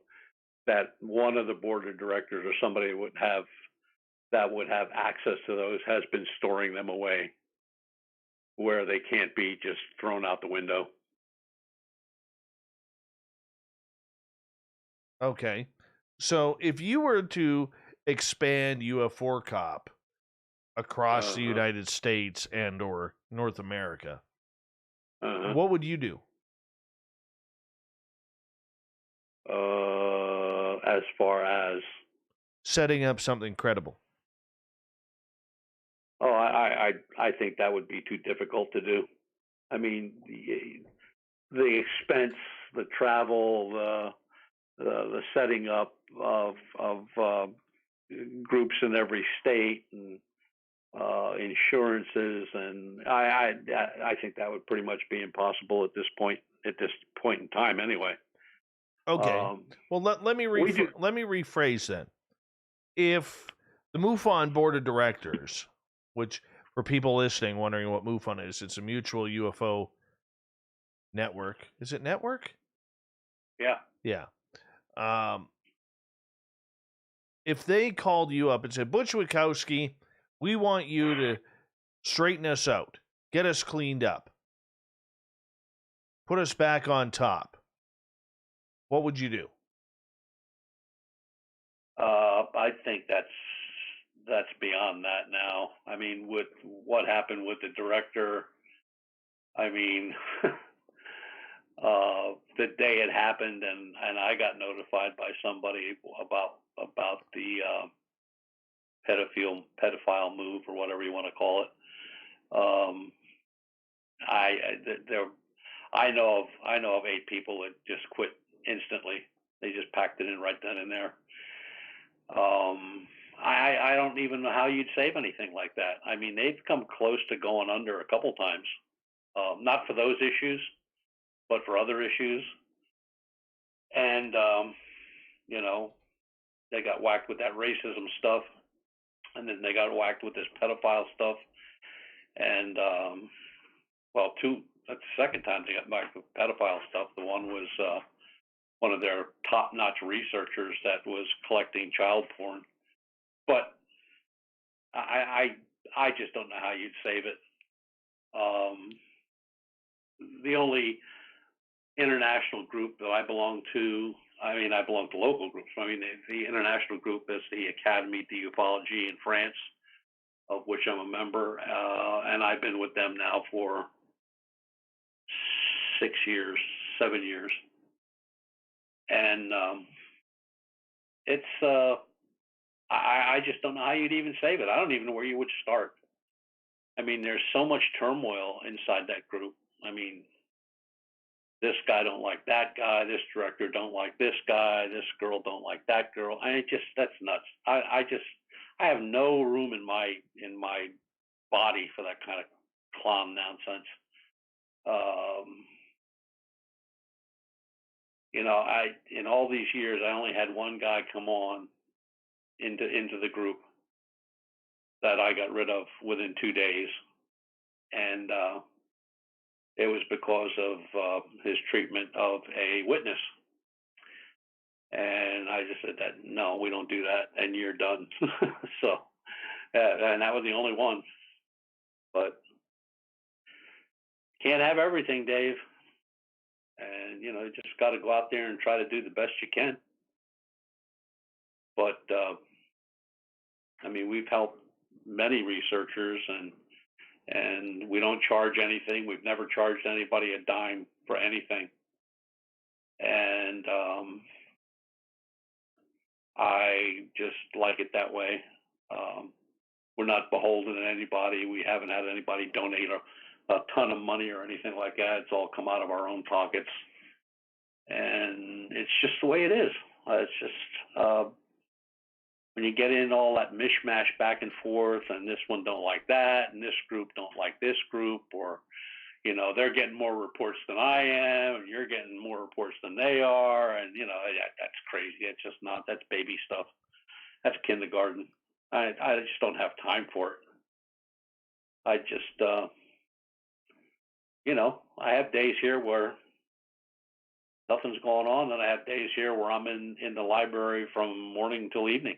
that one of the board of directors or somebody would have access to those has been storing them away where they can't be just thrown out the window. Okay. So if you were to expand UFO Cop across the United States and or North America, what would you do? As far as setting up something credible. Oh, I think that would be too difficult to do. I mean, the expense, the travel, the setting up of groups in every state, and insurances, and I think that would pretty much be impossible at this point in time, anyway. Okay. Well, let me rephrase then. If the MUFON board of directors, which for people listening wondering what MUFON is, it's a mutual UFO network. Is it network? Yeah. Yeah. If they called you up and said, Butch Witkowski, we want you to straighten us out, get us cleaned up, put us back on top, what would you do? I think that's beyond that now. I mean, with what happened with the director, I mean, the day it happened, and I got notified by somebody about the pedophile move, or whatever you want to call it. I know of 8 people that just quit instantly. They just packed it in right then and there. I don't even know how you'd save anything like that. I mean, they've come close to going under a couple times, not for those issues, but for other issues. And they got whacked with that racism stuff, and then they got whacked with this pedophile stuff. And that's the second time they got whacked with pedophile stuff. The one was one of their top-notch researchers that was collecting child porn. But I just don't know how you'd save it. The only international group that I belong to, I belong to local groups. I mean, the international group is the Acadamie de Ufologie in France, of which I'm a member, and I've been with them now for 7 years. And I just don't know how you'd even save it. I don't even know where you would start. I mean, there's so much turmoil inside that group. I mean, this guy don't like that guy, this director don't like this guy, this girl don't like that girl. That's nuts. I have no room in my body for that kind of clown nonsense. In all these years, I only had one guy come on into the group that I got rid of within 2 days, and it was because of his treatment of a witness. And I just said that, no, we don't do that, and you're done. So, and that was the only one. But can't have everything, Dave. And, you just got to go out there and try to do the best you can. But, I mean, we've helped many researchers, and we don't charge anything. We've never charged anybody a dime for anything. And I just like it that way. We're not beholden to anybody. We haven't had anybody donate a ton of money or anything like that. It's all come out of our own pockets. And it's just the way it is. It's just when you get in all that mishmash back and forth, and this one don't like that, and this group don't like this group, or they're getting more reports than I am, and you're getting more reports than they are, and that's crazy. It's just not. That's baby stuff. That's kindergarten. I just don't have time for it. I just I have days here where nothing's going on. And I have days here where I'm in the library from morning till evening.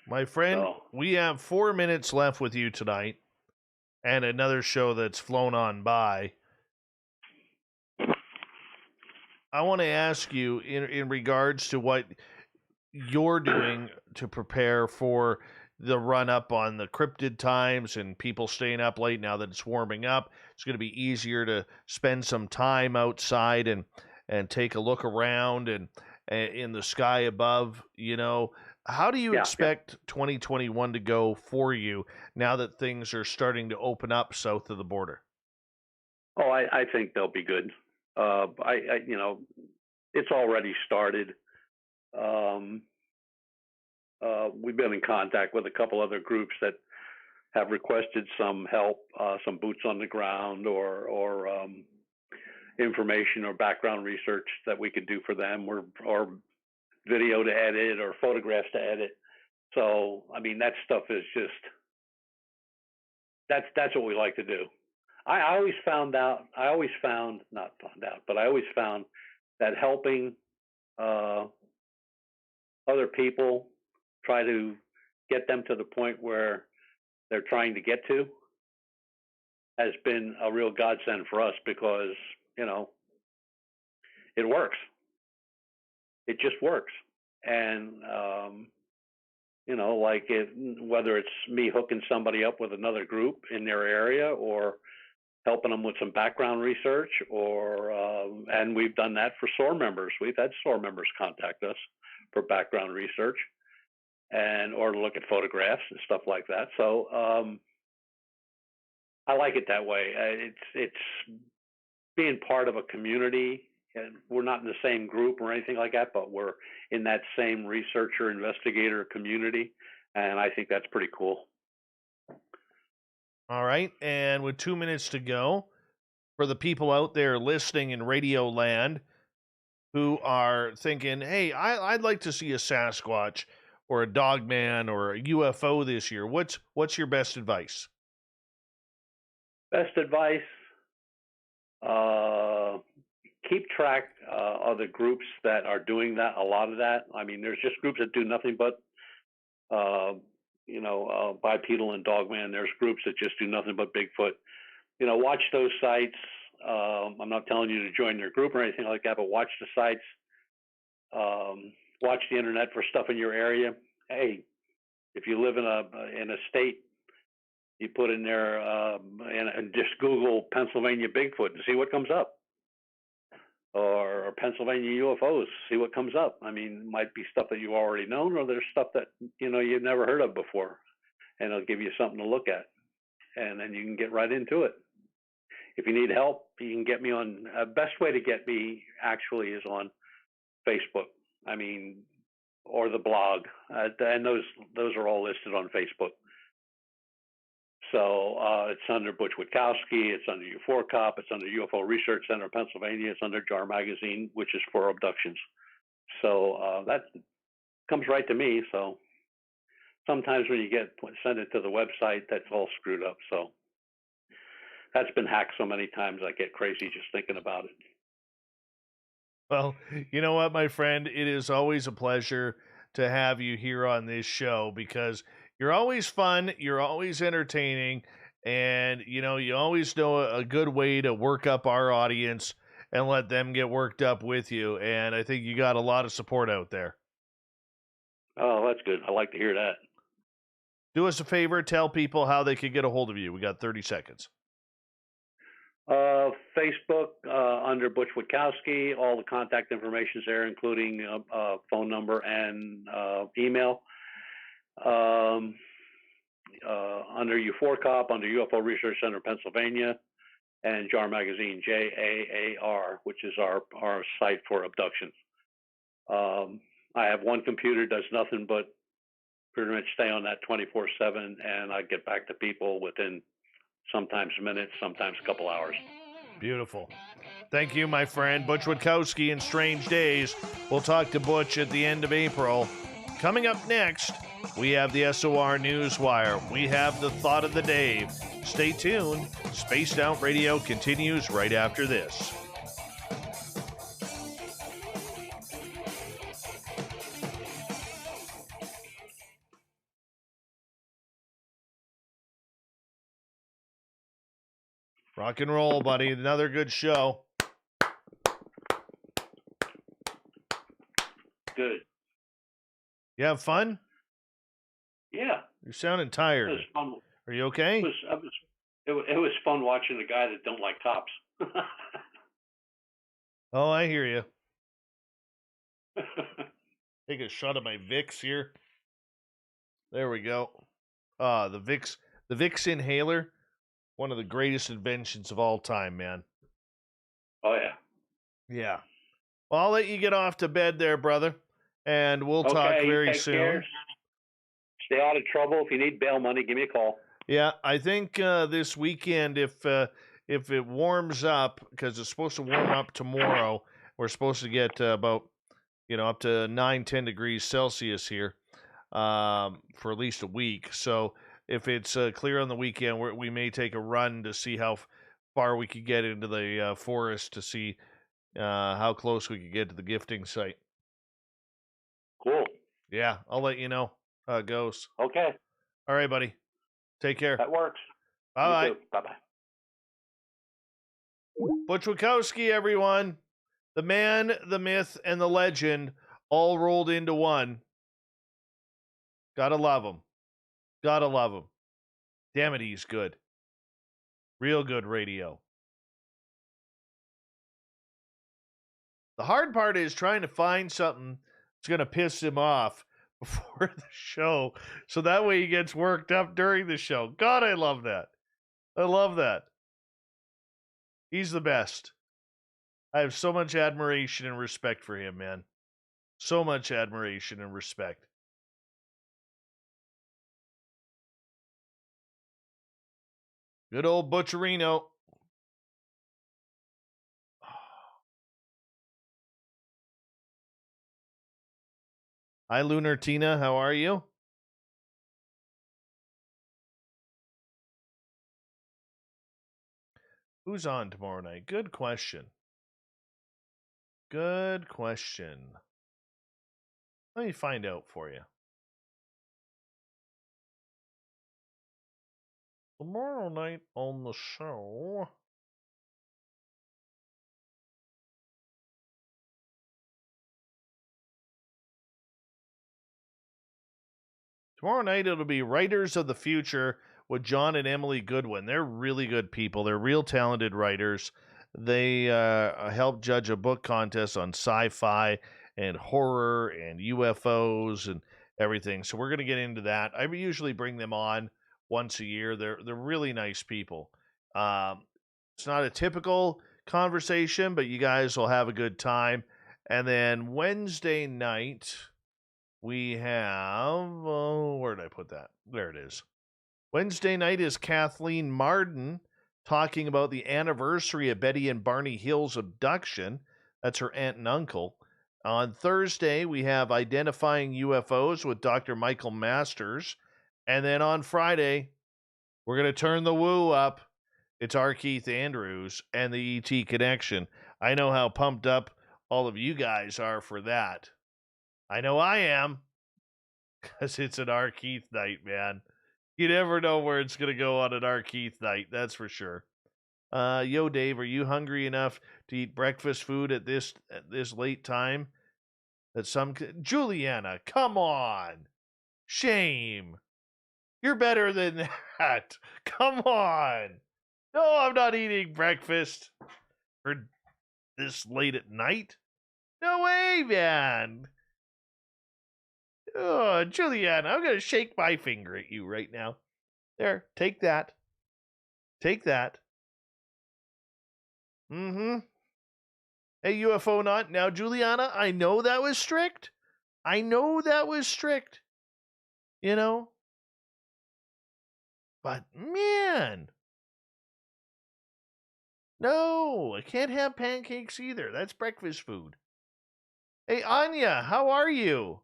My friend, we have 4 minutes left with you tonight and another show that's flown on by. I want to ask you in regards to what you're doing to prepare for the run up on the cryptid times and people staying up late now that it's warming up. It's going to be easier to spend some time outside and take a look around and in the sky above, you know. How do you expect 2021 to go for you now that things are starting to open up south of the border? Oh, I think they'll be good. You know, it's already started. We've been in contact with a couple other groups that have requested some help, some boots on the ground or information or background research that we could do for them, or video to edit or photographs to edit. So, I mean, that stuff is just, that's what we like to do. I always found that helping other people, try to get them to the point where they're trying to get to, has been a real godsend for us, because, you know, it works. It just works. And, you know, like whether it's me hooking somebody up with another group in their area or helping them with some background research, or, and we've done that for SOAR members. We've had SOAR members contact us for background research or to look at photographs and stuff like that. So I like it that way. It's being part of a community. And we're not in the same group or anything like that, but we're in that same researcher, investigator community. And I think that's pretty cool. All right. And with 2 minutes to go, for the people out there listening in Radio Land who are thinking, hey, I'd like to see a Sasquatch or a Dogman or a UFO this year, what's your best advice? Best advice, keep track of the groups that are doing that, a lot of that. I mean, there's just groups that do nothing but, bipedal and Dogman. There's groups that just do nothing but Bigfoot. You know, watch those sites. I'm not telling you to join their group or anything like that, but watch the sites. Watch the internet for stuff in your area. Hey, if you live in a state, you put in there and just Google Pennsylvania Bigfoot and see what comes up. Or Pennsylvania UFOs, see what comes up. I mean, it might be stuff that you already known, or there's stuff that, you know, you've never heard of before, and it'll give you something to look at, and then you can get right into it. If you need help, you can get me on, best way to get me actually is on Facebook. I mean, or the blog, and those are all listed on Facebook. So it's under Butch Witkowski, it's under U4COP, it's under UFO Research Center of Pennsylvania, it's under JAAR Magazine, which is for abductions. So that comes right to me. So sometimes when you send it to the website, that's all screwed up. So that's been hacked so many times I get crazy just thinking about it. Well, you know what, my friend? It is always a pleasure to have you here on this show, because you're always fun, you're always entertaining, and, you know, you always know a good way to work up our audience and let them get worked up with you, and I think you got a lot of support out there. Oh, that's good. I like to hear that. Do us a favor, tell people how they can get a hold of you. We got 30 seconds. Facebook, under Butch Witkowski, all the contact information is there, including phone number and email. Under U4COP, under UFO Research Center Pennsylvania, and JAAR Magazine, JAAR, which is our site for abductions. I have one computer, does nothing but pretty much stay on that 24/7, and I get back to people within sometimes minutes, sometimes a couple hours. Beautiful. Thank you, my friend. Butch Witkowski in Strange Days. We'll talk to Butch at the end of April. Coming up next, we have the SOR Newswire. We have the Thought of the Day. Stay tuned. Spaced Out Radio continues right after this. Rock and roll, buddy. Another good show. Good. You have fun? Yeah. You're sounding tired. It was fun. Are you okay? It was fun watching the guy that don't like cops. Oh, I hear you. Take a shot of my Vicks here. There we go. The Vicks inhaler, one of the greatest inventions of all time, man. Oh yeah. Yeah. Well, I'll let you get off to bed there, brother, and we'll talk very soon. Care. Stay out of trouble. If you need bail money, give me a call. Yeah, I think this weekend, if it warms up, because it's supposed to warm up tomorrow, we're supposed to get about up to 9-10 degrees Celsius here for at least a week. So if it's clear on the weekend, we may take a run to see how far we could get into the forest to see how close we could get to the gifting site. Cool. Yeah, I'll let you know how it goes. Okay. All right, buddy. Take care. That works. Bye. Bye-bye. Butch Witkowski, everyone. The man, the myth, and the legend all rolled into one. Gotta love him. Gotta love him. Damn it, he's good. Real good radio. The hard part is trying to find something that's going to piss him off before the show, so that way he gets worked up during the show. God, I love that. I love that. He's the best. I have so much admiration and respect for him, man. So much admiration and respect. Good old Butcherino. Hi, Lunar Tina. How are you? Who's on tomorrow night? Good question. Good question. Let me find out for you. Tomorrow night on the show. Tomorrow night it'll be Writers of the Future with John and Emily Goodwin. They're really good people. They're real talented writers. They help judge a book contest on sci-fi and horror and UFOs and everything. So we're going to get into that. I usually bring them on once a year. They're really nice people. It's not a typical conversation, but you guys will have a good time. And then Wednesday night, we have... where did I put that? There it is. Wednesday night is Kathleen Marden talking about the anniversary of Betty and Barney Hill's abduction. That's her aunt and uncle. On Thursday, we have Identifying UFOs with Dr. Michael Masters. And then on Friday, we're going to turn the woo up. It's R. Keith Andrews and the ET Connection. I know how pumped up all of you guys are for that. I know I am, because it's an R. Keith night, man. You never know where it's going to go on an R. Keith night, that's for sure. Yo, Dave, are you hungry enough to eat breakfast food at this late time? Juliana, come on. Shame. You're better than that. Come on. No, I'm not eating breakfast for this late at night. No way, man. Oh, Juliana, I'm going to shake my finger at you right now. There, take that. Take that. Mm-hmm. Hey, UFO not. Now, Juliana, I know that was strict. I know that was strict. You know? But, man. No, I can't have pancakes either. That's breakfast food. Hey, Anya, how are you?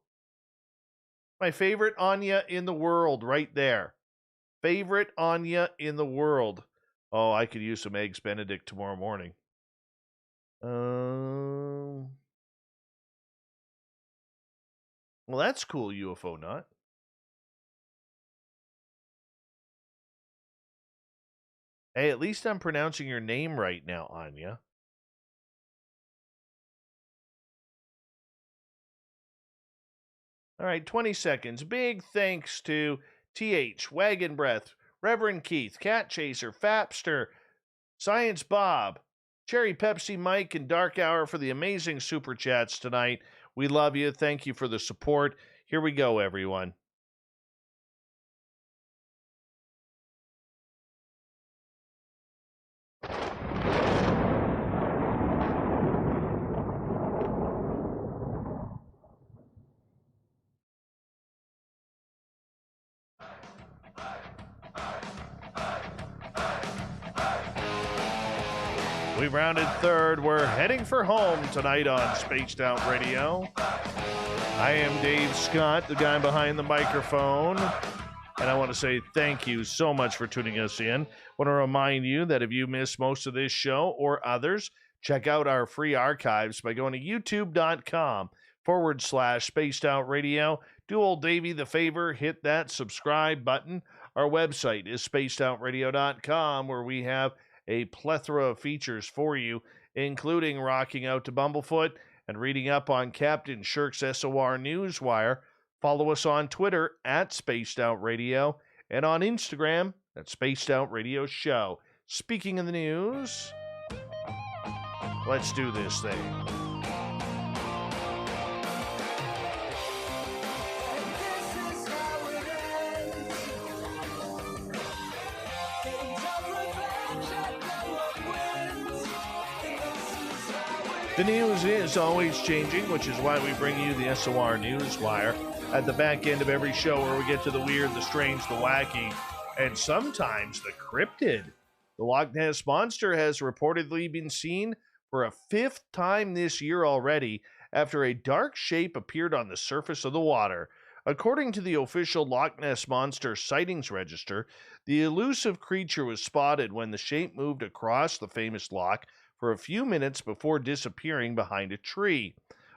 My favorite Anya in the world right there. Favorite Anya in the world. Oh, I could use some Eggs Benedict tomorrow morning. Well, that's cool, UFO Nut. Hey, at least I'm pronouncing your name right now, Anya. All right, 20 seconds. Big thanks to TH, Wagon Breath, Reverend Keith, Cat Chaser, Fapster, Science Bob, Cherry Pepsi Mike, and Dark Hour for the amazing super chats tonight. We love you. Thank you for the support. Here we go, everyone. We've rounded third. We're heading for home tonight on Spaced Out Radio. I am Dave Scott, the guy behind the microphone. And I want to say thank you so much for tuning us in. I want to remind you that if you missed most of this show or others, check out our free archives by going to youtube.com/Spaced Out Radio. Do old Davey the favor, hit that subscribe button. Our website is spacedoutradio.com, where we have a plethora of features for you, including rocking out to Bumblefoot and reading up on Captain Shirk's SOR Newswire. Follow us on Twitter at Spaced Out Radio and on Instagram at Spaced Out Radio Show. Speaking of the news, let's do this thing. The news is always changing, which is why we bring you the SOR Newswire at the back end of every show, where we get to the weird, the strange, the wacky, and sometimes the cryptid. The Loch Ness Monster has reportedly been seen for a 5th time this year already after a dark shape appeared on the surface of the water. According to the official Loch Ness Monster Sightings Register, the elusive creature was spotted when the shape moved across the famous loch for a few minutes before disappearing behind a tree.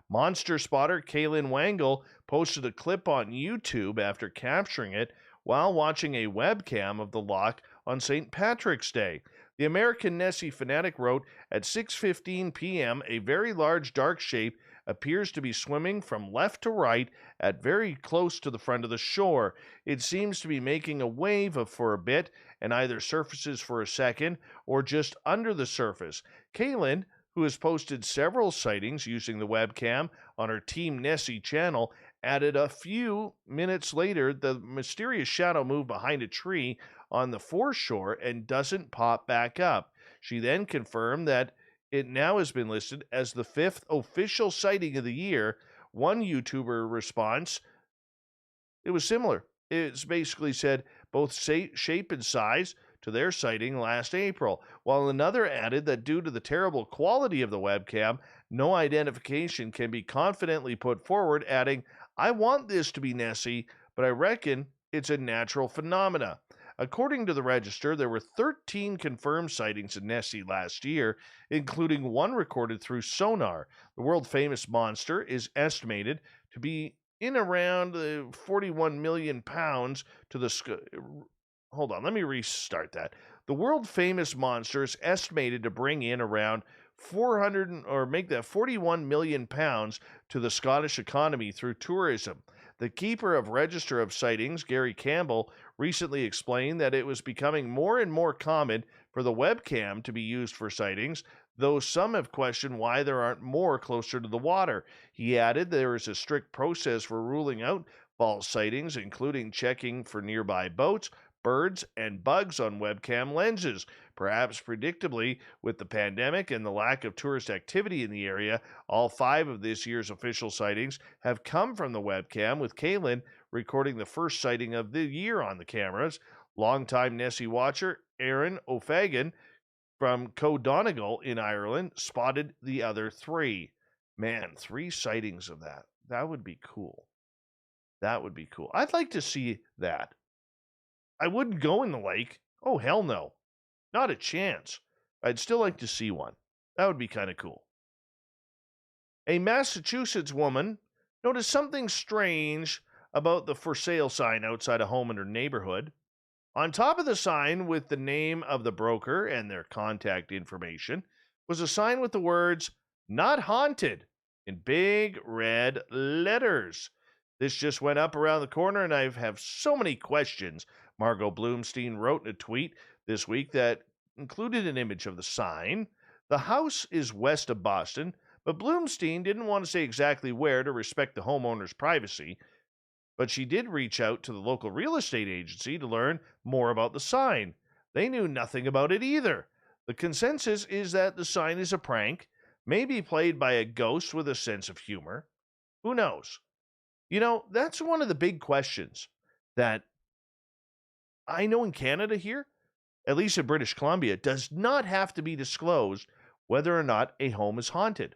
Monster spotter Kaylin Wangle posted a clip on YouTube after capturing it while watching a webcam of the loch on St. Patrick's Day. The American Nessie fanatic wrote, "At 6:15 p.m., a very large dark shape appears to be swimming from left to right at very close to the front of the shore. It seems to be making a wave for a bit and either surfaces for a second or just under the surface." Kaylin, who has posted several sightings using the webcam on her Team Nessie channel, added a few minutes later the mysterious shadow moved behind a tree on the foreshore and doesn't pop back up. She then confirmed that it now has been listed as the 5th official sighting of the year. One YouTuber response, it was similar. It's basically said both shape and size to their sighting last April, while another added that due to the terrible quality of the webcam, no identification can be confidently put forward, adding, "I want this to be Nessie, but I reckon it's a natural phenomena." According to the register, there were 13 confirmed sightings of Nessie last year, including one recorded through sonar. The world-famous monster is estimated to be in around 41 million pounds to the... Hold on, let me restart that. The world-famous monster is estimated to bring in around 41 million pounds to the Scottish economy through tourism. The keeper of Register of Sightings, Gary Campbell, recently explained that it was becoming more and more common for the webcam to be used for sightings, though some have questioned why there aren't more closer to the water. He added there is a strict process for ruling out false sightings, including checking for nearby boats, birds, and bugs on webcam lenses. Perhaps predictably, with the pandemic and the lack of tourist activity in the area, all 5 of this year's official sightings have come from the webcam, with Kaylin recording the first sighting of the year on the cameras. Longtime Nessie watcher Aaron O'Fagan from Co-Donegal in Ireland spotted the other 3. Man, 3 sightings of that. That would be cool. That would be cool. I'd like to see that. I wouldn't go in the lake. Oh, hell no. Not a chance. I'd still like to see one. That would be kind of cool. A Massachusetts woman noticed something strange about the for sale sign outside a home in her neighborhood. On top of the sign with the name of the broker and their contact information was a sign with the words, "Not Haunted," in big red letters. This just went up around the corner, and I have so many questions. Margot Bloomstein wrote in a tweet this week that included an image of the sign. The house is west of Boston, but Bloomstein didn't want to say exactly where to respect the homeowner's privacy. But she did reach out to the local real estate agency to learn more about the sign. They knew nothing about it either. The consensus is that the sign is a prank, maybe played by a ghost with a sense of humor. Who knows? You know, that's one of the big questions that I know in Canada here, at least in British Columbia, does not have to be disclosed whether or not a home is haunted.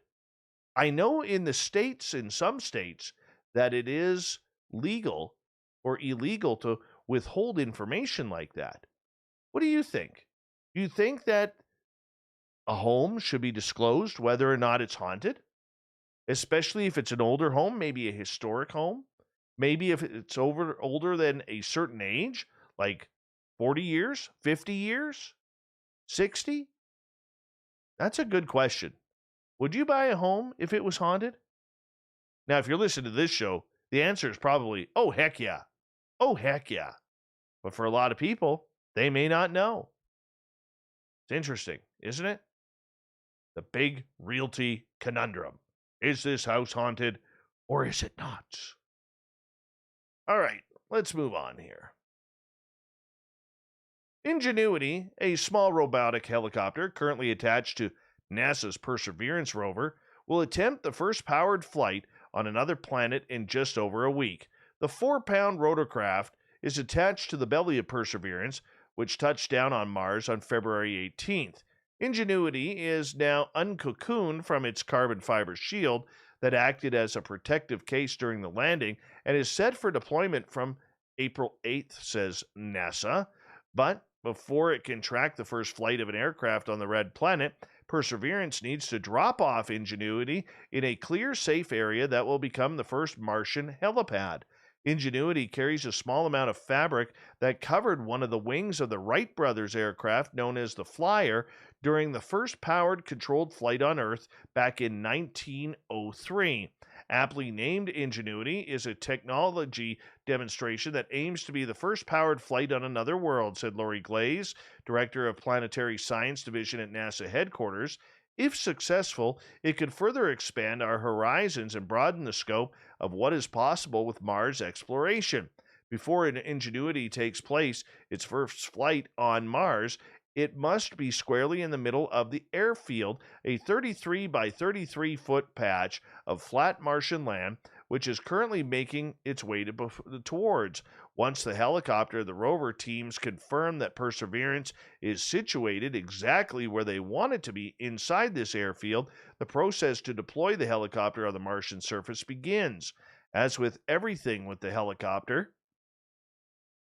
I know in the States, in some states, that it is legal or illegal to withhold information like that. What do you think? Do you think that a home should be disclosed whether or not it's haunted? Especially if it's an older home, maybe a historic home? Maybe if it's older than a certain age, like 40 years, 50 years, 60? That's a good question. Would you buy a home if it was haunted? Now, if you're listening to this show, the answer is probably, oh, heck yeah. Oh, heck yeah. But for a lot of people, they may not know. It's interesting, isn't it? The big realty conundrum. Is this house haunted or is it not? All right, let's move on here. Ingenuity, a small robotic helicopter currently attached to NASA's Perseverance rover, will attempt the first powered flight on another planet in just over a week. The 4-pound rotorcraft is attached to the belly of Perseverance, which touched down on Mars on February 18th. Ingenuity is now uncocooned from its carbon fiber shield that acted as a protective case during the landing and is set for deployment from April 8th, says NASA. But before it can track the first flight of an aircraft on the red planet, Perseverance needs to drop off Ingenuity in a clear, safe area that will become the first Martian helipad. Ingenuity carries a small amount of fabric that covered one of the wings of the Wright brothers aircraft known as the Flyer during the first powered controlled flight on Earth back in 1903. Aptly named Ingenuity is a technology demonstration that aims to be the first powered flight on another world, said Lori Glaze, director of Planetary Science Division at NASA headquarters. If successful, it could further expand our horizons and broaden the scope of what is possible with Mars exploration. Before an Ingenuity takes place, its first flight on Mars, it must be squarely in the middle of the airfield, a 33 by 33 foot patch of flat Martian land, which is currently making its way towards. Once the helicopter, the rover teams confirm that Perseverance is situated exactly where they want it to be inside this airfield, the process to deploy the helicopter on the Martian surface begins. As with everything with the helicopter,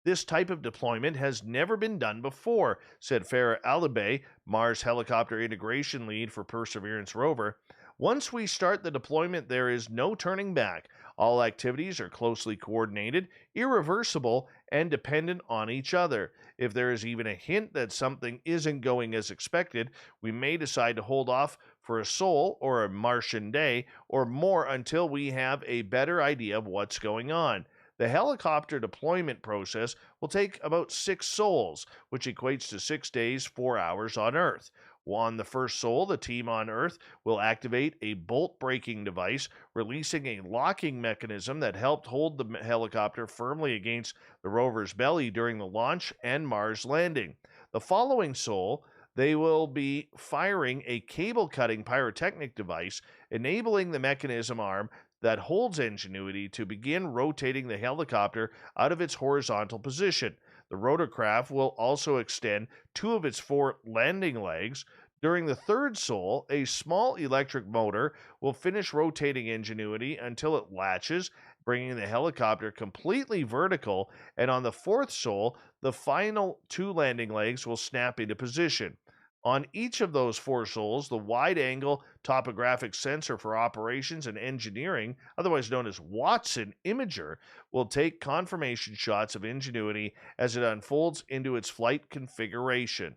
this type of deployment has never been done before, said Farah Alibay, Mars helicopter integration lead for Perseverance rover. Once we start the deployment, there is no turning back. All activities are closely coordinated, irreversible, and dependent on each other. If there is even a hint that something isn't going as expected, we may decide to hold off for a sol or a Martian day or more until we have a better idea of what's going on. The helicopter deployment process will take about 6 sols, which equates to 6 days, 4 hours on Earth. On the first sol, the team on Earth will activate a bolt braking device, releasing a locking mechanism that helped hold the helicopter firmly against the rover's belly during the launch and Mars landing. The following sol, they will be firing a cable-cutting pyrotechnic device, enabling the mechanism arm that holds Ingenuity to begin rotating the helicopter out of its horizontal position. The rotorcraft will also extend 2 of its 4 landing legs. During the third sol, a small electric motor will finish rotating Ingenuity until it latches, bringing the helicopter completely vertical, and on the fourth sol, the final 2 landing legs will snap into position. On each of those 4 sols, the wide-angle topographic sensor for operations and engineering, otherwise known as Watson Imager, will take confirmation shots of Ingenuity as it unfolds into its flight configuration.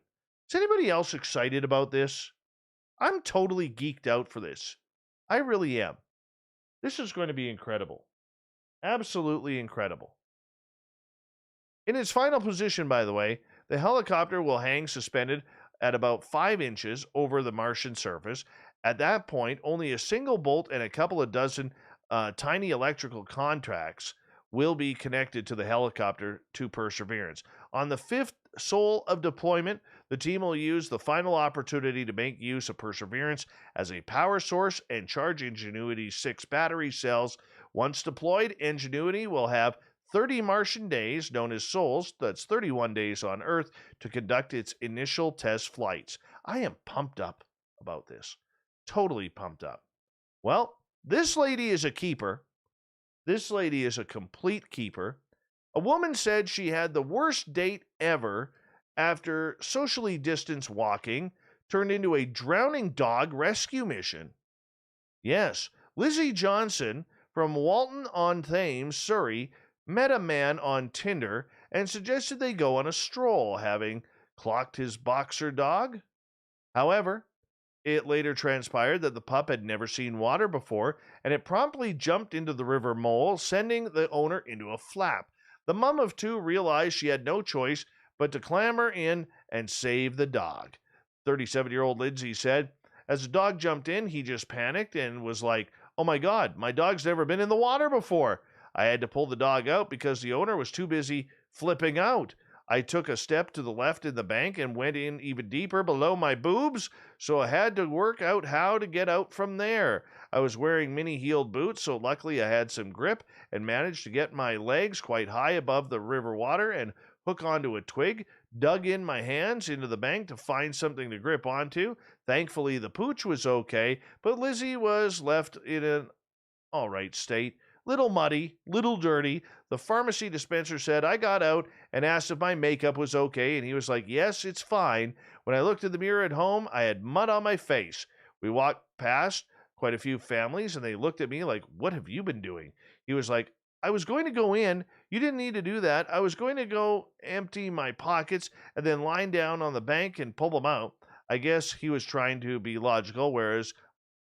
Is anybody else excited about this? I'm totally geeked out for this. I really am. This is going to be incredible. Absolutely incredible. In its final position, by the way, the helicopter will hang suspended at about 5 inches over the Martian surface. At that point, only a single bolt and a couple of dozen tiny electrical contacts will be connected to the helicopter to Perseverance. On the 5th sol of deployment, the team will use the final opportunity to make use of Perseverance as a power source and charge Ingenuity's 6 battery cells. Once deployed, Ingenuity will have 30 Martian days, known as sols, that's 31 days on Earth, to conduct its initial test flights. I am pumped up about this. Totally pumped up. Well, this lady is a keeper. This lady is a complete keeper. A woman said she had the worst date ever after socially distanced walking turned into a drowning dog rescue mission. Yes, Lizzie Johnson from Walton-on-Thames, Surrey, met a man on Tinder and suggested they go on a stroll, having clocked his boxer dog. However, it later transpired that the pup had never seen water before, and it promptly jumped into the River Mole, sending the owner into a flap. The mom of 2 realized she had no choice but to clamber in and save the dog. 37-year-old Lindsay said, as the dog jumped in, he just panicked and was like, "Oh my God, my dog's never been in the water before." I had to pull the dog out because the owner was too busy flipping out. I took a step to the left in the bank and went in even deeper below my boobs, so I had to work out how to get out from there. I was wearing mini-heeled boots, so luckily I had some grip and managed to get my legs quite high above the river water and hook onto a twig, dug in my hands into the bank to find something to grip onto. Thankfully, the pooch was okay, but Lizzie was left in an all right state. Little muddy, little dirty. The pharmacy dispenser said I got out and asked if my makeup was okay, and he was like, "Yes, it's fine." When I looked in the mirror at home, I had mud on my face. We walked past quite a few families, and they looked at me like, "What have you been doing?" He was like, "I was going to go in. You didn't need to do that. I was going to go empty my pockets and then lie down on the bank and pull them out." I guess he was trying to be logical, whereas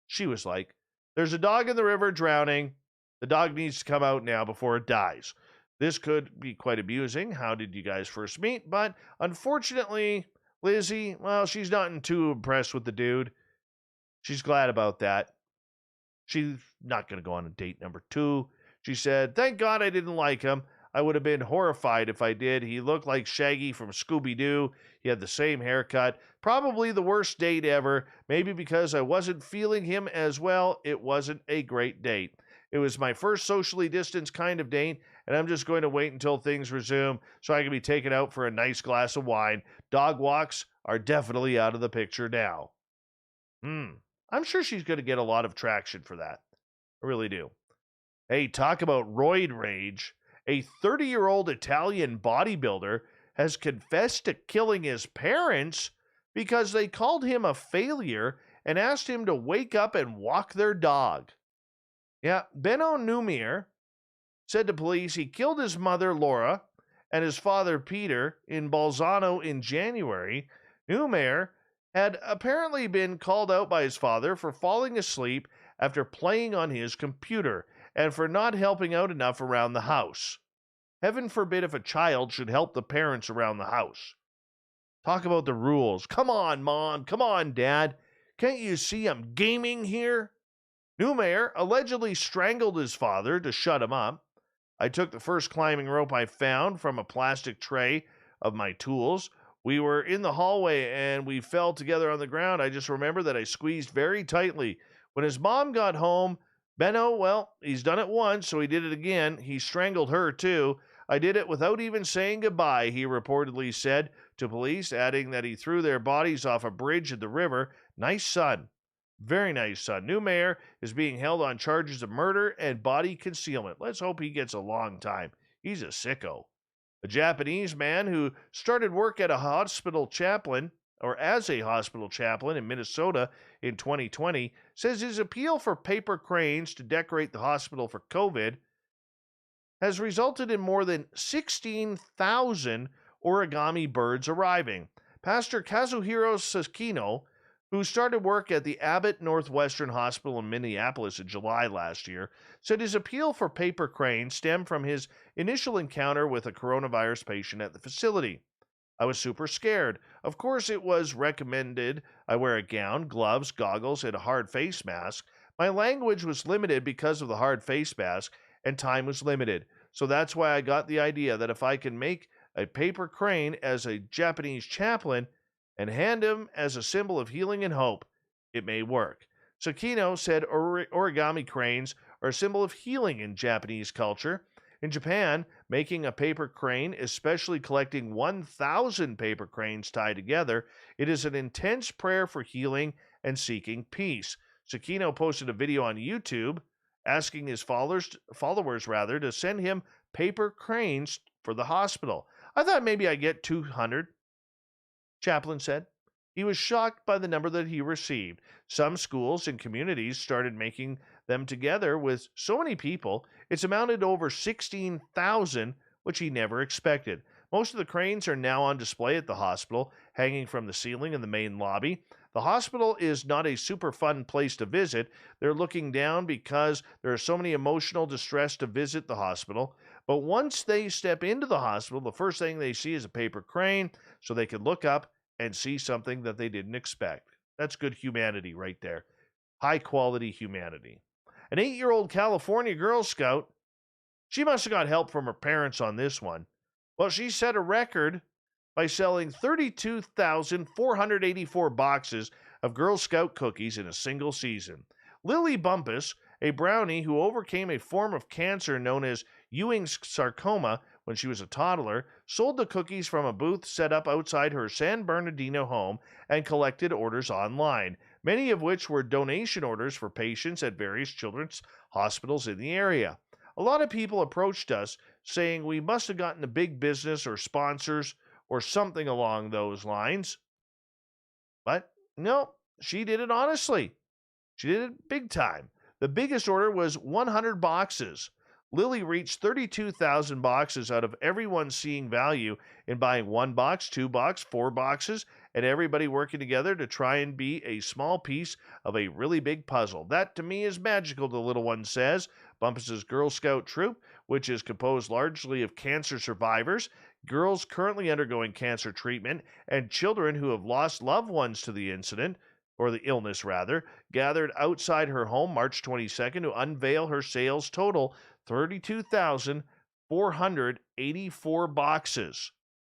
she was like, "There's a dog in the river drowning. The dog needs to come out now before it dies." This could be quite amusing. How did you guys first meet? But unfortunately, Lizzie, well, she's not too impressed with the dude. She's glad about that. She's not going to go on a date number 2. She said, "Thank God I didn't like him. I would have been horrified if I did. He looked like Shaggy from Scooby-Doo. He had the same haircut. Probably the worst date ever. Maybe because I wasn't feeling him as well, it wasn't a great date. It was my first socially distanced kind of date, and I'm just going to wait until things resume so I can be taken out for a nice glass of wine. Dog walks are definitely out of the picture now." I'm sure she's going to get a lot of traction for that. I really do. Hey, talk about roid rage. A 30-year-old Italian bodybuilder has confessed to killing his parents because they called him a failure and asked him to wake up and walk their dog. Yeah, Benno Numir said to police he killed his mother, Laura, and his father, Peter, in Bolzano in January. Numir had apparently been called out by his father for falling asleep after playing on his computer and for not helping out enough around the house. Heaven forbid if a child should help the parents around the house. Talk about the rules. Come on, Mom. Come on, Dad. Can't you see I'm gaming here? Numir allegedly strangled his father to shut him up. I took the first climbing rope I found from a plastic tray of my tools. We were in the hallway and we fell together on the ground. I just remember that I squeezed very tightly. When his mom got home, Benno, well, he's done it once, so he did it again. He strangled her, too. I did it without even saying goodbye, he reportedly said to police, adding that he threw their bodies off a bridge in the river. Nice son. Very nice son. Numir is being held on charges of murder and body concealment. Let's hope he gets a long time. He's a sicko. A Japanese man who started work at a hospital chaplain, as a hospital chaplain in Minnesota in 2020, says his appeal for paper cranes to decorate the hospital for COVID has resulted in more than 16,000 origami birds arriving. Pastor Kazuhiro Sakino, who started work at the Abbott Northwestern Hospital in Minneapolis in July last year, said his appeal for paper cranes stemmed from his initial encounter with a coronavirus patient at the facility. I was super scared. Of course, it was recommended I wear a gown, gloves, goggles, and a hard face mask. My language was limited because of the hard face mask, and time was limited. So that's why I got the idea that if I can make a paper crane as a Japanese chaplain and hand him as a symbol of healing and hope, it may work. Sakino said origami cranes are a symbol of healing in Japanese culture. In Japan, making a paper crane, especially collecting 1,000 paper cranes tied together, it is an intense prayer for healing and seeking peace. Sakino posted a video on YouTube asking his followers to send him paper cranes for the hospital. I thought maybe I'd get 200, Chaplain said. He was shocked by the number that he received. Some schools and communities started making them together with so many people, it's amounted to over 16,000, which he never expected. Most of the cranes are now on display at the hospital, hanging from the ceiling in the main lobby. The hospital is not a super fun place to visit. They're looking down because there are so many emotional distress to visit the hospital. But once they step into the hospital, the first thing they see is a paper crane so they can look up and see something that they didn't expect. That's good humanity right there. High quality humanity. An 8-year-old California Girl Scout, she must have got help from her parents on this one. Well, she set a record by selling 32,484 boxes of Girl Scout cookies in a single season. Lily Bumpus, a brownie who overcame a form of cancer known as Ewing's sarcoma when she was a toddler, sold the cookies from a booth set up outside her San Bernardino home and collected orders online, many of which were donation orders for patients at various children's hospitals in the area. A lot of people approached us saying we must have gotten a big business or sponsors or something along those lines. But no, she did it honestly. She did it big time. The biggest order was 100 boxes. Lily reached 32,000 boxes out of everyone seeing value in buying 1 box, 2 boxes, 4 boxes, and everybody working together to try and be a small piece of a really big puzzle. That to me is magical, the little one says. Bumpus's Girl Scout troop, which is composed largely of cancer survivors, girls currently undergoing cancer treatment, and children who have lost loved ones to the incident, or the illness rather, gathered outside her home March 22nd to unveil her sales total 32,484 boxes.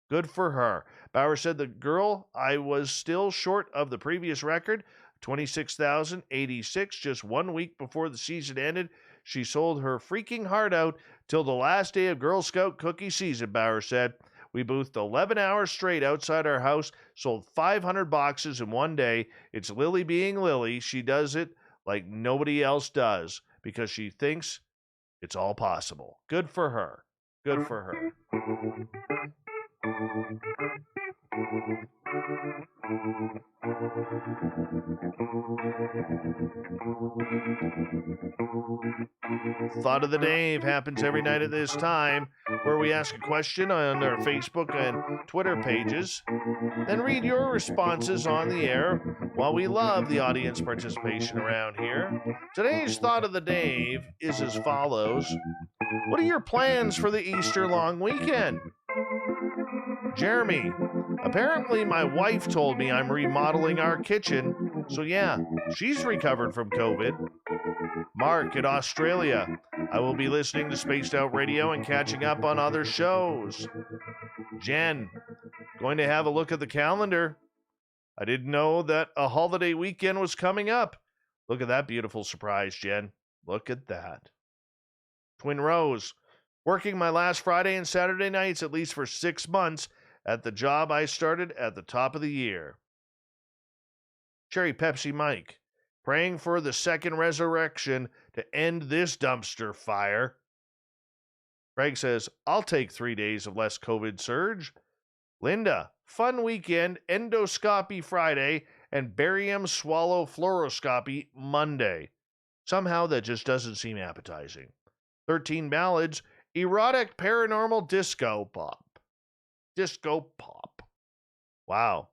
Good for her. Bauer said, the girl, I was still short of the previous record, 26,086, just 1 week before the season ended. She sold her freaking heart out till the last day of Girl Scout cookie season, Bauer said. We boothed 11 hours straight outside our house, sold 500 boxes in one day. It's Lily being Lily. She does it like nobody else does because she thinks it's all possible. Good for her. Good for her. Thought of the Dave happens every night at this time, where we ask a question on our Facebook and Twitter pages, then read your responses on the air while we love the audience participation around here. Today's Thought of the Dave is as follows. What are your plans for the Easter long weekend? Jeremy, apparently my wife told me I'm remodeling our kitchen, so yeah, she's recovered from COVID. Mark in Australia, I will be listening to Spaced Out Radio and catching up on other shows. Jen, going to have a look at the calendar. I didn't know that a holiday weekend was coming up. Look at that beautiful surprise, Jen. Look at that. Twin Rose, working my last Friday and Saturday nights at least for 6 months at the job I started at the top of the year. Cherry Pepsi Mike, praying for the second resurrection to end this dumpster fire. Greg says, I'll take 3 days of less COVID surge. Linda, fun weekend, endoscopy Friday, and barium swallow fluoroscopy Monday. Somehow that just doesn't seem appetizing. 13 ballads, erotic paranormal disco pop. Disco pop. Wow.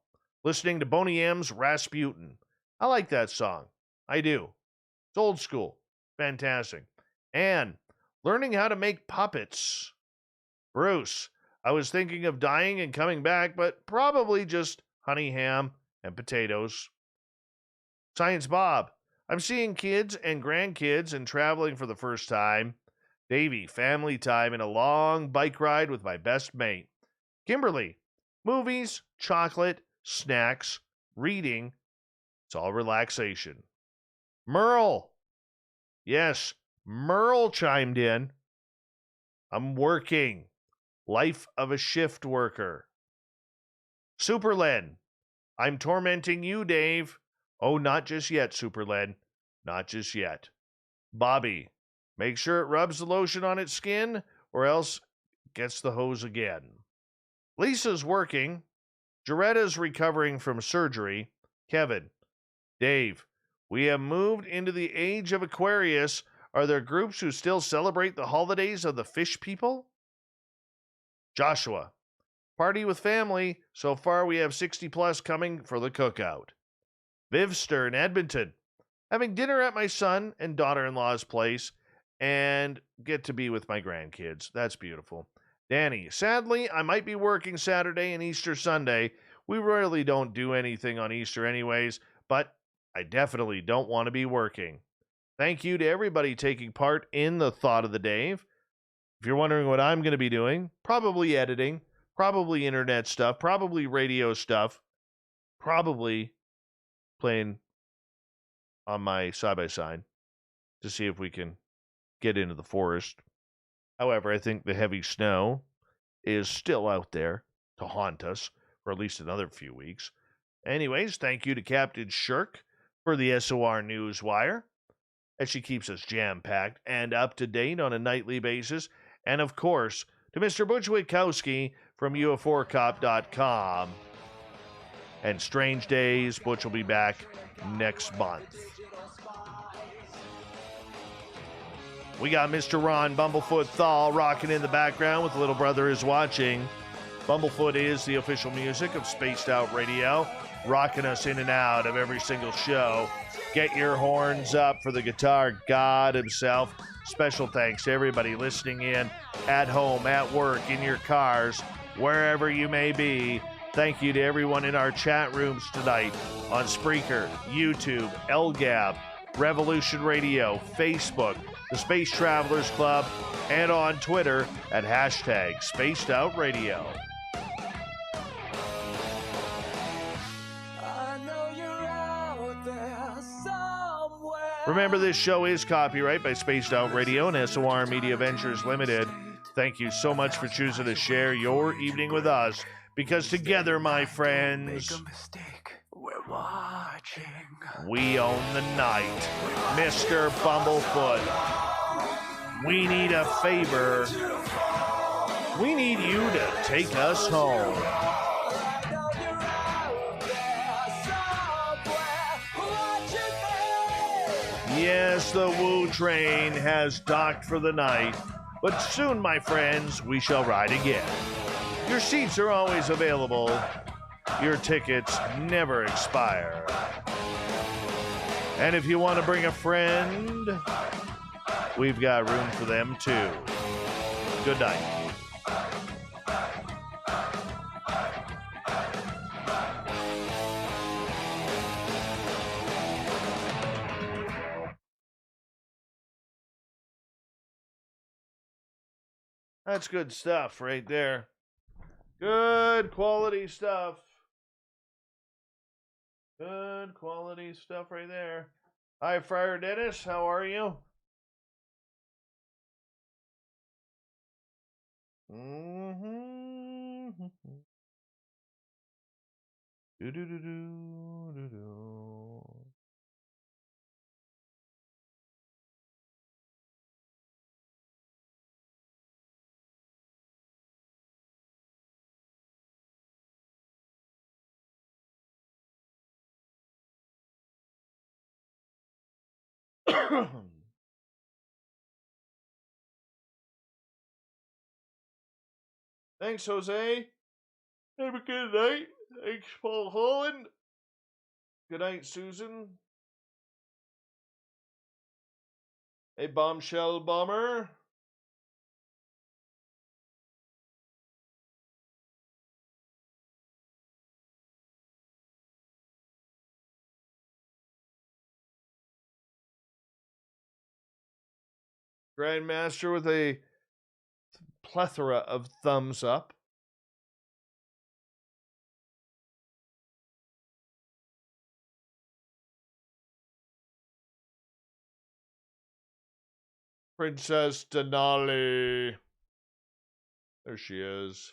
Listening to Boney M's Rasputin. I like that song. I do. It's old school. Fantastic. And learning how to make puppets. Bruce, I was thinking of dying and coming back, but probably just honey ham and potatoes. Science Bob, I'm seeing kids and grandkids and traveling for the first time. Davey, family time and a long bike ride with my best mate. Kimberly, movies, chocolate, snacks, reading. It's all relaxation. Merle. Yes, Merle chimed in. I'm working. Life of a shift worker. Superlen. I'm tormenting you, Dave. Oh, not just yet, Superlen. Not just yet. Bobby. Make sure it rubs the lotion on its skin or else gets the hose again. Lisa's working. Jaretta's recovering from surgery. Kevin. Dave. We have moved into the age of Aquarius. Are there groups who still celebrate the holidays of the fish people? Joshua. Party with family. So far we have 60 plus coming for the cookout. Vivster in Edmonton. Having dinner at my son and daughter-in-law's place and get to be with my grandkids. That's beautiful. Danny. Sadly, I might be working Saturday and Easter Sunday. We really don't do anything on Easter anyways, but I definitely don't want to be working. Thank you to everybody taking part in the Thought of the Dave. If you're wondering what I'm going to be doing, probably editing, probably internet stuff, probably radio stuff, probably playing on my side-by-side to see if we can get into the forest. However, I think the heavy snow is still out there to haunt us for at least another few weeks. Anyways, thank you to Captain Shirk for the SOR Newswire, as she keeps us jam-packed and up-to-date on a nightly basis. And, of course, to Mr. Butch Witkowski from UFOcop.com. And Strange Days, Butch will be back next month. We got Mr. Ron Bumblefoot Thal rocking in the background with Little Brother Is Watching. Bumblefoot is the official music of Spaced Out Radio, rocking us in and out of every single show. Get your horns up for the guitar god himself. Special thanks to everybody listening in at home, at work, in your cars, wherever you may be. Thank you to everyone in our chat rooms tonight on Spreaker, YouTube, LGAB, Revolution Radio, Facebook, the Space Travelers Club, and on Twitter at hashtag Spaced Out Radio. Remember, this show is copyright by Spaced Out Radio and SOR Media Ventures Limited. Thank you so much for choosing to share your evening with us, because together, my friends, we're watching. We own the night. Mr. Bumblefoot, we need a favor. We need you to take us home. Yes, the Woo train has docked for the night, but soon, my friends, we shall ride again. Your seats are always available. Your tickets never expire. And if you want to bring a friend, we've got room for them too. Good night. That's good stuff right there. Good quality stuff. Good quality stuff right there. Hi, Friar Dennis. How are you? Mm-hmm. Do-do-do-do-do-do. Thanks, Jose. Have a good night. Thanks, Paul Holland. Good night, Susan. Hey, Bombshell Bomber. Grandmaster with a plethora of thumbs up. Princess Denali. There she is.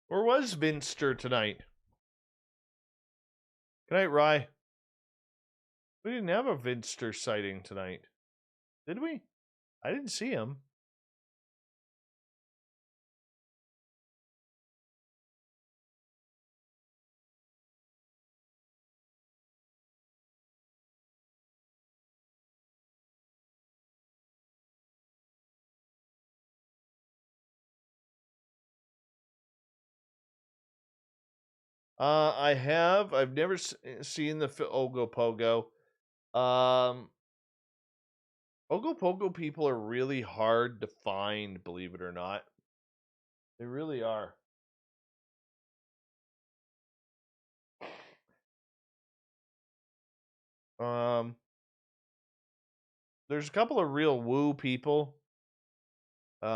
Or was Vinster tonight? Good night, Rye. We didn't have a Vinster sighting tonight. Did we? I didn't see him. I've never seen the Ogopogo. Ogopogo people are really hard to find, believe it or not. They really are. There's a couple of real woo people. Been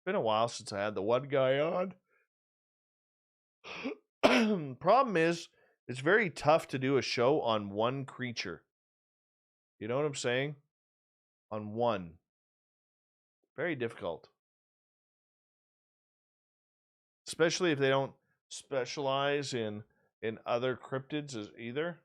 a while since I had the one guy on. Problem is, it's very tough to do a show on one creature. You know what I'm saying? On one. Very difficult. Especially if they don't specialize in other cryptids as either.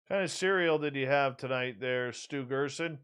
What kind of cereal did you have tonight there, Stu Gerson?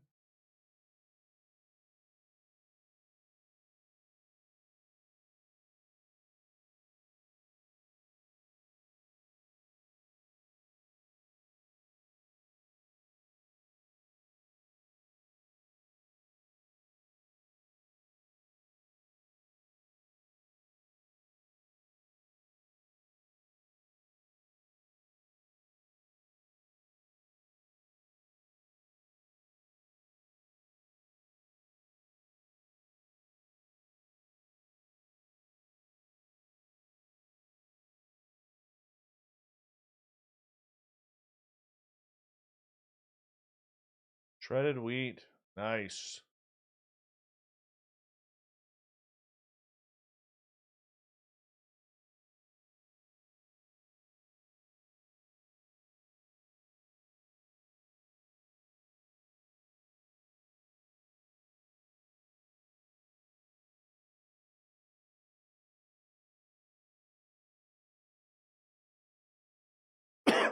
Shredded wheat. Nice.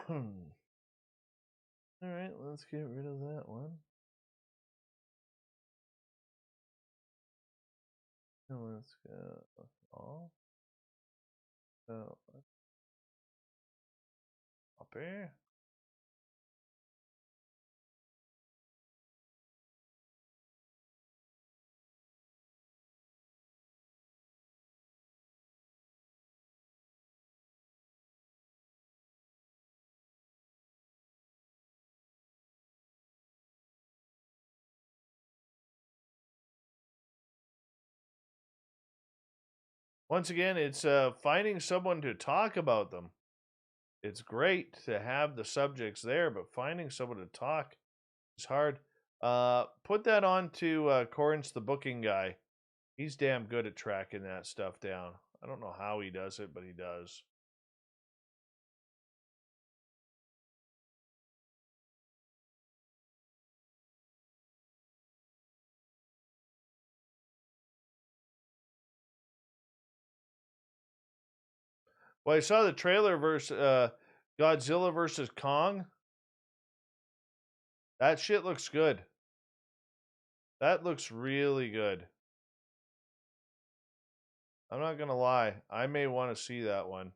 All right, let's get rid of that one. And let's go all. So, copy. Once again, it's finding someone to talk about them. It's great to have the subjects there, but finding someone to talk is hard. Put that on to Corrins, the booking guy. He's damn good at tracking that stuff down. I don't know how he does it, but he does. Well, I saw the trailer versus Godzilla versus Kong. That shit looks good. That looks really good. I'm not gonna lie. I may want to see that one.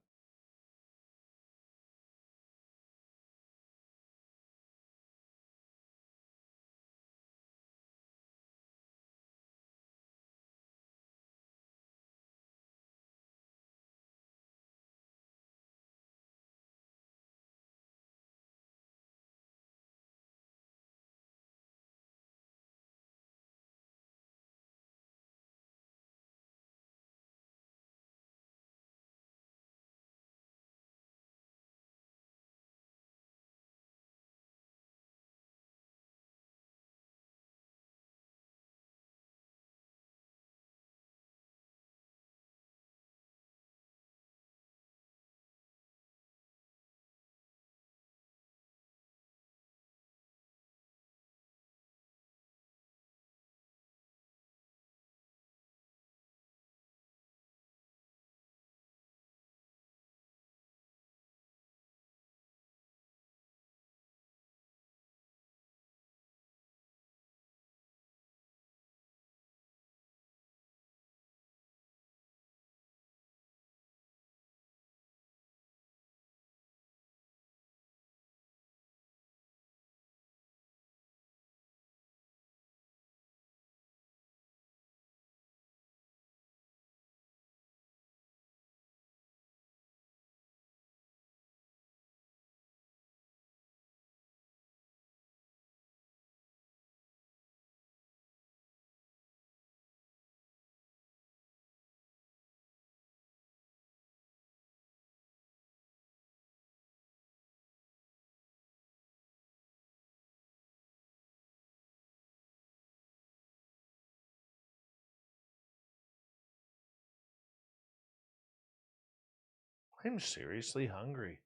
I'm seriously hungry.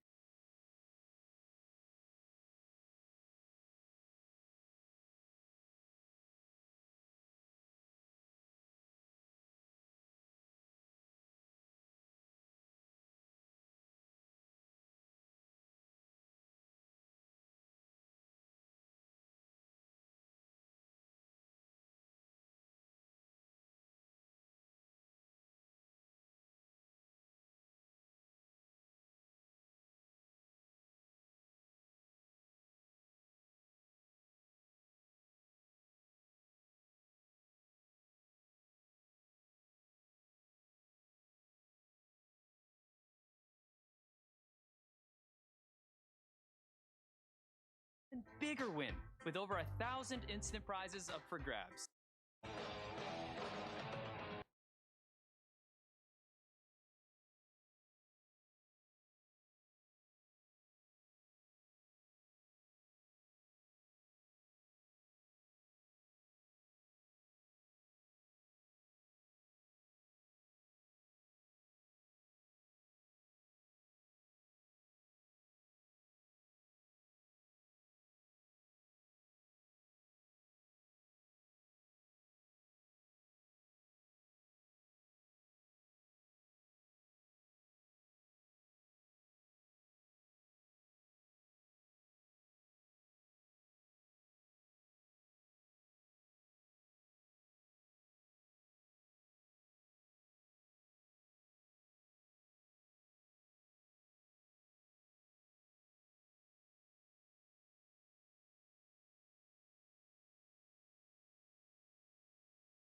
Bigger win with over 1,000 instant prizes up for grabs.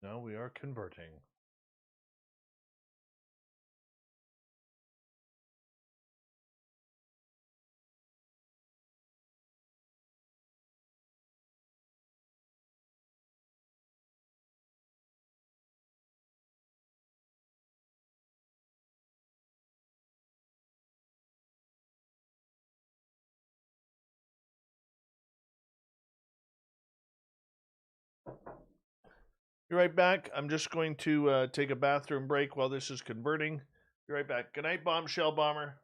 Now we are converting. Be right back. I'm just going to take a bathroom break while this is converting. Be right back. Good night, Bombshell Bomber.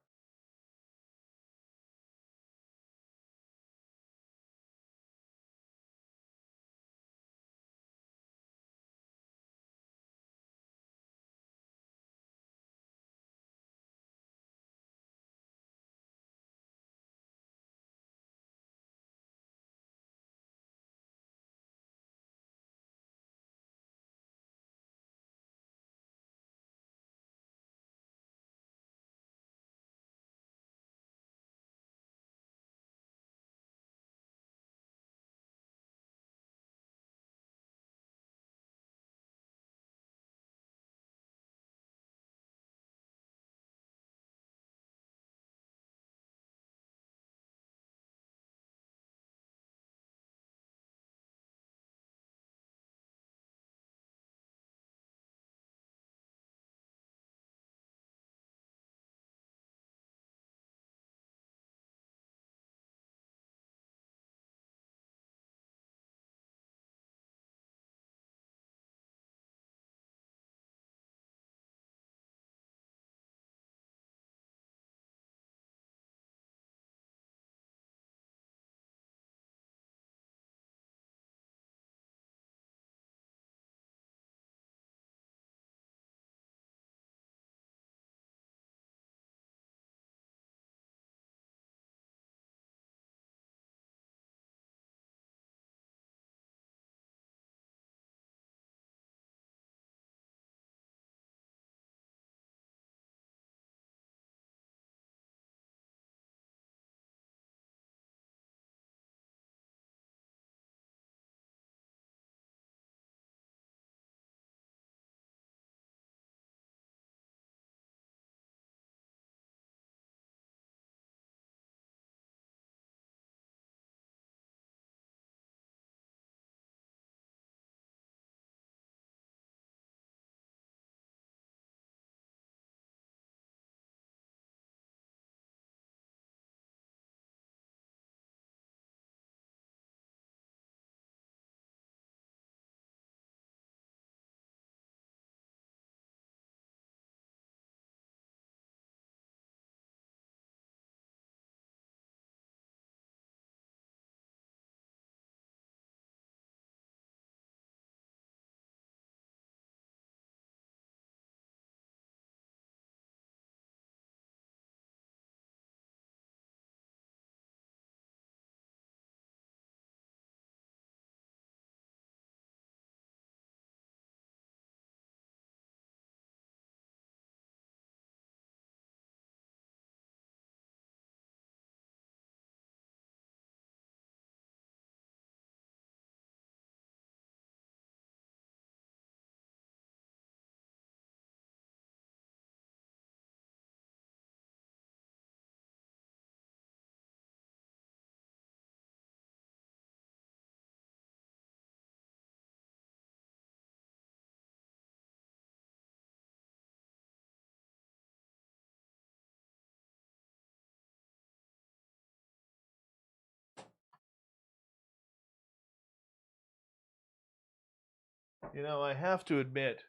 You know, I have to admit,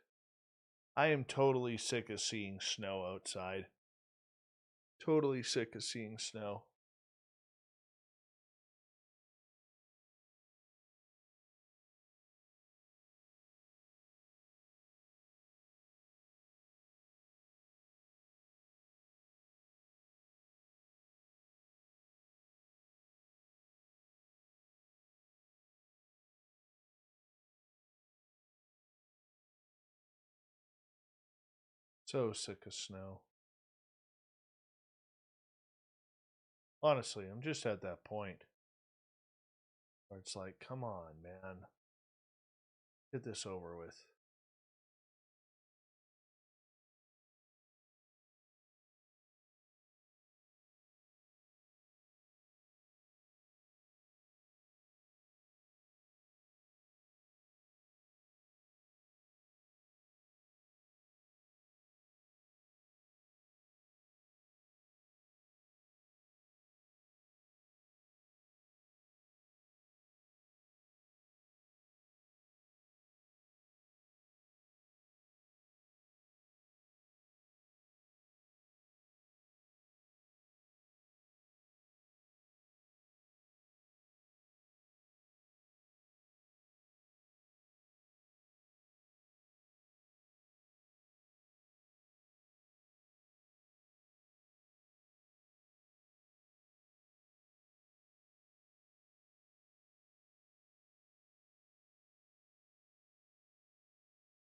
I am totally sick of seeing snow outside. Totally sick of seeing snow. So sick of snow. Honestly, I'm just at that point where it's like, come on, man. Get this over with.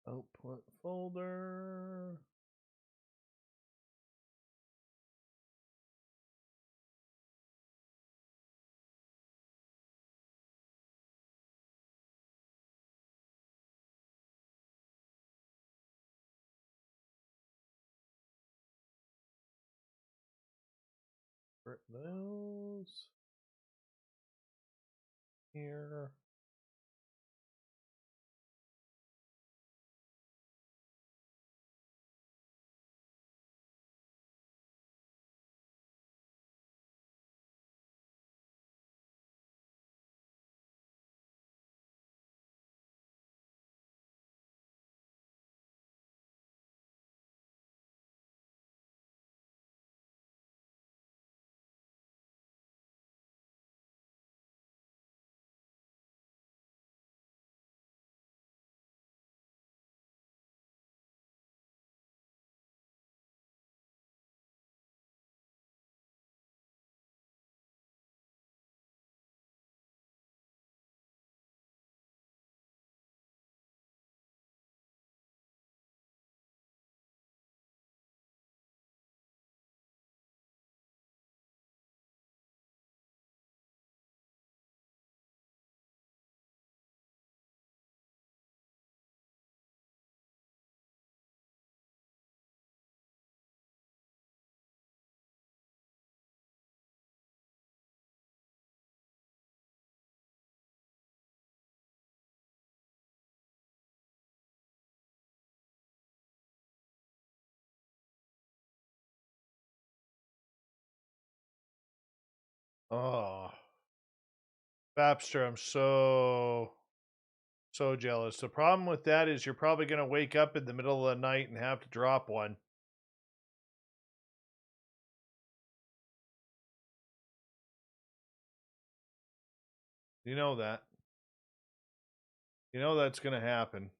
Output folder. Rip those. Here. Oh, Babster, I'm so jealous. The problem with that is you're probably going to wake up in the middle of the night and have to drop one. You know that. You know that's going to happen.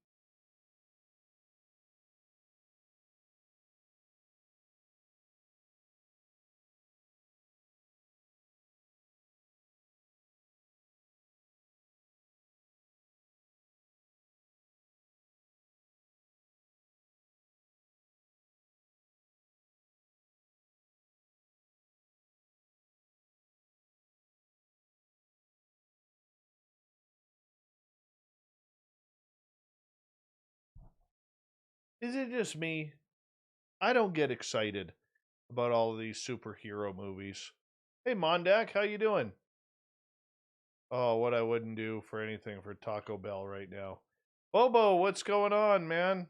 Is it just me? I don't get excited about all of these superhero movies. Hey, Mondak, how you doing? Oh, what I wouldn't do for anything for Taco Bell right now. Bobo, what's going on, man?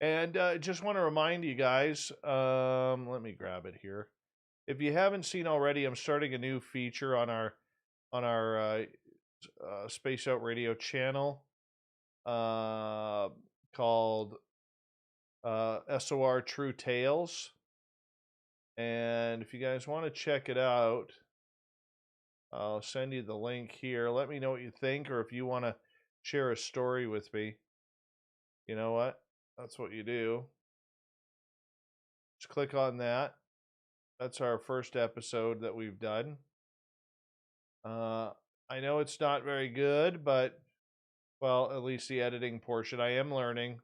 And just want to remind you guys, let me grab it here. If you haven't seen already, I'm starting a new feature on our Space Out Radio channel called SOR True Tales. And if you guys want to check it out, I'll send you the link here. Let me know what you think, or if you want to share a story with me. You know what? That's what you do. Just click on that. That's our first episode that we've done. I know it's not very good, but, well, at least the editing portion, I am learning.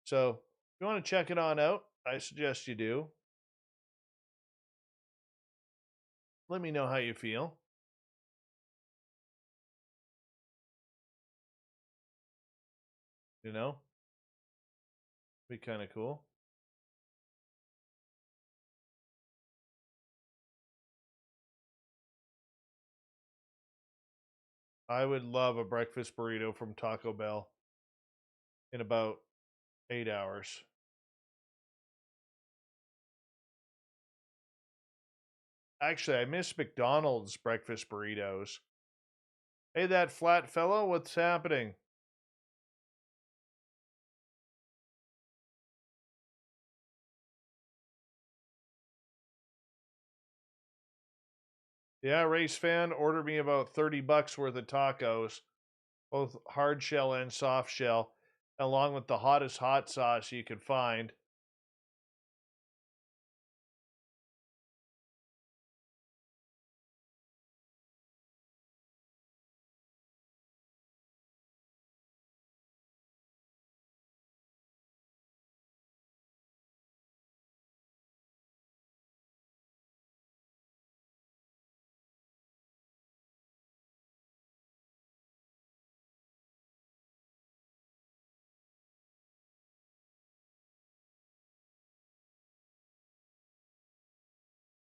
So, if you want to check it on out, I suggest you do. Let me know how you feel. You know? Be kind of cool. I would love a breakfast burrito from Taco Bell in about 8 hours. Actually, I miss McDonald's breakfast burritos. Hey, that flat fellow, what's happening? Yeah, race fan, order me about $30 worth of tacos, both hard shell and soft shell, along with the hottest hot sauce you can find.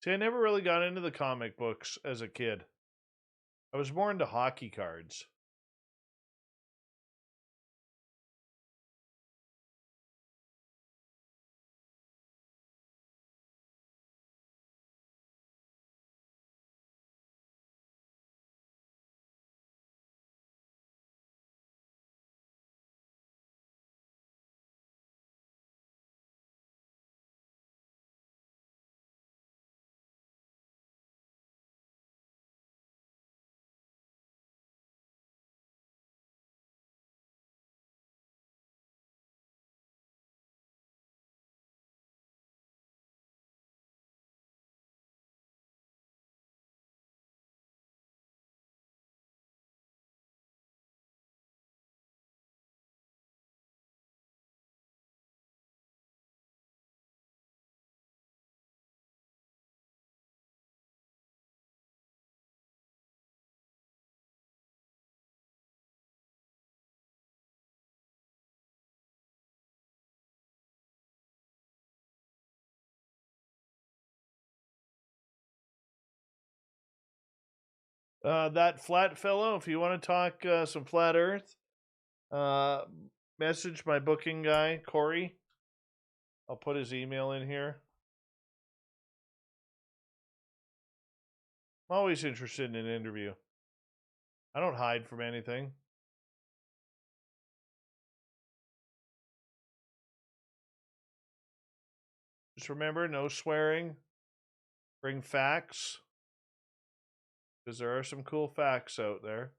See, I never really got into the comic books as a kid. I was more into hockey cards. That flat fellow, if you want to talk some flat Earth, message my booking guy, Corey. I'll put his email in here. I'm always interested in an interview. I don't hide from anything. Just remember, no swearing. Bring facts. Because there are some cool facts out there.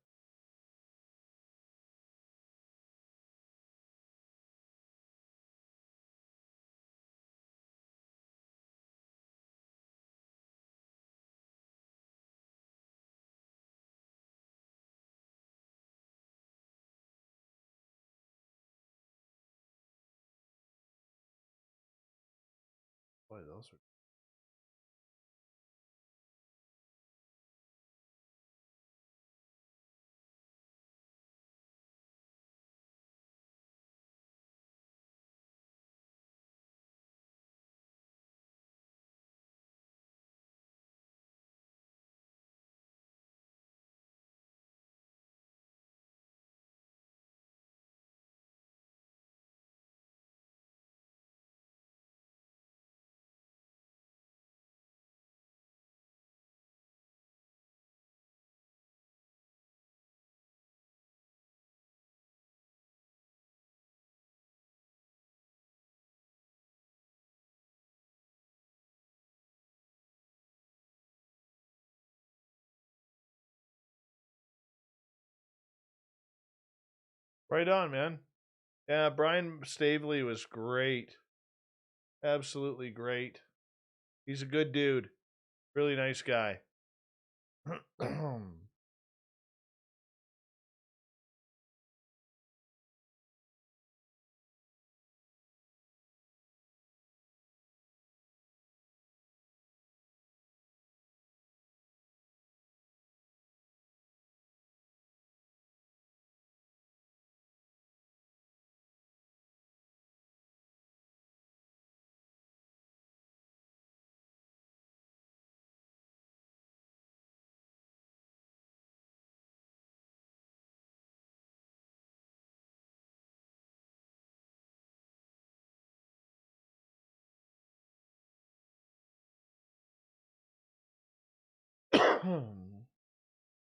Boy, those are... Right on, man. Yeah, Brian Staveley was great. Absolutely great. He's a good dude. Really nice guy.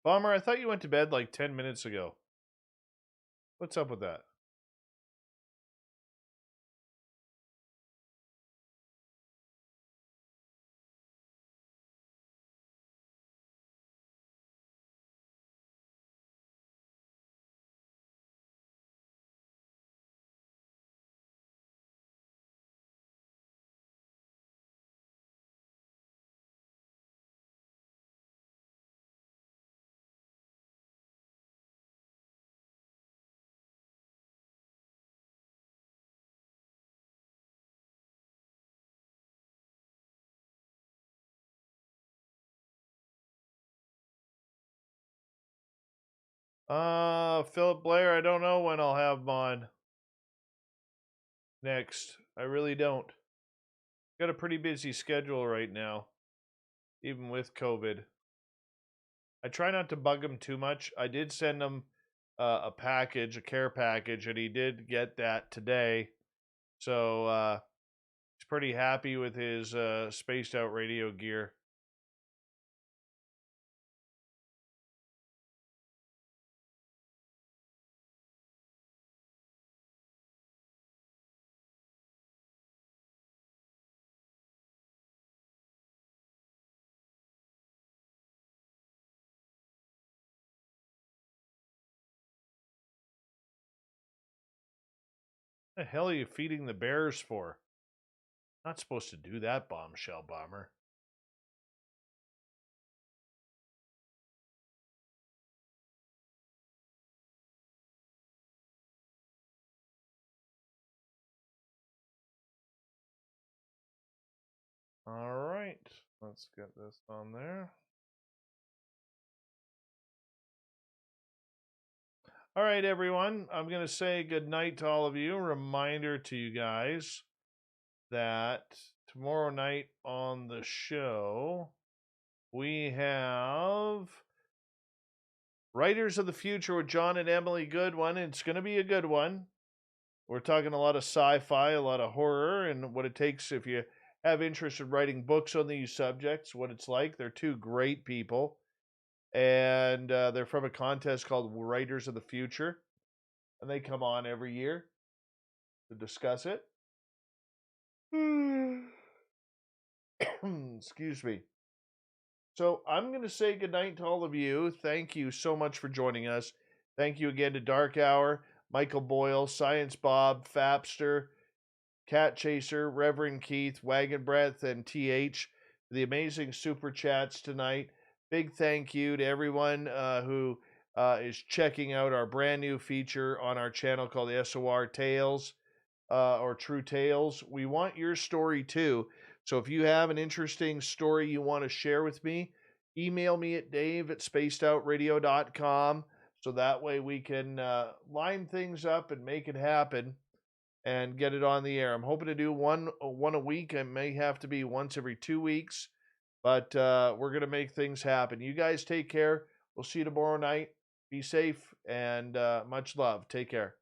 Bomber, I thought you went to bed like 10 minutes ago. What's up with that? Philip Blair, I don't know when I'll have him on next. I really don't. Got a pretty busy schedule right now. even with COVID. I try not to bug him too much. I did send him a package, a care package, and he did get that today. So he's pretty happy with his spaced out radio gear. What the hell are you feeding the bears for? Not supposed to do that, bombshell bomber. All right, let's get this on there. All right, everyone, I'm going to say good night to all of you. Reminder to you guys that tomorrow night on the show, we have Writers of the Future with John and Emily Goodwin. It's going to be a good one. We're talking a lot of sci-fi, a lot of horror, and what it takes if you have interest in writing books on these subjects, what it's like. They're two great people, and they're from a contest called Writers of the Future, and they come on every year to discuss it. Excuse me. So I'm going to say goodnight to all of you. Thank you so much for joining us. Thank you again to Dark Hour, Michael Boyle, Science Bob, Fapster, Cat Chaser, Reverend Keith, Wagon Breath, and TH for the amazing super chats tonight. Big thank you to everyone who is checking out our brand new feature on our channel called the SOR Tales or True Tales. We want your story too. So if you have an interesting story you want to share with me, email me at dave@spacedoutradio.com so that way we can line things up and make it happen and get it on the air. I'm hoping to do one a week. It may have to be once every 2 weeks, but we're going to make things happen. You guys take care. We'll see you tomorrow night. Be safe and much love. Take care.